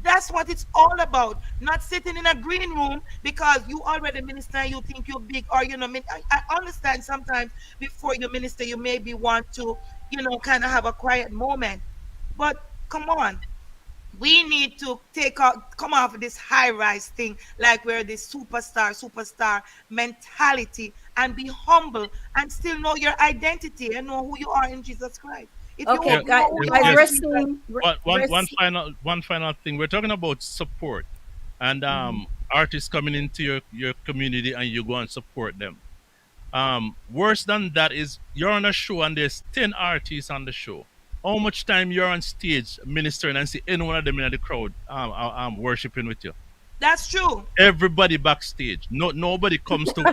That's what it's all about. Not sitting in a green room because you already minister and you think you're big, or I understand sometimes before you minister you maybe want to, kind of have a quiet moment. But come on, we need to come off of this high rise thing, like we're this superstar mentality, and be humble and still know your identity and know who you are in Jesus Christ. If you Okay, yeah, won't know guys, who you guys, are yes. in we're Jesus. seeing, One final thing. We're talking about support, and artists coming into your community, and you go and support them. Worse than that is you're on a show and there's 10 artists on the show. How much time you're on stage ministering and see any one of them in the crowd worshiping with you? That's true. Everybody backstage. Nobody comes to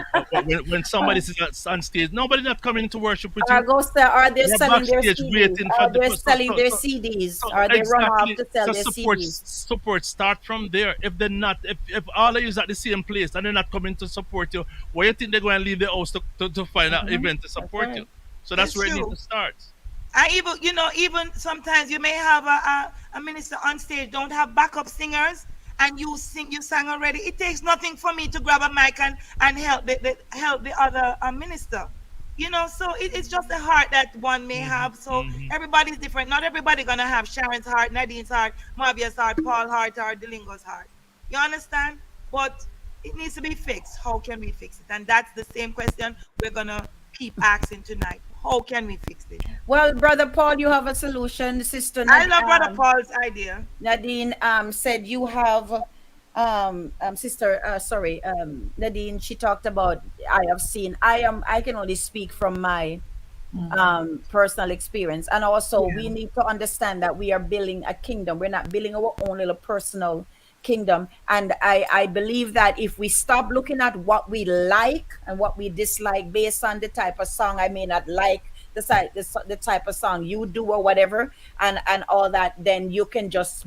when somebody is on stage. Nobody not coming to worship with you. Are they They're selling their backstage CDs? waiting for Are the they so, selling so, their so, CDs? so Are they run off exactly. to sell So their CDs? support start from there. If they're not, if all of you is at the same place and they're not coming to support you, why you think they're going to leave the house to find an Hmm. event to That's support you? right. So that's It's where it needs to true. start. I even, even sometimes you may have a minister on stage, don't have backup singers, and you sang already. It takes nothing for me to grab a mic and help the other minister. So it's just the heart that one may have. So Hmm. everybody's different. Not everybody gonna have Sharon's heart, Nadine's heart, Marvia's heart, Paul's heart, or Delingo's heart. You understand? But it needs to be fixed. How can we fix it? And that's the same question we're gonna keep asking tonight. How can we fix it? Well, brother Paul, you have a solution. Sister I love Brother Paul's idea. Nadine said you have sister sorry Nadine, she talked about, I have seen, I can only speak from my personal experience. And also, Yeah. we need to understand that we are building a kingdom. We're not building our own little personal kingdom. And I believe that if we stop looking at what we like and what we dislike based on the type of song, I may not like the type of song you do or whatever, and all that, then you can just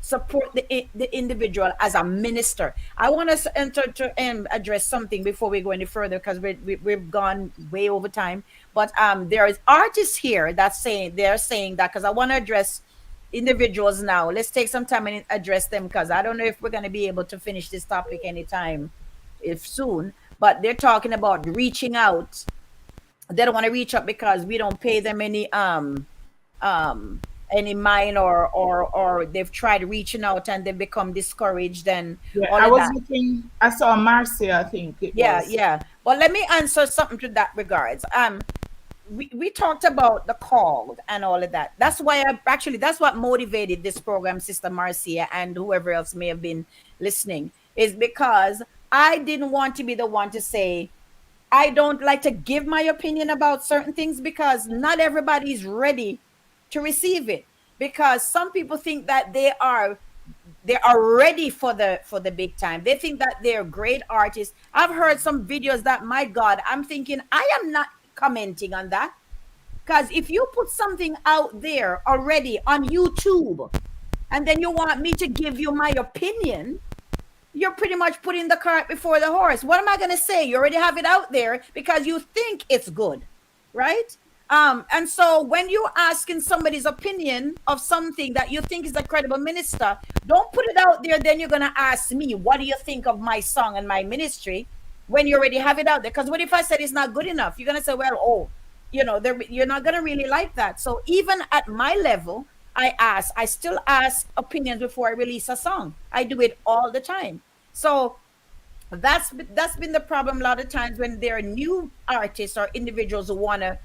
support the individual as a minister. I want us to enter to address something before we go any further, because we've gone way over time. But there is artists here that they're saying that, because I want to address individuals now. Let's take some time and address them, because I don't know if we're going to be able to finish this topic anytime if soon. But they're talking about reaching out. They don't want to reach out because we don't pay them any mind, or they've tried reaching out and they've become discouraged and Yeah, all I of was that. looking. I saw Marcia. I think it Yeah, was. yeah. But let me answer something to that regards. We talked about the call and all of that. That's why that's what motivated this program, Sister Marcia, and whoever else may have been listening, is because I didn't want to be the one to say, I don't like to give my opinion about certain things, because not everybody is ready to receive it. Because some people think that they are they are ready for the big time. They think that they're great artists. I've heard some videos that, my God, I'm thinking I am not commenting on that, because if you put something out there already on YouTube and then you want me to give you my opinion, you're pretty much putting the cart before the horse. What am I going to say? You already have it out there because you think it's good, right? And so when you're asking somebody's opinion of something that you think is a credible minister, don't put it out there. Then you're going to ask me, what do you think of my song and my ministry, when you already have it out there? Because what if I said it's not good enough? You're going to say, well, oh, you're not going to really like that. So even at my level, I still ask opinions before I release a song. I do it all the time. So that's been the problem a lot of times when there are new artists or individuals who want to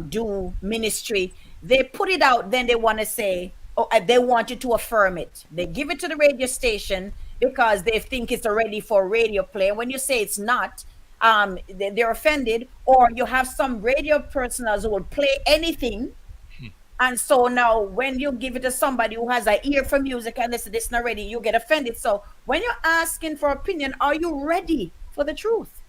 do ministry. They put it out, then they want to say, oh, they want you to affirm it. They give it to the radio station because they think it's ready for radio play. When you say it's not, they're offended. Or you have some radio personals who will play anything, and so now when you give it to somebody who has an ear for music and they say this not ready, you get offended. So when you're asking for opinion, are you ready for the truth?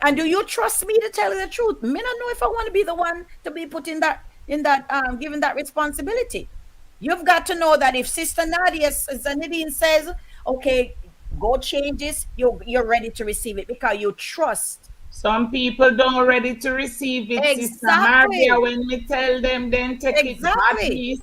And do you trust me to tell you the truth? Me not know if I want to be the one to be put in that given that responsibility. You've got to know that if Sister Nadia Zanidine says, okay, go change this, you're ready to receive it because you trust. Some people don't ready to receive it, Sister Maria. Exactly. When me tell them, then take it Exactly. badly.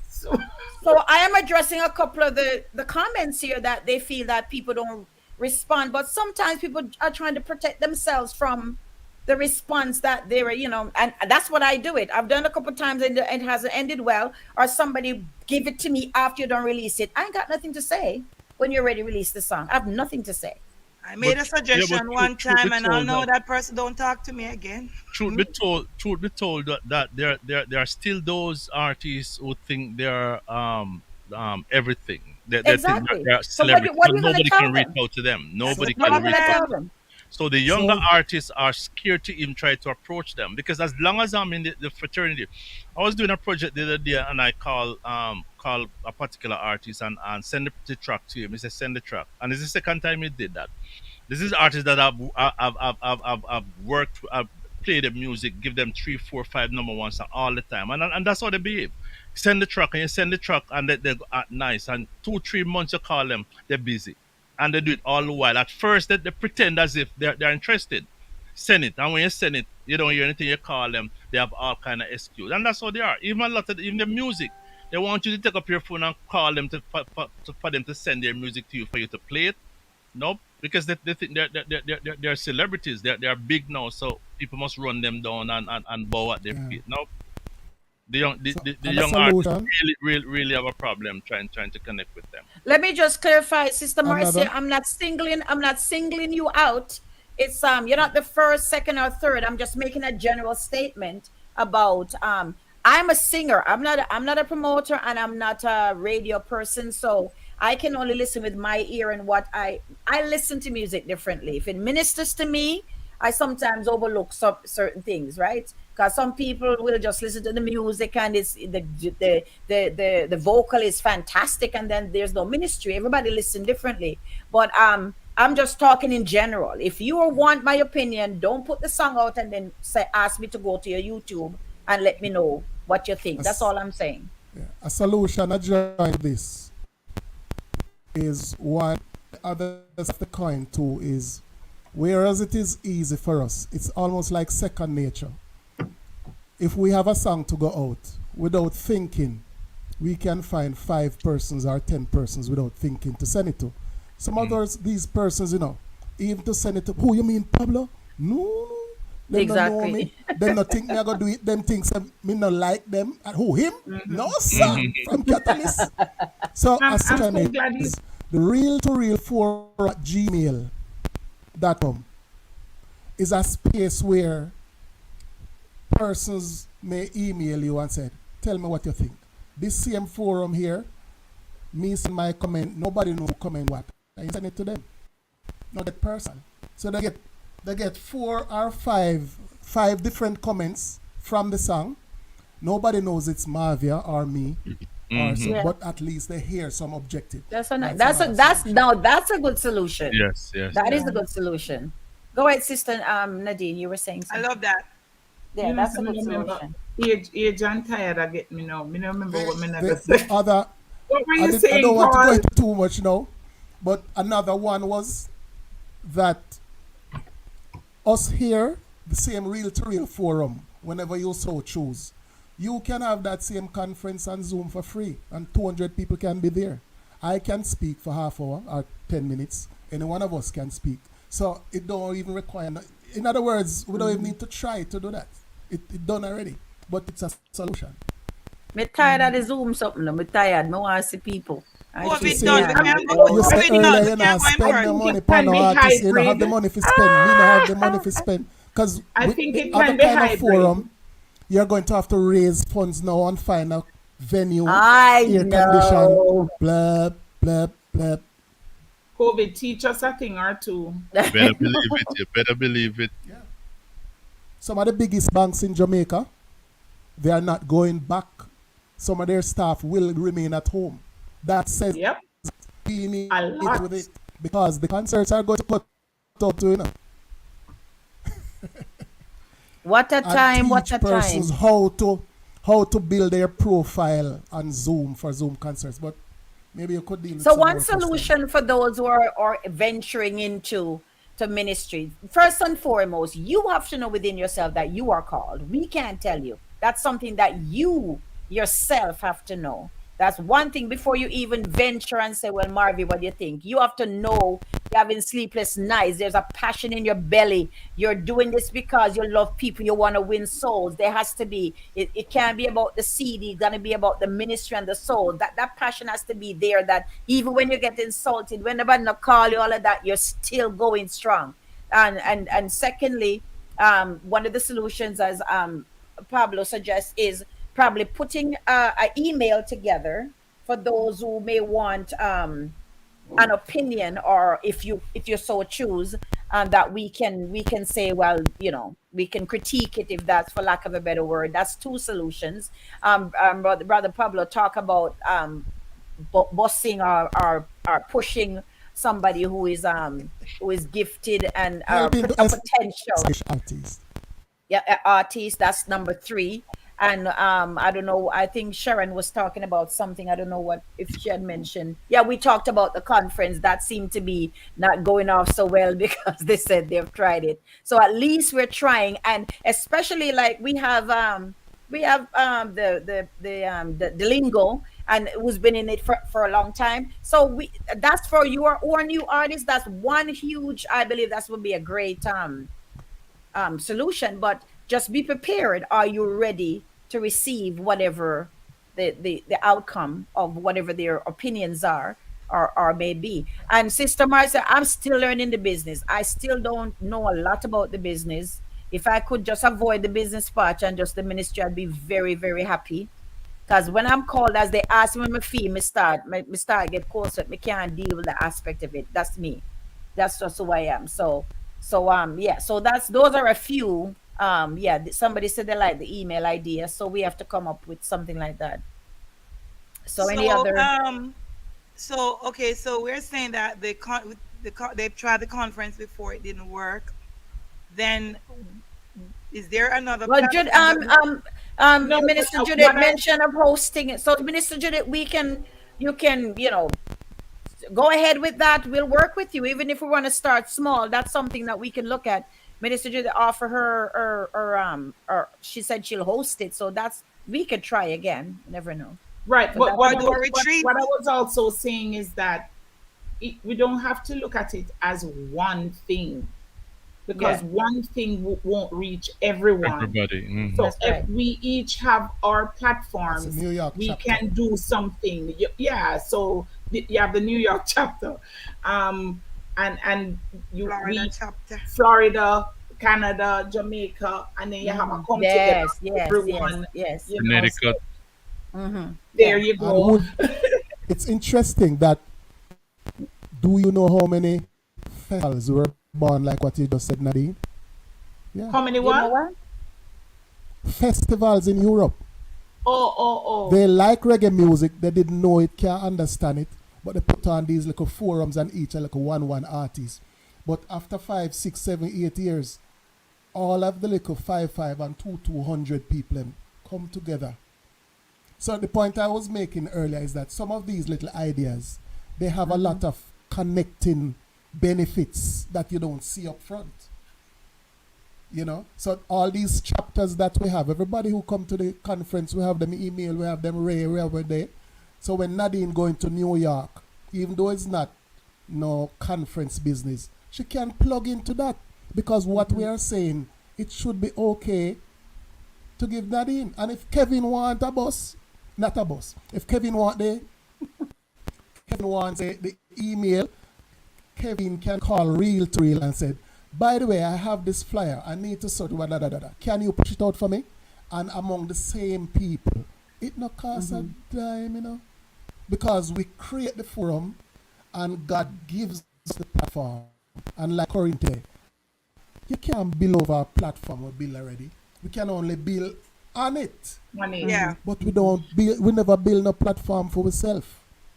So I am addressing a couple of the comments here that they feel that people don't respond, but sometimes people are trying to protect themselves from the response that they were, and that's what I do it. I've done a couple of times and it hasn't ended well, or somebody give it to me after you don't release it. I ain't got nothing to say when you're ready to release the song. I have nothing to say. I But made a yeah, but suggestion one truth be time, and I'll told, know though, that person don't talk to me again. truth be told, that there are still those artists who think they're everything. They think Exactly. they're So what, celebrities, what but are you going to nobody tell can reach them? out to them. That's the Nobody What are can you going reach to out. tell problem. them? So the younger So artists are scared to even try to approach them, because as long as I'm in the fraternity, I was doing a project the other day and I call a particular artist and send the track to him. He said send the track, and it's the second time he did that. This is artists that I've worked, I've played the music, give them three, four, five number ones all the time, and that's how they behave. Send the truck and you send the truck, and they go act nice. And 2, 3 months you call them, they're busy, and they do it all the while. At first, they pretend as if they're interested. Send it, and when you send it, you don't hear anything. You call them, they have all kind of excuse, and that's how they are. Even a lot of even the music, they want you to take up your phone and call them for them to send their music to you for you to play it. Nope, because they think they're celebrities. They're big now, so people must run them down and bow at their yeah. feet. Nope, the And the young artists solution, really have a problem trying to connect with them. Let me just clarify, Sister Marcia. another, I'm not singling you out. It's you're not the first, second, or third. I'm just making a general statement about I'm a singer. I'm not a promoter and I'm not a radio person. So I can only listen with my ear and what I listen to music differently. If it ministers to me, I sometimes overlook some certain things, right? Because some people will just listen to the music and it's the vocal is fantastic, and then there's no ministry. Everybody listen differently. But I'm just talking in general. If you want my opinion, don't put the song out and then say ask me to go to your YouTube and let me know what you think. That's as- all I'm saying. yeah, a solution adjoining this is one. The other side of the coin too is, whereas it is easy for us, it's almost like second nature. If we have a song to go out without thinking, we can find 5 persons or 10 persons without thinking to send it to. Some others, these persons, even to send it to, who you mean, Pablo? No, them don't know me. Exactly. Them not think me I go do it. Them things me not like them. And who him? No sir, Hmm. from Catalyst. So I'm, a I'm solution so glad you. is the real to real for at gmail.com is a space where persons may email you and say, tell me what you think. This same forum here, me send my comment, nobody knows who comment what. I send it to them, not that person. So they get 4 or 5 different comments from the song. Nobody knows it's Mavia or me. or so, Hmm. Yeah. but at least they hear some objective. That's That's a another that's solution. no that's a good solution. Yes, yes, That is yes. a good solution. Go ahead, sister Nadine. You were saying I love something. that. Yeah, You know, that's so a me good no remember solution. age and tired of get me now. Me no remember what me never The say. other, What were you I saying, don't want to go Paul? into too much now, but another one was that us here, the same real to real forum, whenever you so choose, you can have that same conference on Zoom for free, and 200 people can be there. I can speak for half hour or 10 minutes. Any one of us can speak. So it don't even require, in other words, we don't even need to try to do that. It done already, but it's a solution. Me tired of the Zoom something. I'm tired. Me want to see people. I But you shake COVID me done. see, We hand. can't go. you say COVID done. earlier, We you know, can't go in I spend the person. think money it upon can no be artists, you don't have the hybrid. money to spend. Me don't have the money to spend. Because I with think the it other can be kind of hybrid. forum, you're going to have to raise funds now and find a venue, I air condition, know. blah, blah, blah. COVID teach us a thing or two. You better believe it. You better believe it. Yeah. Some of the biggest banks in Jamaica, they are not going back. Some of their staff will remain at home. That says Yep, we need a it with lot. it because the concerts are going to cut out to, What a and time! What teach a persons time! how to build their profile on Zoom for Zoom concerts. But maybe you could deal with So some one more questions. solution for those who are venturing into to ministry, first and foremost, you have to know within yourself that you are called. We can't tell you. That's something that you yourself have to know. That's one thing before you even venture and say, well, Marvy, what do you think? You have to know you're having sleepless nights. There's a passion in your belly. You're doing this because you love people. You want to win souls. There has to be, it can't be about the CD. It's going to be about the ministry and the soul. That passion has to be there, that even when you get insulted, when nobody not call you, all of that, you're still going strong. And secondly, one of the solutions, as Pablo suggests, is probably putting an email together for those who may want an opinion, or if you so choose, that we can say, well, we can critique it, if that's for lack of a better word. That's two solutions. Brother Pablo talk about bossing, or pushing somebody who is gifted and Helping to a potential, establish artists. yeah, artist. That's number three. And I don't know, I think Sharon was talking about something. I don't know what, if she had mentioned. Yeah, we talked about the conference that seemed to be not going off so well because they said they've tried it. So at least we're trying. And especially, like, we have the lingo, and who's been in it for a long time. So that's for your or new artists. That's one huge, I believe that would be a great solution. But just be prepared. Are you ready to receive whatever the outcome of whatever their opinions are, or may be? And Sister Marcia, I'm still learning the business. I still don't know a lot about the business. If I could just avoid the business part and just the ministry, I'd be very, very happy. Because when I'm called, as they ask me my fee, me start get closer. Me can't deal with the aspect of it. That's me. That's just who I am. So yeah. So those are a few. Yeah. Somebody said they like the email idea, so we have to come up with something like that. So any So other? okay, so we're saying that they've tried the conference before, it didn't work. Then is there another Well, platform that No, but Minister Judith what I mentioned of hosting it. So Minister Judith, you can, go ahead with that. We'll work with you, even if we want to start small. That's something that we can look at. Minister Judith offer her, or she said she'll host it. So we could try again. You never know. right, So but that's or what I do a was retreat? what I was also saying is that we don't have to look at it as one thing, because yeah, one thing won't reach everyone. Everybody. Hmm. So that's if right. we each have our That's a platforms, New York we chapter. can do something. Yeah. So you have the New York chapter, and Florida we chapter. Florida, Canada, Jamaica, and then you have a come together Yes, yes, yes, everyone. yes. So Connecticut. there Yeah. you And go. it's interesting that, do you know how many festivals were born like what you just said, Nadine? Yeah. How many You know what? what? Festivals in Europe. Oh, oh, oh. They like reggae music. They didn't know it, can't understand it, but they put on these little forums and each a little one artist. But after 5, 6, 7, 8 years, all of the little 5 and 200 people come together. So the point I was making earlier is that some of these little ideas, they have a lot of connecting benefits that you don't see up front. So all these chapters that we have, everybody who come to the conference, we have them email, we have them Ray, wherever they. So when Nadine going to New York, even though it's not no conference business, she can plug into that, because what we are saying, it should be okay to give Nadine. And if Kevin want a bus, not a bus. If Kevin want Kevin wants the email, Kevin can call Real to Real and say, by the way, I have this flyer. I need to sort of da da da da. Can you push it out for me? And among the same people, it no cost a dime, because we create the forum, and God gives us the platform. And like currently, you can't build over a platform we build already. We can only build on it. Money. Yeah. But we never build a platform for ourselves.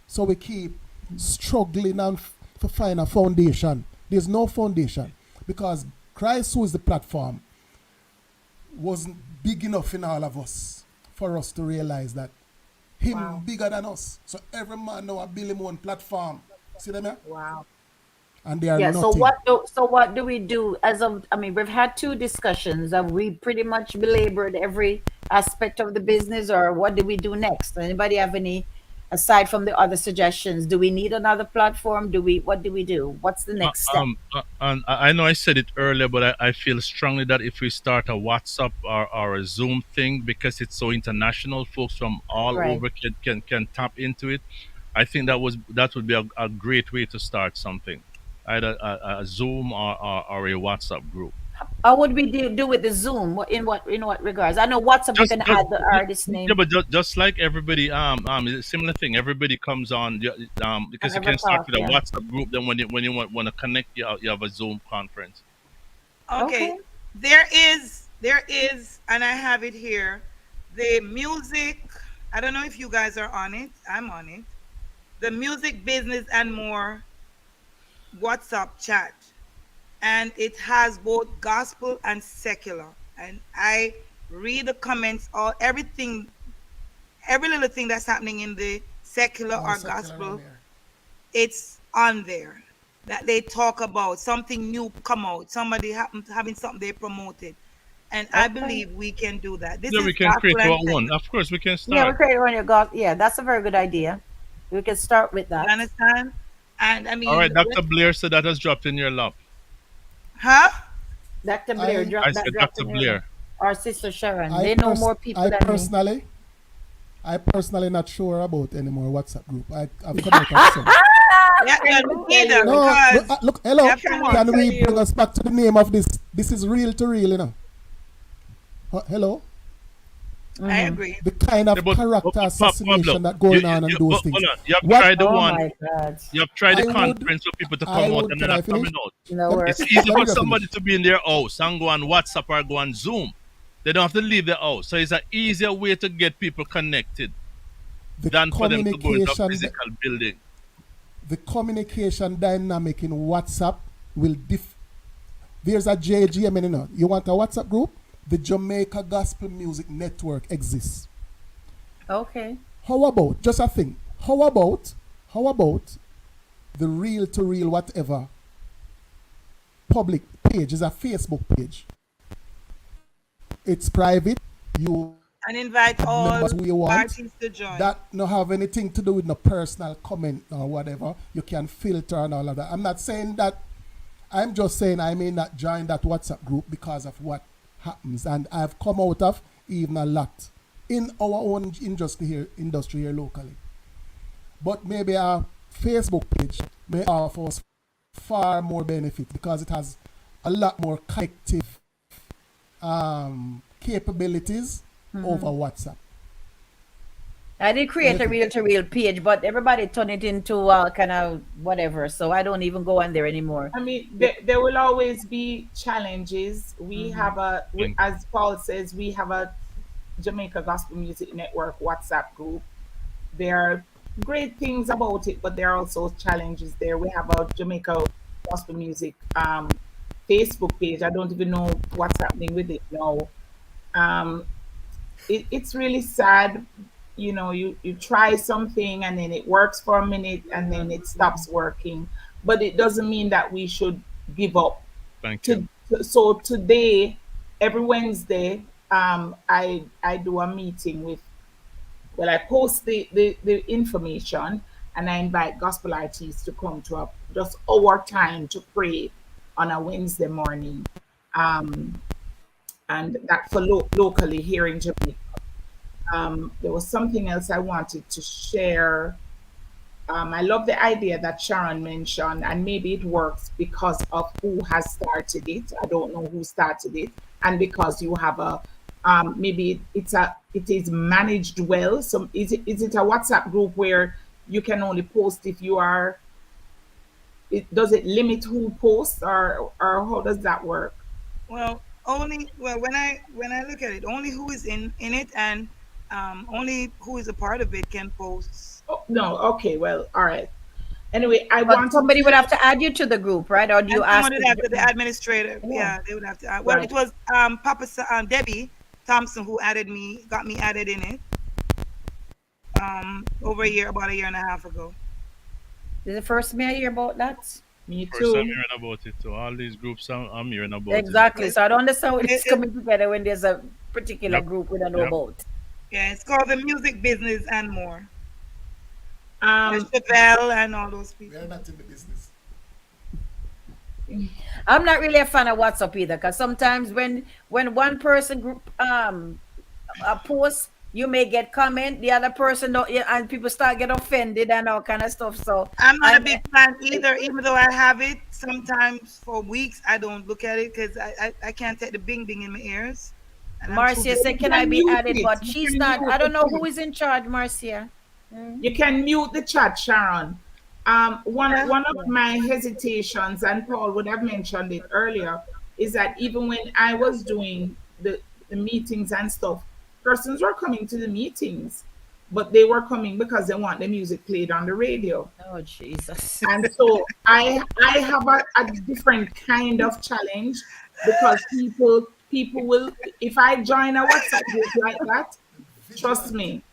So we keep struggling and to find a foundation. There's no foundation, because Christ, who is the platform, wasn't big enough in all of us for us to realize that him bigger than us. So every man now a build him own platform. See them here? Wow. And they are Yeah. nothing. So what do we do as of? I mean, we've had two discussions. Have we pretty much belabored every aspect of the business, or what do we do next? Anybody have any, aside from the other suggestions? Do we need another platform? What do we do? What's the next step? And I know I said it earlier, but I feel strongly that if we start a WhatsApp or a Zoom thing, because it's so international, folks from all Right. over can tap into it. I think that would be a great way to start something, either a Zoom or a WhatsApp group. How would we do with the Zoom? In what regards? I know WhatsApp you Just, can just add the artist yeah, name but just like everybody, it's a similar thing. Everybody comes on, and because you have a can start talk. with a Yeah. WhatsApp group. Then when you want to connect, you have a Zoom conference. Okay. Okay. There is, and I have it here. The music. I don't know if you guys are on it. I'm on it. The music business and more WhatsApp chat, and it has both gospel and secular. And I read the comments, all everything, every little thing that's happening in the secular All or secular on gospel, here. it's on there. That they talk about something new come out, somebody happened having something they promoted, and I Okay. believe we can do that. This Yeah, we is can create gospel and our one. secular. Of course, we can Yeah, we start. create one your God. Yeah, that's a very good idea. We can start with You that. understand? And I All mean, right, Dr. Blair said that has dropped in your lap. huh? Dr. Blair, I drop I that, said drop Dr. in your lap. Blair. Or Sister Sharon. I They know pers- more people I than me. personally I personally not sure about any more WhatsApp group. I've come out of some. Yeah, I yeah, me know neither, you. No, because look, I hello. have Come to on. Can tell we bring you, us back to the name of this? This is real to real, Hello. I Mm-hmm. agree. The kind Yeah, of but character Pablo, assassination that going on and those but things. hold on. You have What tried the Oh one. my God. You have tried the I would, conference for people to come out and can they're I not finish? coming out. No Let, It's works. easy let me for just somebody finish. to be in their house and go on WhatsApp or go on Zoom. They don't have to leave their house. So it's an easier way to get people connected The than for them to go into a communication, physical building. the communication dynamic in WhatsApp will There's a JGM, You want a WhatsApp group? The Jamaica Gospel Music Network exists. Okay. How about, just a thing, how about the real to real whatever public page is a Facebook page. It's private. You And invite add all members who you want. artists to join. That no have anything to do with no personal comment or whatever. You can filter and all of that. I'm not saying that. I'm just saying I may not join that WhatsApp group because of what happens. And I've come out of even a lot in our own industry here locally. But maybe a Facebook page may offer us far more benefit because it has a lot more connective capabilities over WhatsApp. I did What do you create a think? real to real page, but everybody turned it into kind of whatever. So I don't even go on there anymore. I mean, there will always be challenges. We have Thank as Paul says, we have Jamaica Gospel Music Network WhatsApp group. There are great things about it, but there are also challenges there. We have a Jamaica Gospel Music Facebook page. I don't even know what's happening with it now. Um, it's really sad. You know, you try something and then it works for a minute and then it stops working. But it doesn't mean that we should give up. Thank you. So today, every Wednesday, I do a meeting with, well, I post the information and I invite gospel artists to come to a just our time to pray on a Wednesday morning. Um, and that for locally here in Jamaica. There was something else I wanted to share. I love the idea that Sharon mentioned, and maybe it works because of who has started it. I don't know who started it, and because you have a maybe it is managed well. So is it a WhatsApp group where you can only post if you are? Does it limit who posts, or how does that work? Well, only well when I look at it, only who is in it and only who is a part of it can post. Oh, no, okay, well, all right. Anyway, I But wanted somebody would to have to add you to the group, right? Or do you And ask someone would have to, the the administrator, oh, yeah, they would have to. Well, right. it was Debbie Thompson who added me, got me added in it over a year, about a year and a half ago. this is the first me I hear about that? Me First time too. hearing about it. So all these groups I'm hearing about it. Exactly. It, So I don't understand how it, it's it, coming together when there's a particular Yep. group we don't know Yep. about. yeah, it's called the Music Business and More. Yeah, Um, Chevelle and all those We are people. not in the business. I'm not really a fan of WhatsApp either, because sometimes when one person group post, you may get comment, the other person don't, yeah, and people start get offended and all kind of stuff. So I'm not a and big fan either, even though I have it. Sometimes for weeks, I don't look at it because I can't take the bing bing in my ears, and I'm too Marcia busy. said, you "Can I can be mute added?" it. But You she's can not. mute I the don't know who chat. is in charge, Marcia. You can mute the chat, Sharon. One Yeah. one of Yeah. my hesitations, and Paul would have mentioned it earlier, is that even when I was doing the meetings and stuff, persons were coming to the meetings, but they were coming because they want the music played on the radio. Oh Jesus. And so I have a different kind of challenge because people will, if I join a WhatsApp group like that, trust Vigilant, me,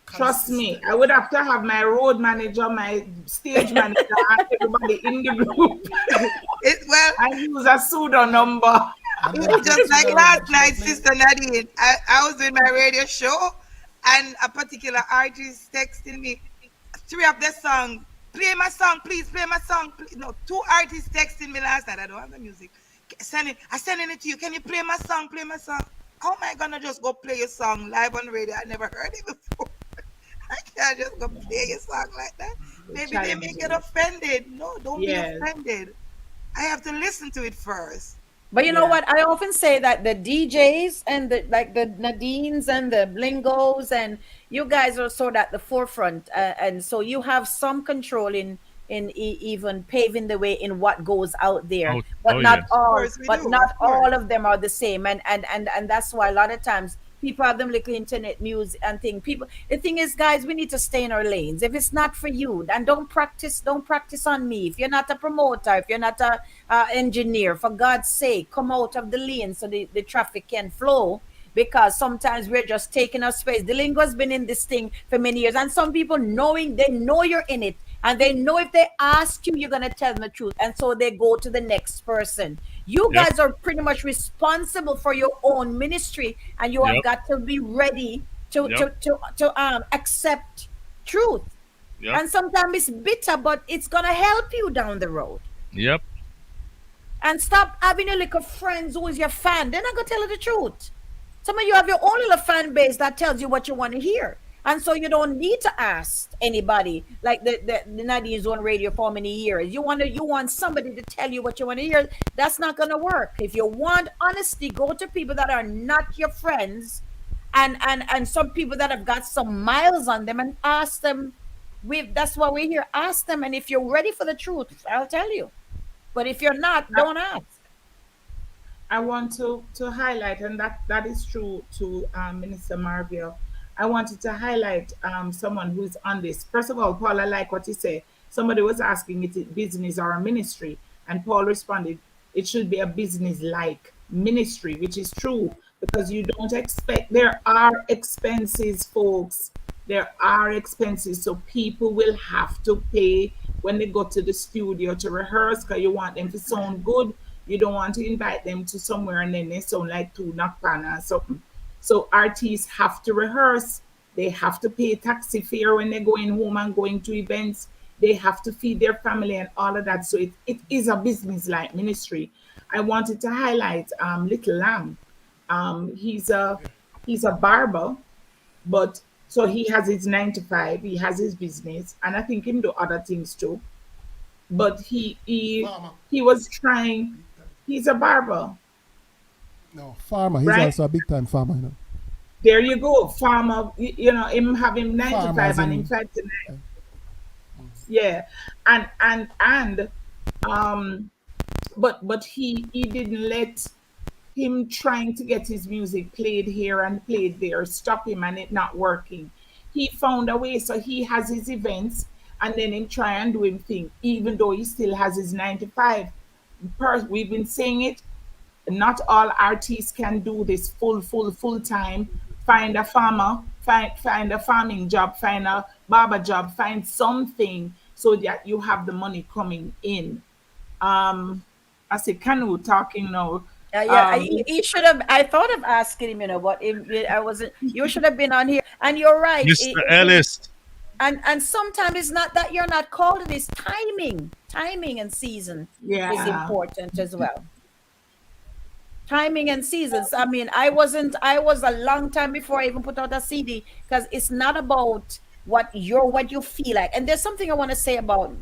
trust me, consistent. I would have to have my road manager, my stage manager, and everybody in the group. Well, I use a pseudo number. And it then was just text like Sharon last and she will night, play. Sister Nadine. I was doing my radio show, and a particular artist texting me, three of their songs. Play my song, please. Play my song. Please. No, two artists texting me last night. I don't have the music. I sending it to you. Can you play my song? Play my song. How am I gonna just go play your song live on radio? I never heard it before. I can't just go play your song like that. Maybe they may get Challenging. offended. No, don't be Yes, offended. I have to listen to it first. But you know yeah. what? I often say that the DJs and the like the Nadines and the Blingos and you guys are sort of at the forefront, and so you have some control in even paving the way in what goes out there. Oh, oh Of yes. course we But do. not Of course. all of them are the same, and that's why a lot of times people have them little internet news and thing. People, the thing is, guys, we need to stay in our lanes. If it's not for you, then don't practice on me. If you're not a promoter, if you're not a engineer, for God's sake, come out of the lane so the traffic can flow. Because sometimes we're just taking up space. The lingo has been in this thing for many years, and some people knowing they know you're in it, and they know if they ask you, you're gonna tell them the truth, and so they go to the next person. You Yep. guys are pretty much responsible for your own ministry, and you have Yep. got to be ready Yep. to accept truth. Yep. And sometimes it's bitter, but it's gonna help you down the road. Yep. And stop having your little friends who is your fan. They're not gonna tell you the truth. Some of you have your own little fan base that tells you what you want to hear. And so you don't need to ask anybody like the Nadine's on radio for many years. You want somebody to tell you what you want to hear. That's not gonna work. If you want honesty, go to people that are not your friends and some people that have got some miles on them and ask them. That's why we're here. Ask them, and if you're ready for the truth, I'll tell you. But if you're not, don't ask. I want to highlight, and that is true to Minister Marville. I wanted to highlight someone who's on this. First of all, Paul, I like what you say. Somebody was asking, is it business or a ministry? And Paul responded, it should be a business like ministry, which is true because you don't expect, there are expenses, folks. There are expenses. So people will have to pay when they go to the studio to rehearse because you want them to sound good. You don't want to invite them to somewhere and then they sound like two knockpan or something. So artists have to rehearse. They have to pay taxi fare when they're going home and going to events. They have to feed their family and all of that. So it is a business like ministry. I wanted to highlight Little Lamb. He's a barber, but so he has his 9 to 5, he has his business, and I think him do other things too. But Farmer. he was trying. He's a barber, No, farmer. He's right? also a big time farmer, you know. There you go, farmer. Him having 9 to 5 Farmers and in in fact tonight, yeah, and um, but he didn't let him trying to get his music played here and played there stop him and it not working. He found a way, so he has his events and then him try and do him thing, even though he still has his 9 to 5. We've been saying it, not all artists can do this full time. Find a farmer, find a farming job, find a barber job, find something so that you have the money coming in. I say Canoe talking now. Yeah, Um, he should have. I thought of asking him, but I wasn't. You should have been on here. And you're right. Mr. Ellis. And sometimes it's not that you're not called; it is timing. Timing and season is yeah, important as well. Timing and seasons. I mean, I was a long time before I even put out a CD because it's not about what you feel like. And there's something I want to say about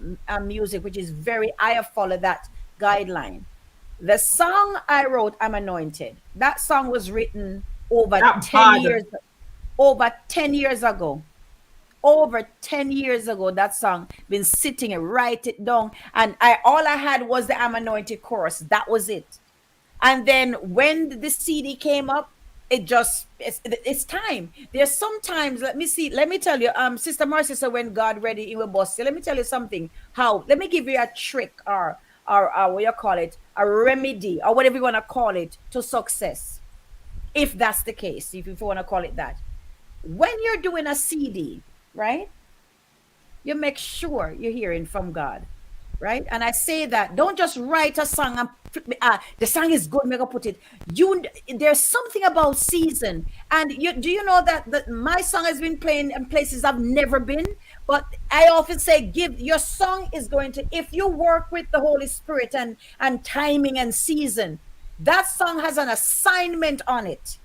music, which is very, I have followed that guideline. The song I wrote, I'm Anointed, that song was written over that 10 bad. years, over 10 years ago. Over 10 years ago, that song been sitting and write it down. And all I had was the I'm Anointed chorus. That was it. And then when the CD came up, it's time. There's sometimes, let me tell you, Sister Marcy said when God ready, he will bust you. Let me tell you something. How? Let me give you a trick or what you call it, a remedy or whatever you want to call it to success. If that's the case, if you want to call it that. When you're doing a CD, right? You make sure you're hearing from God, right? And I say that don't just write a song and the song is good, make put it. There's something about season, and do you know that my song has been playing in places I've never been. But I often say, give your song is going to, if you work with the Holy Spirit and timing and season, that song has an assignment on it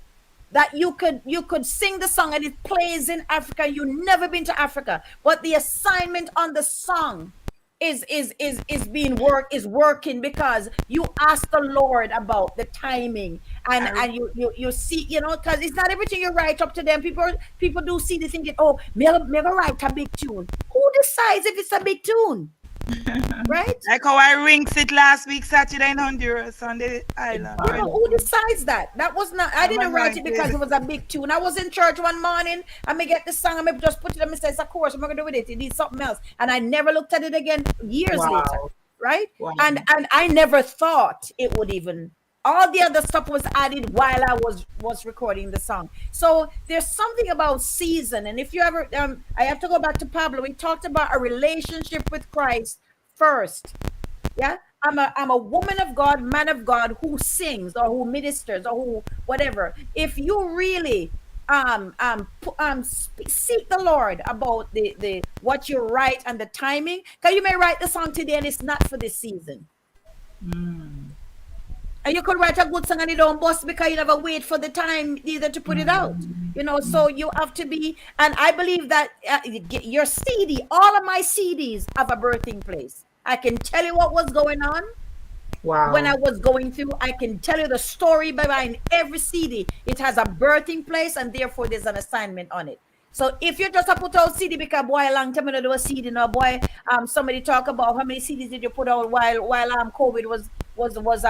that you could sing the song and it plays in Africa. You never been to Africa, but the assignment on the song is being working because you ask the Lord about the timing I, and you see, because it's not everything you write up to them. People do see the thinking, oh, maybe write a big tune. Who decides if it's a big tune? Right? Like how I ringsed it last week, Saturday in Honduras on the island. Who decides that? That was not. I I'm didn't write it because anointed. it was a big tune. I was in church one morning. I may get the song. I may just put it on. I say it's a chorus. I'm not gonna do with it. It needs something else. And I never looked at it again years later. wow, Right? wow. And I never thought it would even. All the other stuff was added while I was recording the song. So there's something about season. And if you ever, I have to go back to Pablo. We talked about a relationship with Christ first. Yeah, I'm a woman of God, man of God who sings or who ministers or who whatever. If you really seek the Lord about the what you write and the timing, because you may write the song today and it's not for this season. And you could write a good song and it don't bust because you never wait for the time either to put it out. So you have to be, and I believe that your CD, all of my CDs have a birthing place. I can tell you what was going on when I Wow. was going through. I can tell you the story behind every CD. It has a birthing place, and therefore there's an assignment on it. So if you just put out CD because boy, a long time ago do a CD, no boy, somebody talk about how many CDs did you put out while COVID was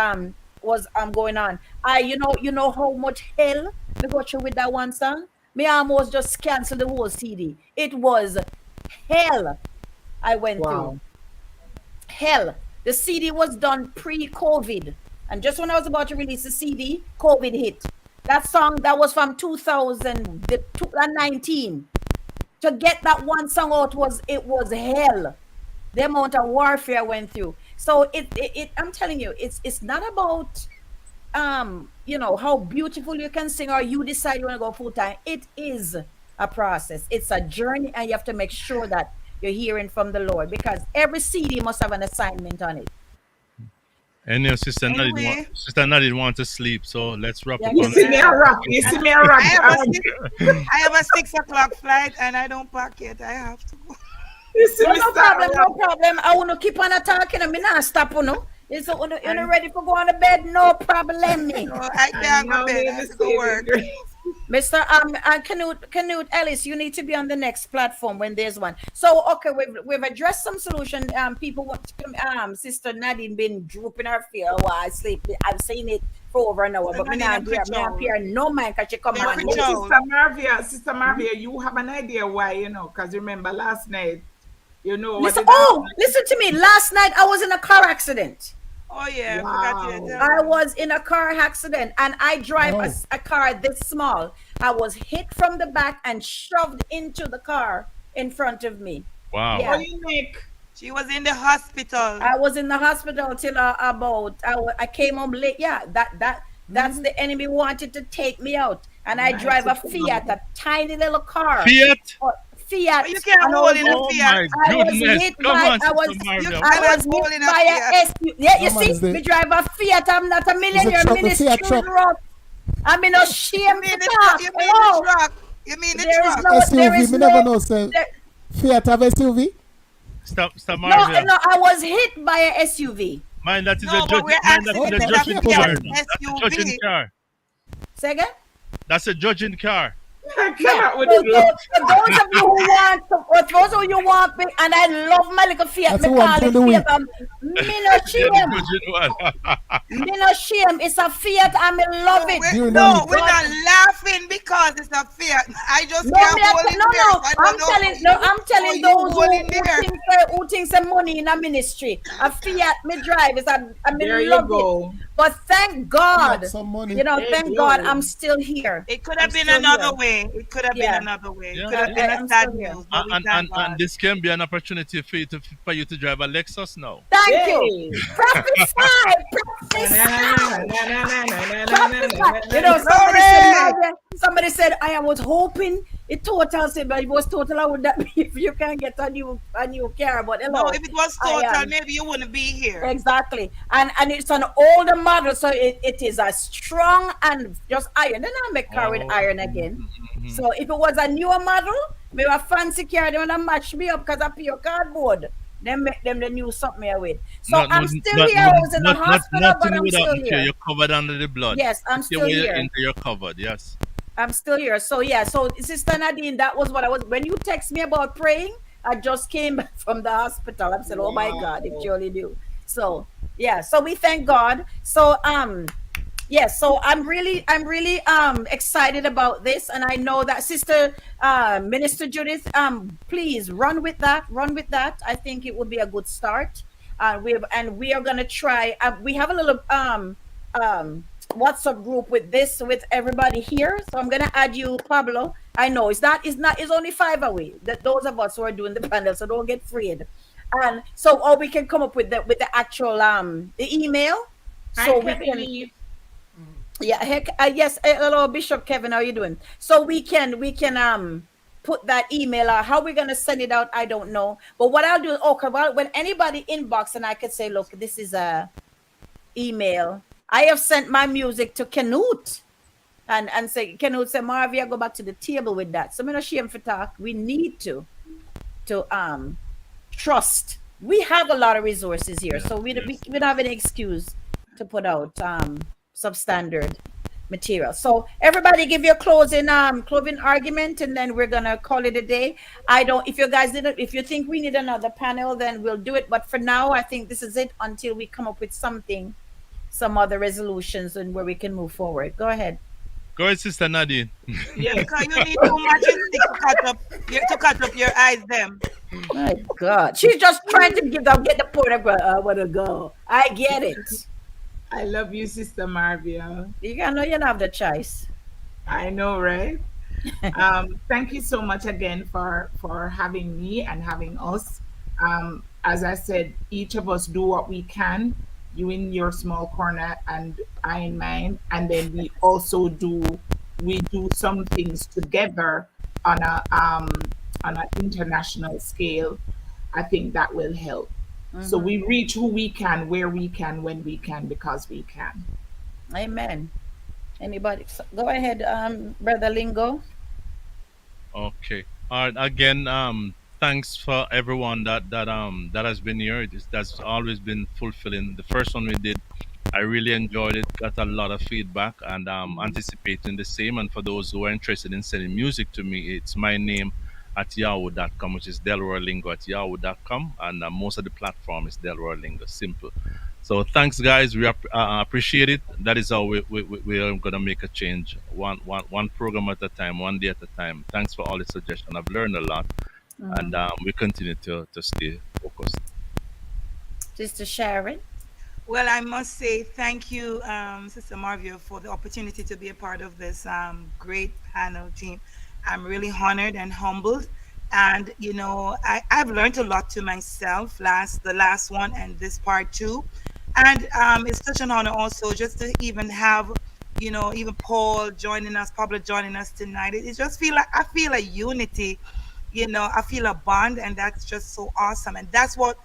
was going on. You know how much hell we go through with that one song. Me almost just cancel the whole CD. It was hell I went through. Wow. Hell. The CD was done pre-COVID, and just when I was about to release the CD, COVID hit. That song that was from 2019. To get that one song out was hell. The amount of warfare I went through. So I'm telling you, it's not about how beautiful you can sing or you decide you want to go full time. It is a process. It's a journey, and you have to make sure that you're hearing from the Lord, because every CD must have an assignment on it. And your sister Anyway, Sister Nadine want to sleep, so let's wrap Yeah, up You yeah, on. see me a rock. You I see me a rock. have a I have a 6 o'clock flight and I don't pack yet. I have to go. You see No, me no start problem, rock. no problem. I want to keep on talking. I mean, not stop, It's you're not ready for going to bed. No problem. No, I And can't go now to bed. may I the have to go saving work. grace. Mr. Canute Ellis, you need to be on the next platform when there's one. So okay, we've addressed some solution. People want to come. Sister Nadine been drooping her feet while I sleep. I've seen it for over an hour, So but me not in a not quick appear no man can she come Yeah, on quick But late. show. Sister Marvia, you have an idea why, because remember last night, what Listen, did oh, happen? listen to me. Last night I was in a car accident. Oh yeah, I forgot to Wow. tell I them. was in a car accident, and I drive Oh, a car this small. I was hit from the back and shoved into the car in front of me. Wow. Oh, Yeah. you make. She was in the hospital. I was in the hospital till I came home late. Yeah, that's the enemy wanted to take me out, and I drive Mighty a Fiat, God. a tiny little car. Fiat. Fiat, But you can't and hold in a Oh Fiat. my I was goodness. hit Come by on, Sister You Marvia. I cannot was hold hit in a by Fiat. a SU. Yeah, you no man, see, me drive a Fiat. I'm not a is a millionaire. truck, the Ministry Fiat truck, rough. I'm in a You shame mean to the truck? talk. You mean the Hello, truck? You mean the there is truck? no, there SUV. is Me never no, know say there, Fiat have SUV. Stop no, Marvia. no. I was hit by a SUV. Mind that is a No, but judge. we're Mind that asking Oh, is if a it's then a judging careful Fiat car. then. That's a judging SUV. car. Say again. That's a judging car. I Yeah. cannot with So, it. for those of you who want, or those of you who want me, and I love my little Fiat, That's me the one call during it the Fiat. week. Me no Yeah, the shame. judging one. Me no shame. It's a Fiat, and me love No, it. During the no, week. we're God, not laughing because it's a Fiat. I just no, can't hold in no, there. no. So I don't know I'm how telling you those hold in who there. think some money in a ministry. A Fiat me drive is I There mean you love it. go. But thank Fiat God, some money. Hey, thank God glory. I'm still here. It could I'm have been still another here. way. It could have been Yeah, another way. It Yeah, could have yeah. been a I'm sad still here. news, but we And thank God. this can be an opportunity for you to drive a Lexus now. Thank you. Hey. Prophesy, Na, na, na, prophesy. na, na, na, na, na, na, na, Prophesy. na, na, na. Glory! Somebody said, I was hoping it total said, but it was total. I would that be if you can get a new car. But No, hello, if it was I total, am. maybe you wouldn't be here. Exactly. And it's an older model, so it is a strong and just iron. Then I make car with Oh. iron again. Mhm. So if it was a newer model, maybe a fancy car, they wanna match me up because I pure cardboard. Then make them the new something here with. So I'm still here. I was in the hospital, but Nothing I'm would still happen to you. here. You're covered under the blood. Yes, I'm Stay still where you're here. into, you're covered. Yes. I'm still here. So yeah, so Sister Nadine, that was what I was when you text me about praying, I just came back from the hospital. I said, oh my God, if Wow. you only knew. So yeah, so we thank God. So yes, so I'm really excited about this, and I know that Sister Minister Judith, please run with that. I think it would be a good start. We are gonna try. We have a little WhatsApp group with this with everybody here. So I'm gonna add you, Pablo. I know it's only five away. That those of us who are doing the panel, so don't get afraid. And so or we can come up with the actual the email. I So we can can believe. yeah, heck, yes, hello Bishop Kevin, how you doing? So we can put that email out. How we're gonna send it out, I don't know. But what I'll do, okay, well, when anybody inbox and I could say, look, this is a email. I have sent my music to Canute and say, Canute say, Marvia, go back to the table with that. So I'm not shame for talk. We need to trust. We have a lot of resources here, so we don't have any excuse to put out substandard material. So everybody give your closing argument, and then we're gonna call it a day. I don't if you guys didn't if you think we need another panel, then we'll do it. But for now, I think this is it until we come up with something some other resolutions and where we can move forward. Go ahead. Go ahead, Sister Nadine. Yes. Because you need too much stick to cut up your eyes them. My God, she's just trying to get the point across. I want to go. I get it. I love you, Sister Marvia. You gotta know you don't have the choice. I know, right? Thank you so much again for having me and having us. As I said, each of us do what we can. You in your small corner and I in mine, and then we do some things together on on an international scale. I think that will help. So Hmm. we reach who we can, where we can, when we can, because we can. Amen. Anybody? Go ahead, Brother Lingo. Okay. All right. Again, thanks for everyone that has been here. That's always been fulfilling. The first one we did, I really enjoyed it. Got a lot of feedback, and anticipating the same. And for those who are interested in sending music to me, it's my name at yahoo.com, which is Delroy Lingo at yahoo.com, and most of the platform is Delroy Lingo. Simple. So thanks, guys. We appreciate it. That is how we are gonna make a change, one program at a time, one day at a time. Thanks for all the suggestions. I've learned a lot, and Hmm. we continue to stay focused. Sister Sharon. Well, I must say thank you, Sister Marvia, for the opportunity to be a part of this great panel team. I'm really honored and humbled. And I've learned a lot to myself the last one and this part too. And it's such an honor also just to even have, even Pablo joining us tonight. It just feel like I feel a unity, I feel a bond, and that's just so awesome. And that's what,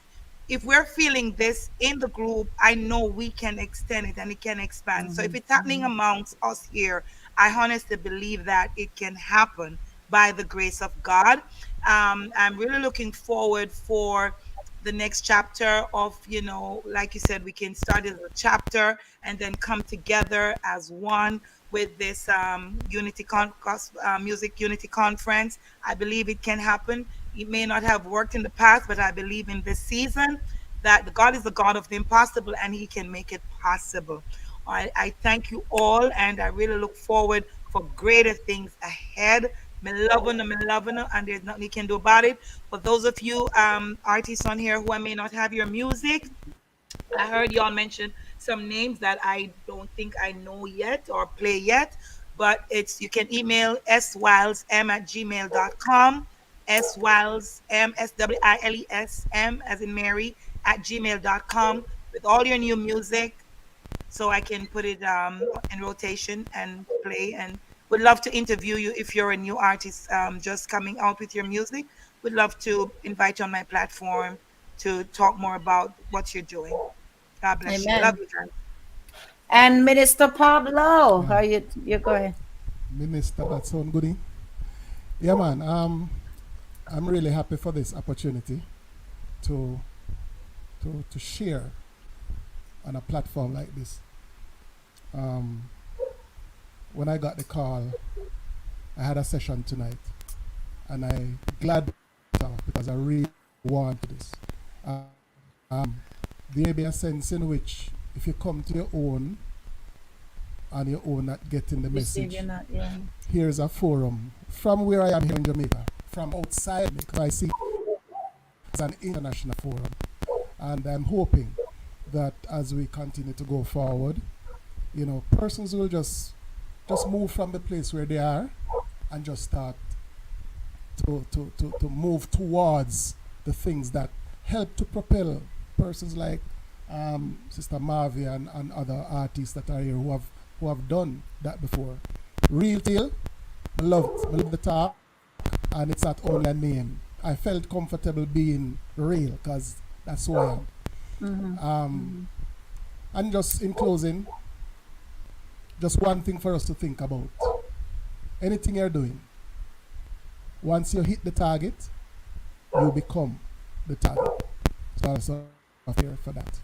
if we're feeling this in the group, I know we can extend it and it can expand. So if Hmm. it's happening amongst us here, I honestly believe that it can happen by the grace of God. I'm really looking forward for the next chapter of, like you said, we can start as a chapter and then come together as one with this music unity conference. I believe it can happen. It may not have worked in the past, but I believe in this season that God is the God of the impossible and He can make it possible. I thank you all, and I really look forward for greater things ahead. Me loving them, me loving them, and there's nothing you can do about it. For those of you artists on here who I may not have your music, I heard y'all mention some names that I don't think I know yet or play yet, but you can email swilesm@gmail.com, swilesm, as in Mary, at gmail.com with all your new music so I can put it in rotation and play. And would love to interview you if you're a new artist just coming out with your music. Would love to invite you on my platform to talk more about what you're doing. God bless you. Love Amen. you, guys. And Minister Pablo, Yeah, how you go ahead. Minister, that sound good. Yeah, man. I'm really happy for this opportunity to to share on a platform like this. Um, when I got the call, I had a session tonight, and I glad because I really want this. There may be a sense in which if you come to your own and your own not getting the Receive you message, not, yeah. here's a forum from where I am here in Jamaica, from outside me, because I see it's an international forum, and I'm hoping that as we continue to go forward, persons will just move from the place where they are and just start to move towards the things that help to propel persons like Sister Marvia and other artists that are here who have done that before. Real deal, I love the talk, and it's not only a name. I felt comfortable being real because that's who I am. Mm-hmm. Um, and just in closing, just one thing for us to think about. Anything you're doing, once you hit the target, you become the target. So also here for that.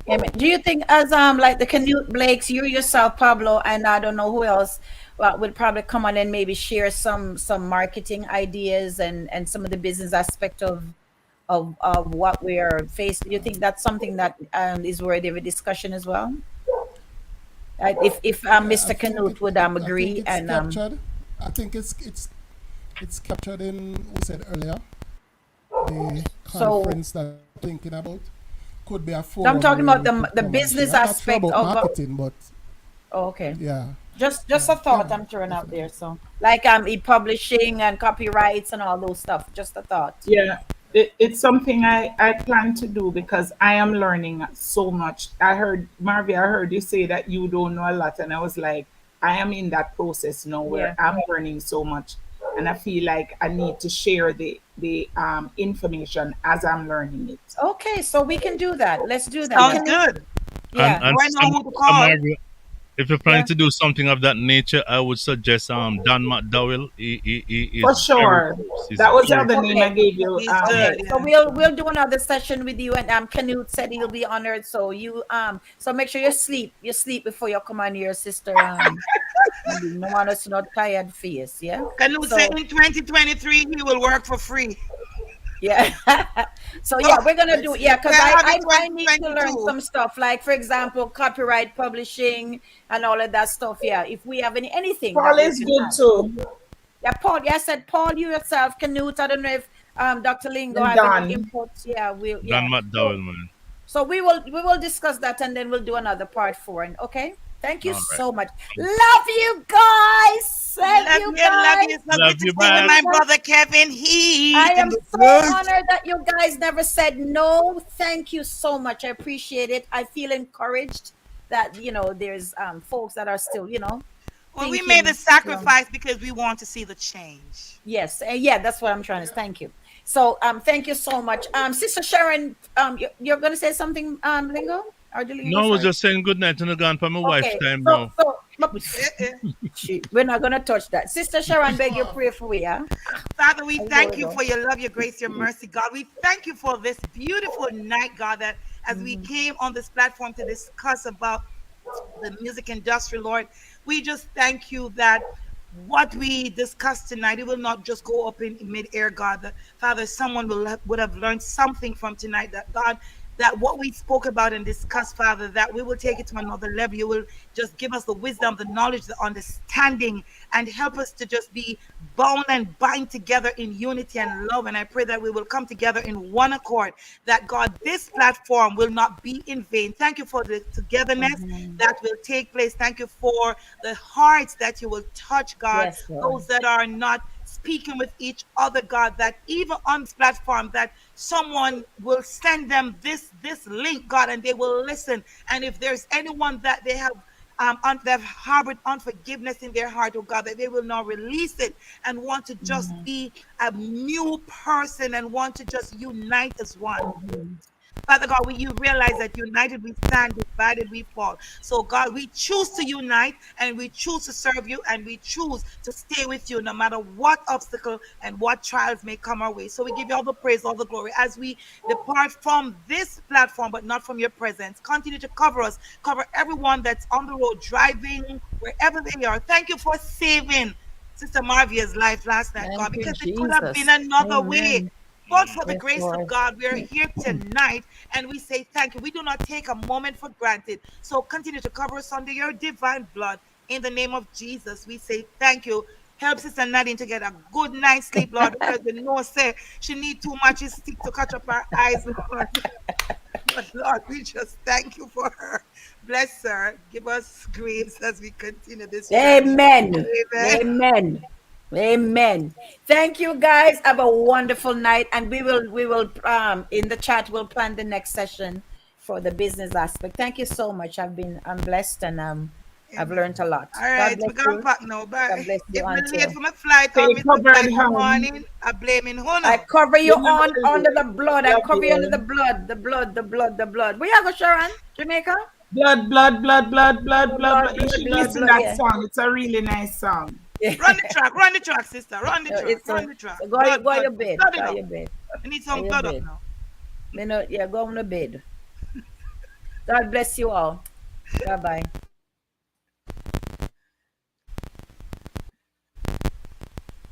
Amen. Do you think, as like the Canute Blakes, you yourself, Pablo, and I don't know who else, would probably come on and maybe share some marketing ideas and some of the business aspect of what we are facing? Do you think that's something that is worthy of a discussion as well? If Yeah, Mr. Canute would I think agree, it's and captured. I think it's captured in we said earlier the so conference that I'm thinking about could be a so I'm forum talking where about we could the come and share. business I'm not sure aspect about of marketing, but oh, okay. yeah, Just yeah, a thought yeah, I'm throwing out there. definitely. So like e-publishing and copyrights and all those stuff. Just a thought. Yeah, it's something I plan to do because I am learning so much. I heard, Marvy, I heard you say that you don't know a lot, and I was like, I am in that process now where Yeah. I'm learning so much, and I feel like I need to share the information as I'm learning it. Okay, so we can do that. Let's do that. Sounds Can you? good. And Yeah. Now and I know who to Sister call. Margaret, if you're planning Yeah. to do something of that nature, I would suggest Don McDowell. He For is very sure. close. He's That was the very other name I Okay. gave you. He's good, Okay, so yeah. we'll do another session with you, and Canute said he'll be honored. So so make sure you sleep before you come on here, sister. Maybe no want us not tired face, yeah. Canoe said So in 2023 he will work for free. yeah, so So yeah, we're gonna let's do see. yeah, We because have it I need to learn 2022. some stuff, like for example, copyright publishing and all of that stuff. Yeah, if we have anything Paul that we is can good have. too. Yeah, Paul. Yeah, I said Paul, you yourself, Canute. I don't know if Dr. Lingo And have any done. inputs. Yeah, we'll Don yeah. So McDowell, man. so we will discuss that, and then we'll do another part four. And okay, thank you All right. so much. Love you guys. Love Love you you, love guys. you. It's so Love good to you see you, back. my And brother Kevin. He I in am the so good. honored that you guys never said no. Thank you so much. I appreciate it. I feel encouraged that there's folks that are still Well, we made the thinking. sacrifice because we want to see the change. Yes, yeah, that's what I'm trying to. Thank you. So thank you so much, Sister Sharon. You're gonna say something, Lingo or the Lingo? No, I was Sorry. just saying good night and gone for my wife's Okay, time so now. Eh, eh. we're not gonna touch that. Sister Sharon, beg you pray for we, yeah. Father, we There we thank you go. for your love, your grace, your mercy, God. We thank you for this beautiful night, God, that as we Mhm. came on this platform to discuss about the music industry, Lord, we just thank you that what we discussed tonight, it will not just go up in mid-air, God. That, Father, someone would have learned something from tonight, that God, that what we spoke about and discussed, Father, that we will take it to another level. You will just give us the wisdom, the knowledge, the understanding, and help us to just be bound and bind together in unity and love. And I pray that we will come together in one accord, that God, this platform will not be in vain. Thank you for the togetherness Mhm. that will take place. Thank you for the hearts that you will touch, God, Yes, Lord. those that are not speaking with each other, God, that even on this platform, that someone will send them this link, God, and they will listen. And if there's anyone that they have they've harbored unforgiveness in their heart, oh God, that they will now release it and want to just Mhm. be a new person and want to just unite as one. Mhm. Father God, you realize that united we stand, divided we fall. So, God, we choose to unite and we choose to serve you and we choose to stay with you no matter what obstacle and what trials may come our way. So, we give you all the praise, all the glory as we depart from this platform, but not from your presence. Continue to cover us, cover everyone that's on the road, driving, wherever they are. Thank you for saving Sister Marvia's life last night, God, Thank you, because it could have been Jesus. another way. Amen. But for the Yes, grace of Lord. God, we are here tonight and we say thank you. We do not take a moment for granted. So continue to cover us under your divine blood. In the name of Jesus, we say thank you. Help Sister Nadine to get a good night's sleep, Lord, because we know say she need too much stick to catch up her eyes, Lord. But Lord, we just thank you for her. Bless her. Give us grace as we continue this journey. Amen. Amen. Amen. Amen. Thank you guys. Have a wonderful night. And we will in the chat we'll plan the next session for the business aspect. Thank you so much. I'm blessed, and I've Amen. learned a lot. All God right, bless we're going you. back now. God Bye. bless you, If me Auntie. late for my flight or Stay miss my covered, flight this hon. morning, I blaming I Huno. cover you You never on will under do. the blood. I Love cover you under the you. blood, the blood, the blood, the blood. Where you go, Sharon? Jamaica? Blood, blood, blood, blood, blood, Blood, blood, blood, blood. You blood, should blood, listen blood. that Yeah. song. It's a really nice song. Run the track, sister. Run the track, It's run the track. so Blood, go blood, your bed. blood Go it up. your bed. I need Go some your blood up bed. now. Me no, yeah, go on the bed. God bless you all. Bye bye.